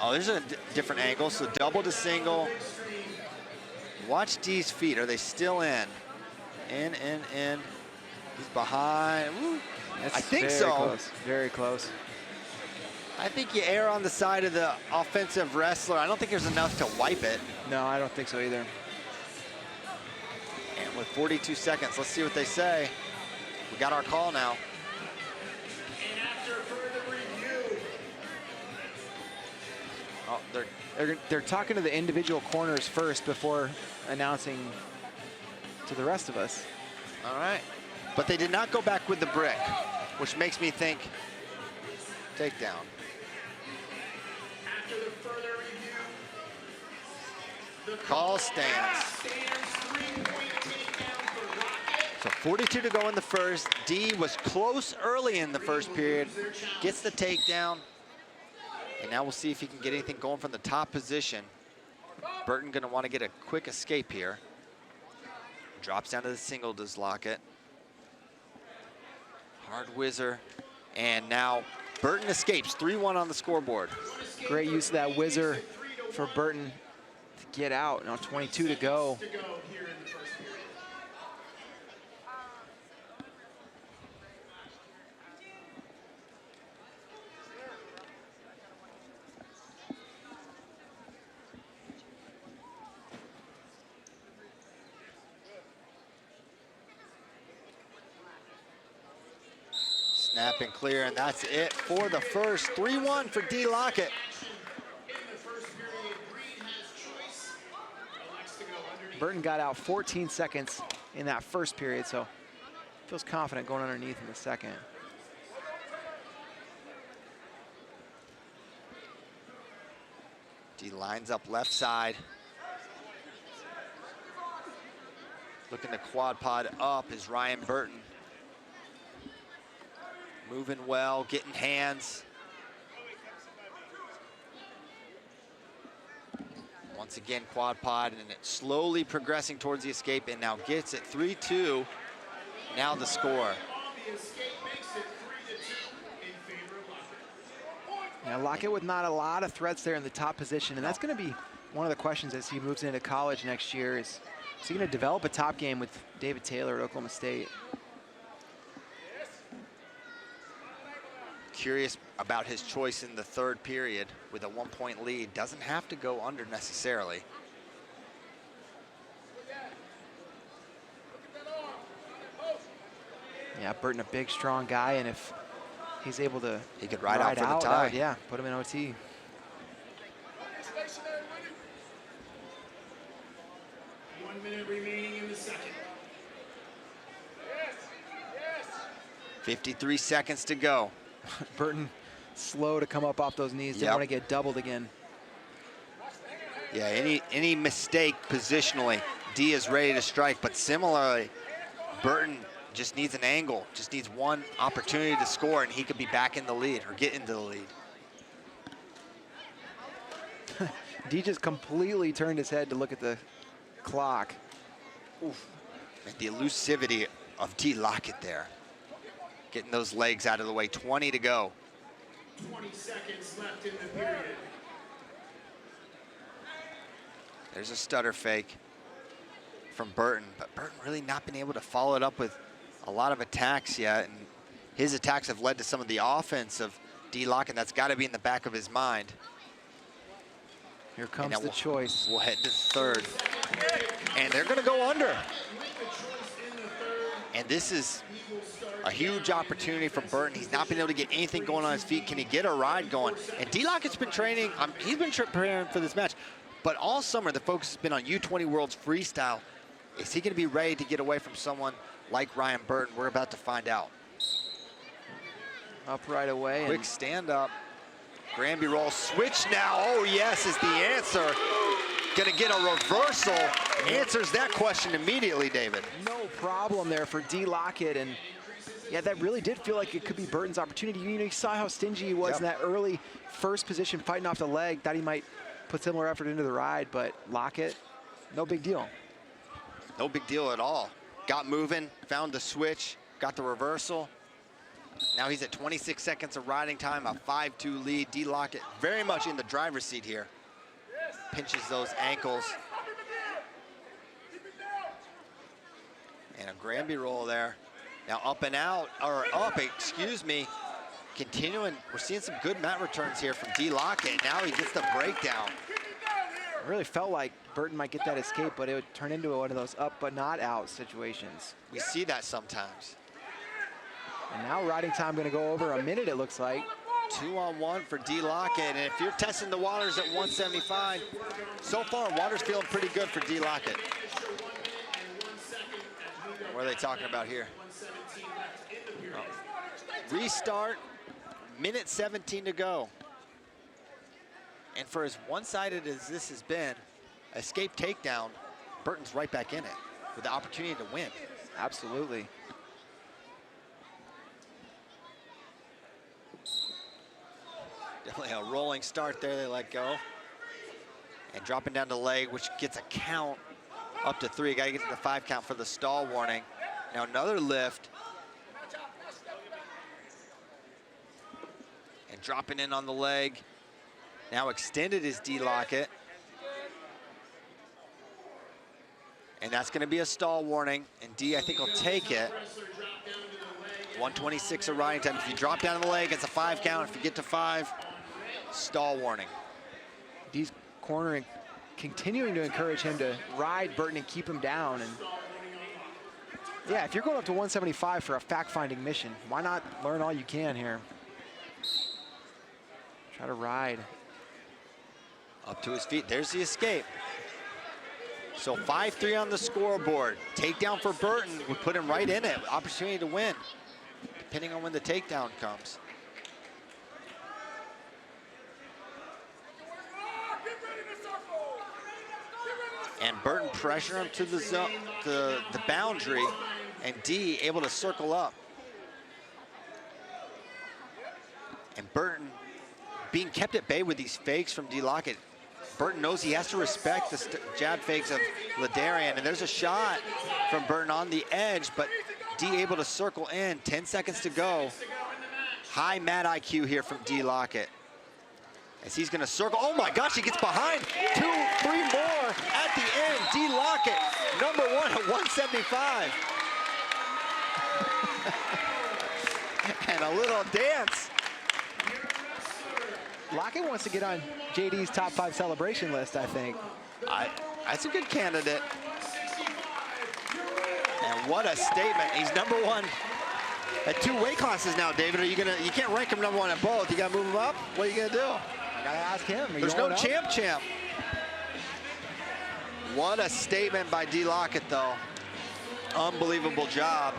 Oh, there's a different angle. So double to single. Watch Dee's feet. Are they still in? In. He's behind. Woo. I think very so. Close. Very close. I think you err on the side of the offensive wrestler. I don't think there's enough to wipe it. No, I don't think so either. And with 42 seconds, let's see what they say. We got our call now. And after further review, Oh, They're talking to the individual corners first before announcing to the rest of us. all right. But they did not go back with the brick, which makes me think takedown. after the further review, the Call stands. stands 3-point takedown for Lockett. So 42 to go in the first. Dee was close early in the first period, gets the takedown. And now we'll see if he can get anything going from the top position. Burton gonna want to get a quick escape here. Drops down to the single, does Lockett. Hard whizzer. And now Burton escapes, 3-1 on the scoreboard. Great use of that whizzer for Burton to get out. Now 22 to go. To go here in the first period. Snap and clear, and that's it for the first. 3-1 for Dee Lockett. In the first period, Green has choice. Elects to go underneath. Burton got out 14 seconds in that first period, so feels confident going underneath in the second. Dee lines up left side. Looking to quad pod up is Ryan Burton. Moving well, getting hands. Once again, quad pod, and it's slowly progressing towards the escape, and now gets it 3-2. Now the score. The escape makes it 3-2 in favor of Lockett. Now Lockett with not a lot of threats there in the top position, and that's going to be one of the questions as he moves into college next year is he going to develop a top game with David Taylor at Oklahoma State? Curious about his choice in the third period with a 1-point lead. Doesn't have to go under necessarily. Yeah, Burton a big, strong guy, and if he's able to He could ride out for the tie. that would, yeah, put him in OT. One minute remaining in the second. 53 seconds to go. Burton slow to come up off those knees. Didn't Yep. want to get doubled again. Yeah, any mistake positionally, Dee is ready to strike, but similarly, Burton just needs an angle, just needs one opportunity to score, and he could be back in the lead or get into the lead. Dee just completely turned his head to look at the clock. Oof. And the elusivity of Dee Lockett there. Getting those legs out of the way, 20 to go. 20 seconds left in the period. There's a stutter fake from Burton, but Burton really not been able to follow it up with a lot of attacks yet, and his attacks have led to some of the offense of Dee Lockett. That's got to be in the back of his mind. Here comes now the choice. We'll head to third, and they're going to go under. And this is a huge opportunity for Burton. He's not been able to get anything going on his feet. Can he get a ride going? And Dee Lockett's been training. He's been preparing for this match. But all summer, the focus has been on U20 Worlds Freestyle. Is he going to be ready to get away from someone like Ryan Burton? We're about to find out. up right away. Quick stand up. Granby roll, switch now. Oh yes is the answer. Gonna get a reversal. Answers that question immediately, David. No problem there for D. Lockett, and yeah, that really did feel like it could be Burton's opportunity. You know, you saw how stingy he was in that early first position, fighting off the leg. Thought he might put similar effort into the ride, but Lockett, no big deal. No big deal at all. Got moving, found the switch, got the reversal. Now he's at 26 seconds of riding time, a 5-2 lead. D. Lockett very much in the driver's seat here. Pinches those ankles. And a Granby roll there. Now up and out, or up, excuse me. Continuing, we're seeing some good mat returns here from D. Lockett. Now he gets the breakdown. It really felt like Burton might get that escape, but it would turn into one of those up but not out situations. We see that sometimes. And now riding time gonna go over a minute, it looks like. 2-on-1 for D. Lockett, and if you're testing the waters at 175, so far water's feeling pretty good for D. Lockett. What are they talking about here? Restart, minute 17 to go. And for as one-sided as this has been, escape takedown, Burton's right back in it with the opportunity to win. Absolutely. Definitely a rolling start there, they let go. And dropping down the leg, which gets a count up to 3. Gotta get to the 5 count for the stall warning. Now another lift. And dropping in on the leg. Now extended is D. Lockett. And that's gonna be a stall warning. And D, I think, will take it. 126 of riding time. If you drop down on the leg, it's a 5 count. If you get to 5, stall warning. D's cornering, continuing to encourage him to ride Burton and keep him down. And yeah, if you're going up to 175 for a fact-finding mission, why not learn all you can here? Try to ride. Up to his feet, there's the escape. So 5-3 on the scoreboard. Takedown for Burton would put him right in it. Opportunity to win, depending on when the takedown comes. And Burton pressure him to the zone, the boundary, and D able to circle up. And Burton being kept at bay with these fakes from D. Lockett. Burton knows he has to respect the jab fakes of Larian, and there's a shot from Burton on the edge, but D able to circle in. 10 seconds to go. High mat IQ here from D. Lockett. As he's gonna circle, oh my gosh, he gets behind. 2, 3 more at the end. D. Lockett, number 1 at 175. And a little dance. Lockett wants to get on JD's top 5 celebration list, I think. That's a good candidate. And what a statement. He's number 1 at 2 weight classes now, David. You can't rank him number 1 at both. You gotta move him up. What are you gonna do? I gotta ask him. There's no champ. What a statement by D. Lockett, though. Unbelievable job.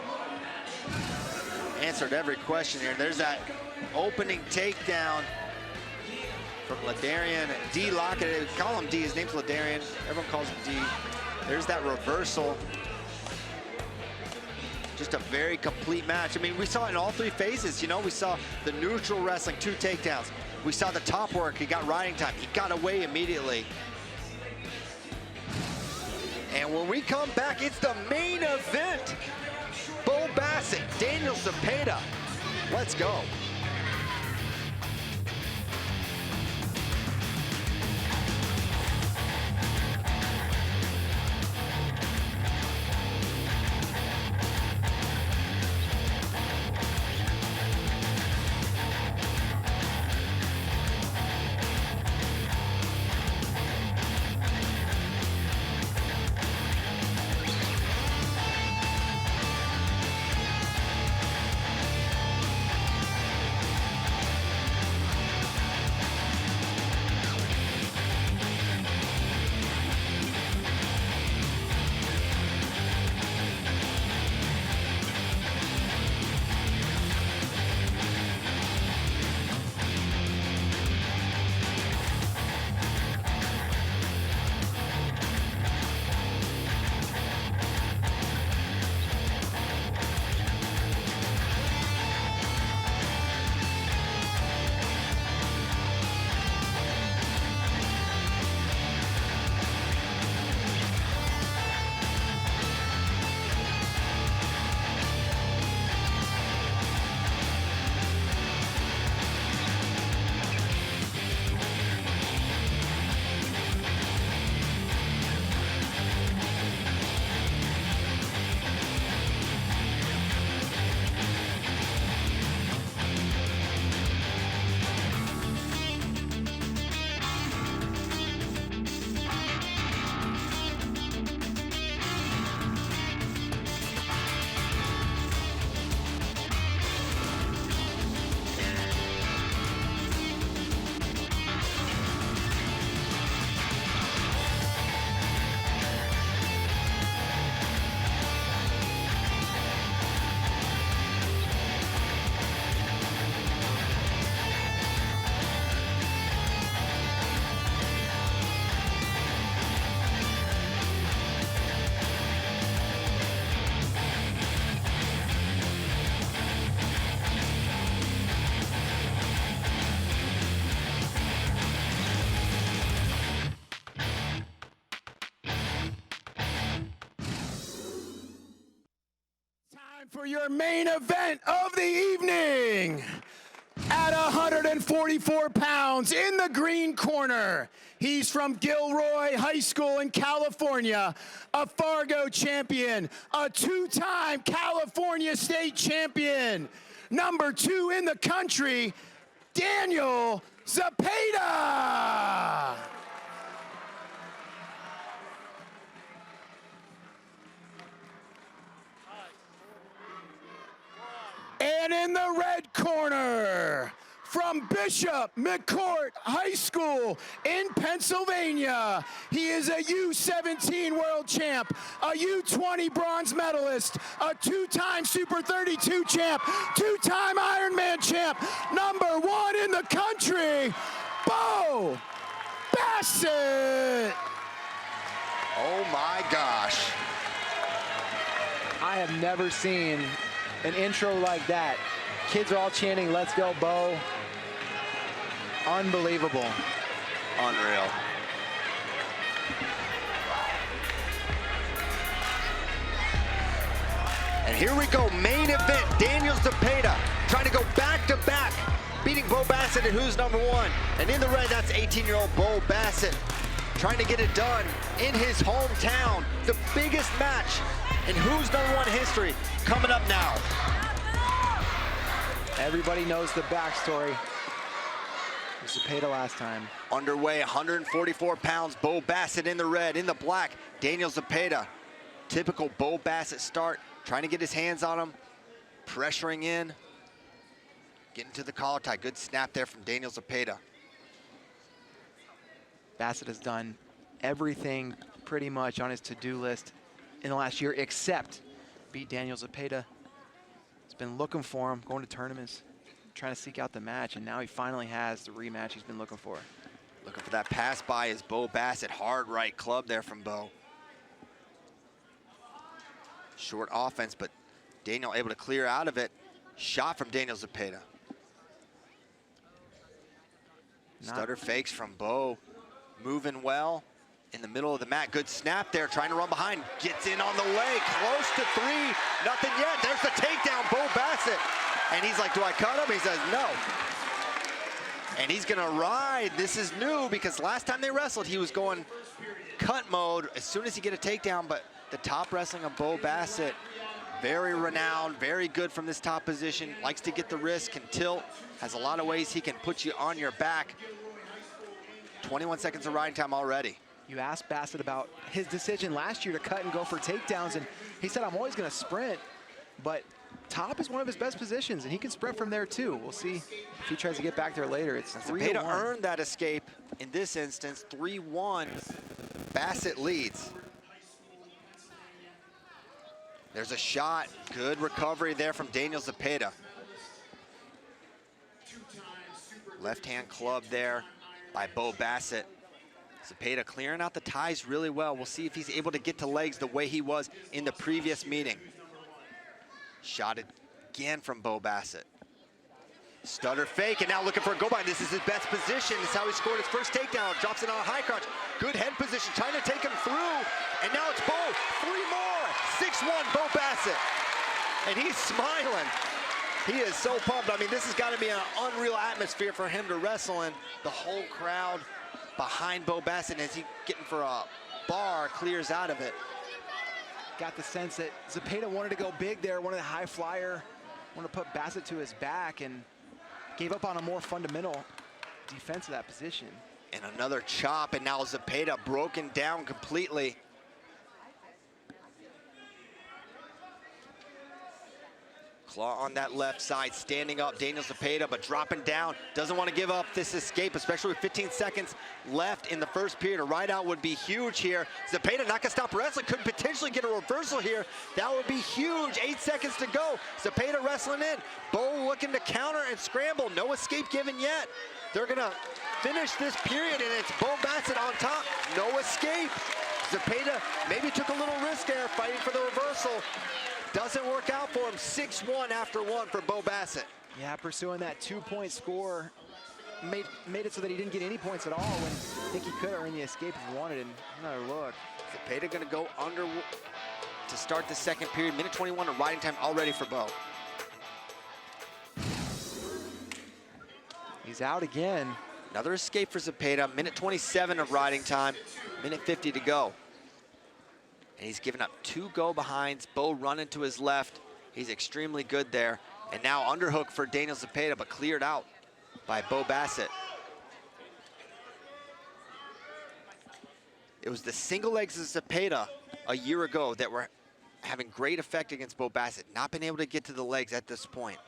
Answered every question here. There's that opening takedown from Larian. D. Lockett, call him D, his name's Larian. Everyone calls him D. There's that reversal. Just a very complete match. I mean, we saw it in all 3 phases. You know, we saw the neutral wrestling, 2 takedowns. We saw the top work, he got riding time. He got away immediately. And when we come back, it's the main event. Bo Basset, Daniel Dea. Let's go. For your main event of the evening, at 144 pounds in the green corner, he's from Gilroy High School in California, a Fargo champion, a two-time California state champion, number 2 in the country, Daniel Dea. And in the red corner, from Bishop McCourt High School in Pennsylvania, he is a U17 world champ, a U20 bronze medalist, a 2-time Super 32 champ, 2-time Ironman champ, number 1 in the country, Basset. Oh my gosh. I have never seen an intro like that. Kids are all chanting, "Let's go, Bo." Unbelievable. Unreal. And here we go, main event. Daniel Dea trying to go back-to-back, beating Bo Basset at who's number 1. And in the red, that's 18-year-old Bo Basset trying to get it done in his hometown. The biggest match in who's number 1 history coming up now. Everybody knows the backstory. It was Zepeda last time. Underway, 144 pounds, Bo Basset in the red. In the black, Daniel Dea. Typical Bo Basset start, trying to get his hands on him, pressuring in, getting to the collar tie. Good snap there from Daniel Dea. Basset has done everything pretty much on his to-do list in the last year except beat Daniel Dea. He's been looking for him, going to tournaments, trying to seek out the match, and now he finally has the rematch he's been looking for. Looking for that pass by is Bo Basset. Hard right club there from Bo. Short offense, but Daniel able to clear out of it. Shot from Daniel Dea. Stutter fakes from Bo. Moving well in the middle of the mat. Good snap there, trying to run behind. Gets in on the leg, close to 3. Nothing yet. There's the takedown, Bo Basset. And he's like, do I cut him? He says, no. And he's gonna ride. This is new because last time they wrestled, he was going cut mode as soon as he get a takedown, but the top wrestling of Bo Basset, very renowned, very good from this top position, likes to get the wrist, can tilt, has a lot of ways he can put you on your back. 21 seconds of riding time already. You asked Basset about his decision last year to cut and go for takedowns, and he said, I'm always gonna sprint, but top is one of his best positions, and he can sprint from there too. We'll see if he tries to get back there later. It's 3-1. Zepeda earned that escape in this instance, 3-1. Basset leads. There's a shot, good recovery there from Daniel Dea. Left hand club there by Bo Basset. Zepeda clearing out the ties really well. We'll see if he's able to get to legs the way he was in the previous meeting. Shot it again from Bo Basset. Stutter fake, and now looking for a go-by. This is his best position. This is how he scored his first takedown. Drops it on a high crotch. Good head position, trying to take him through. And now it's Bo. 3 more. 6-1, Bo Basset. And he's smiling. He is so pumped. I mean, this has got to be an unreal atmosphere for him to wrestle in. The whole crowd behind Bo Basset as he getting for a bar, clears out of it. Got the sense that Zepeda wanted to go big there, wanted a high flyer, wanted to put Basset to his back, and gave up on a more fundamental defense of that position. And another chop, and now Zepeda broken down completely. Claw on that left side, standing up, Daniel Zepeda, but dropping down. Doesn't want to give up this escape, especially with 15 seconds left in the first period. A ride out would be huge here. Zepeda not gonna stop wrestling, could potentially get a reversal here. That would be huge, 8 seconds to go. Zepeda wrestling in. Bo looking to counter and scramble. No escape given yet. They're gonna finish this period, and it's Bo Basset on top. No escape. Zepeda maybe took a little risk there, fighting for the reversal. Doesn't work out for him. 6-1 after 1 for Bo Basset. Yeah, pursuing that 2-point score made it so that he didn't get any points at all when I think he could have earned the escape if he wanted. And another look. Zepeda gonna go to start the second period. Minute 21 of riding time already for Bo. He's out again. Another escape for Zepeda. Minute 27 of riding time. Minute 50 to go. And he's given up 2 go-behinds. Bo running to his left. He's extremely good there. And now underhook for Daniel Zepeda, but cleared out by Bo Basset. It was the single legs of Zepeda a year ago that were having great effect against Bo Basset. Not been able to get to the legs at this point.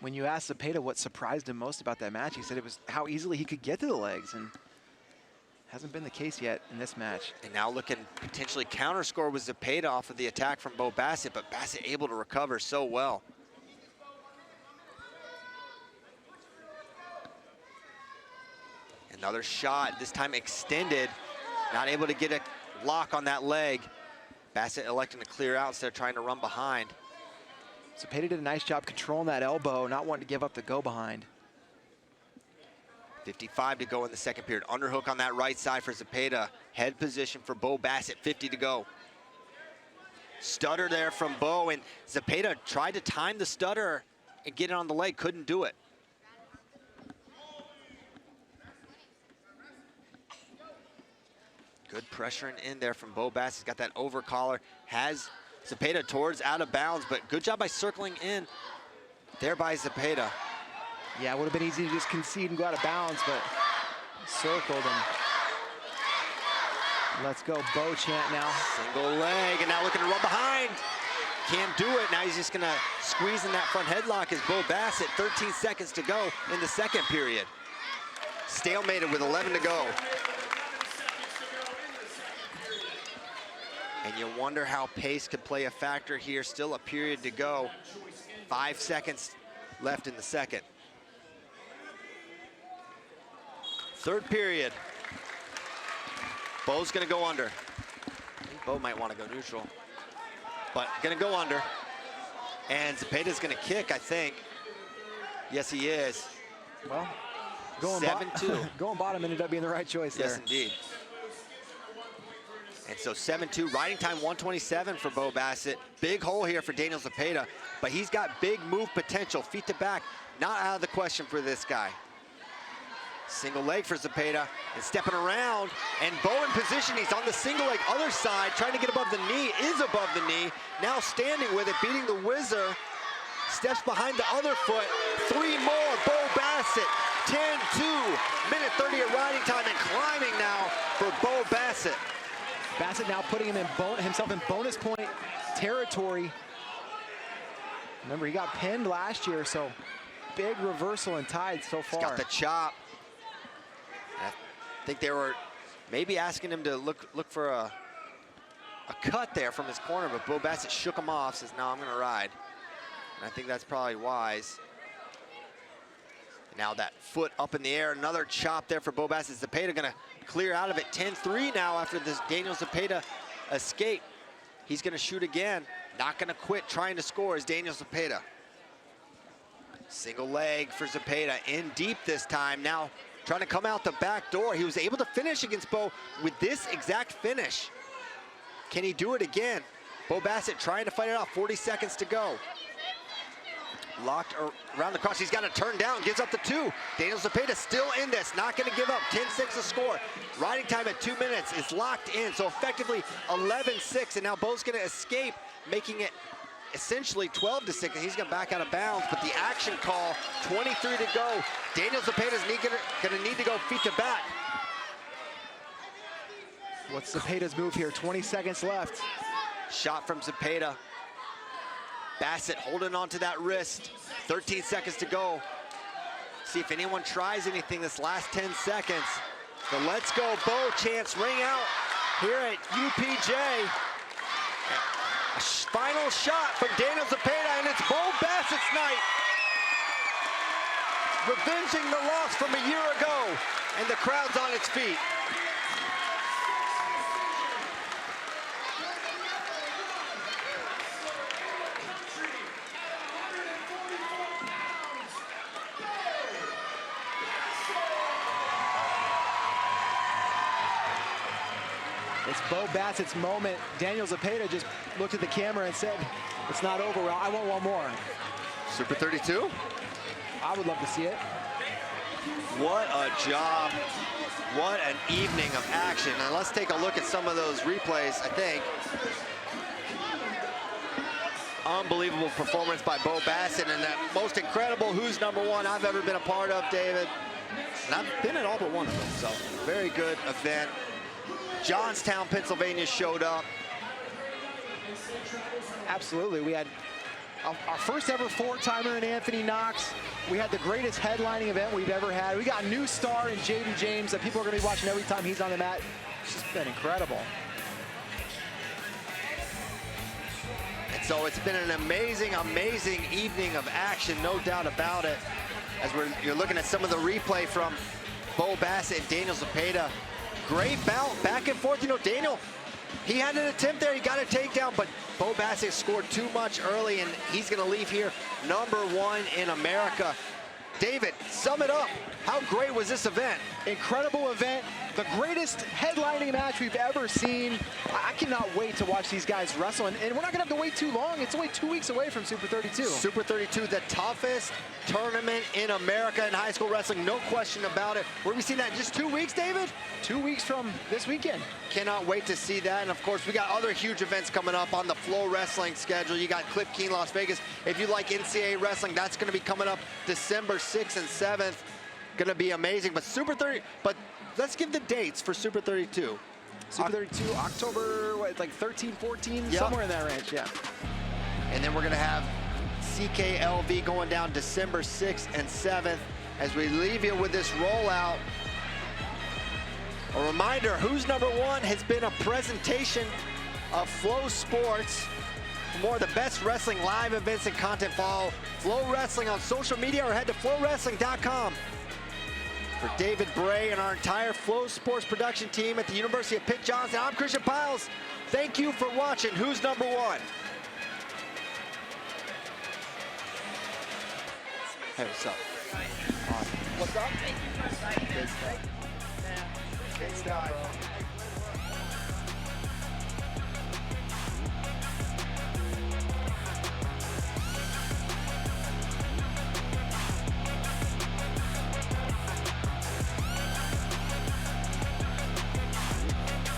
When you asked Zepeda what surprised him most about that match, he said it was how easily he could get to the legs, and hasn't been the case yet in this match. And now looking potentially counter score with Zepeda off of the attack from Bo Basset, but Basset able to recover so well. Another shot, this time extended. Not able to get a lock on that leg. Basset electing to clear out instead of trying to run behind. Zepeda did a nice job controlling that elbow, not wanting to give up the go behind. 55 to go in the second period. Underhook on that right side for Zepeda. Head position for Bo Basset, 50 to go. Stutter there from Bo, and Zepeda tried to time the stutter and get it on the leg, couldn't do it. Good pressuring in there from Bo Basset. He's got that over collar. Has Zepeda towards out of bounds, but good job by circling in there by Zepeda. Yeah, it would have been easy to just concede and go out of bounds, but circled and let's go Bo chant now. Single leg, and now looking to run behind. Can't do it. Now he's just gonna squeeze in that front headlock as Bo Basset. 13 seconds to go in the second period. Stalemated with 11 to go. And you wonder how pace could play a factor here. Still a period to go. 5 seconds left in the second. Third period. Bo's gonna go under. I think Bo might want to go neutral, but gonna go under. And Zepeda's gonna kick, I think. Yes, he is. Well, going 7-2. Going bottom ended up being the right choice there. Yes, indeed. And so 7-2, riding time 127 for Bo Basset. Big hole here for Daniel Zepeda, but he's got big move potential. Feet to back, not out of the question for this guy. Single leg for Zepeda, and stepping around, and Bo in position. He's on the single leg, other side, trying to get above the knee, is above the knee. Now standing with it, beating the whizzer. Steps behind the other foot. 3 more, Bo Basset. 10-2, minute 30 of riding time, and climbing now for Bo Basset. Basset now putting him in himself in bonus point territory. Remember, he got pinned last year, so big reversal in tides so far. He's got the chop. I think they were maybe asking him to look for a cut there from his corner, but Bo Basset shook him off, says, no, I'm gonna ride. And I think that's probably wise. Now that foot up in the air, another chop there for Bo Basset. Zepeda gonna clear out of it. 10-3 now after this Daniel Zepeda escape. He's gonna shoot again. Not gonna quit trying to score is Daniel Zepeda. Single leg for Zepeda, in deep this time. Now trying to come out the back door. He was able to finish against Bo with this exact finish. Can he do it again? Bo Basset trying to fight it off, 40 seconds to go. Locked around the cross, he's got to turn down, gives up the 2. Daniel Zepeda still in this, not gonna give up, 10-6 to score. Riding time at 2 minutes is locked in, so effectively 11-6, and now Bo's gonna escape, making it essentially 12-6, and he's gonna back out of bounds, but the action call, 23 to go. Daniel Zepeda's gonna need to go feet to back. What's Zepeda's move here? 20 seconds left. Shot from Zepeda. Basset holding on to that wrist. 13 seconds to go. See if anyone tries anything this last 10 seconds. The Let's Go Bo chants ring out here at UPJ. A final shot from Daniel Zepeda, and it's Bo Basset's night. Revenging the loss from a year ago, and the crowd's on its feet. It's Bo Bassett's moment. Daniel Dea just looked at the camera and said, it's not over, I want one more. Super 32? I would love to see it. What a job. What an evening of action. Now let's take a look at some of those replays, I think. Unbelievable performance by Bo Basset, and that most incredible Who's Number One I've ever been a part of, David. And I've been at all but one of them, so very good event. Johnstown, Pennsylvania showed up. Absolutely, we had our first ever four-timer in Anthony Knox. We had the greatest headlining event we've ever had. We got a new star in Jaden James that people are gonna be watching every time he's on the mat. It's just been incredible. And so it's been an amazing, amazing evening of action, no doubt about it. As you're looking at some of the replay from Bo Basset and Daniel Dea. Great bout, back and forth. You know, Daniel, he had an attempt there, he got a takedown, but Bo Basset scored too much early, and he's gonna leave here #1 in America. David, sum it up. How great was this event? Incredible event, the greatest headlining match we've ever seen. I cannot wait to watch these guys wrestle, and we're not gonna have to wait too long. It's only 2 weeks away from Super 32. Super 32, the toughest tournament in America in high school wrestling, no question about it. We're gonna be seeing that in just 2 weeks, David? 2 weeks from this weekend. Cannot wait to see that. And of course, we got other huge events coming up on the FloWrestling schedule. You got Clip Keen, Las Vegas. If you like NCAA wrestling, that's gonna be coming up December 6th and 7th. Gonna be amazing. But let's give the dates for Super 32. Super 32, October, what, like 13, 14, Yep. somewhere in that range, yeah. And then we're gonna have CKLV going down December 6th and 7th. As we leave you with this rollout, a reminder, Who's Number One has been a presentation of Flow Sports. For more of the best wrestling live events and content, follow FloWrestling on social media or head to FloWrestling.com. For David Bray and our entire Flow Sports production team at the University of Pitt Johnson, I'm Christian Piles. Thank you for watching Who's Number One. Hey, what's up? Awesome. What's up? Good stuff. Good stuff.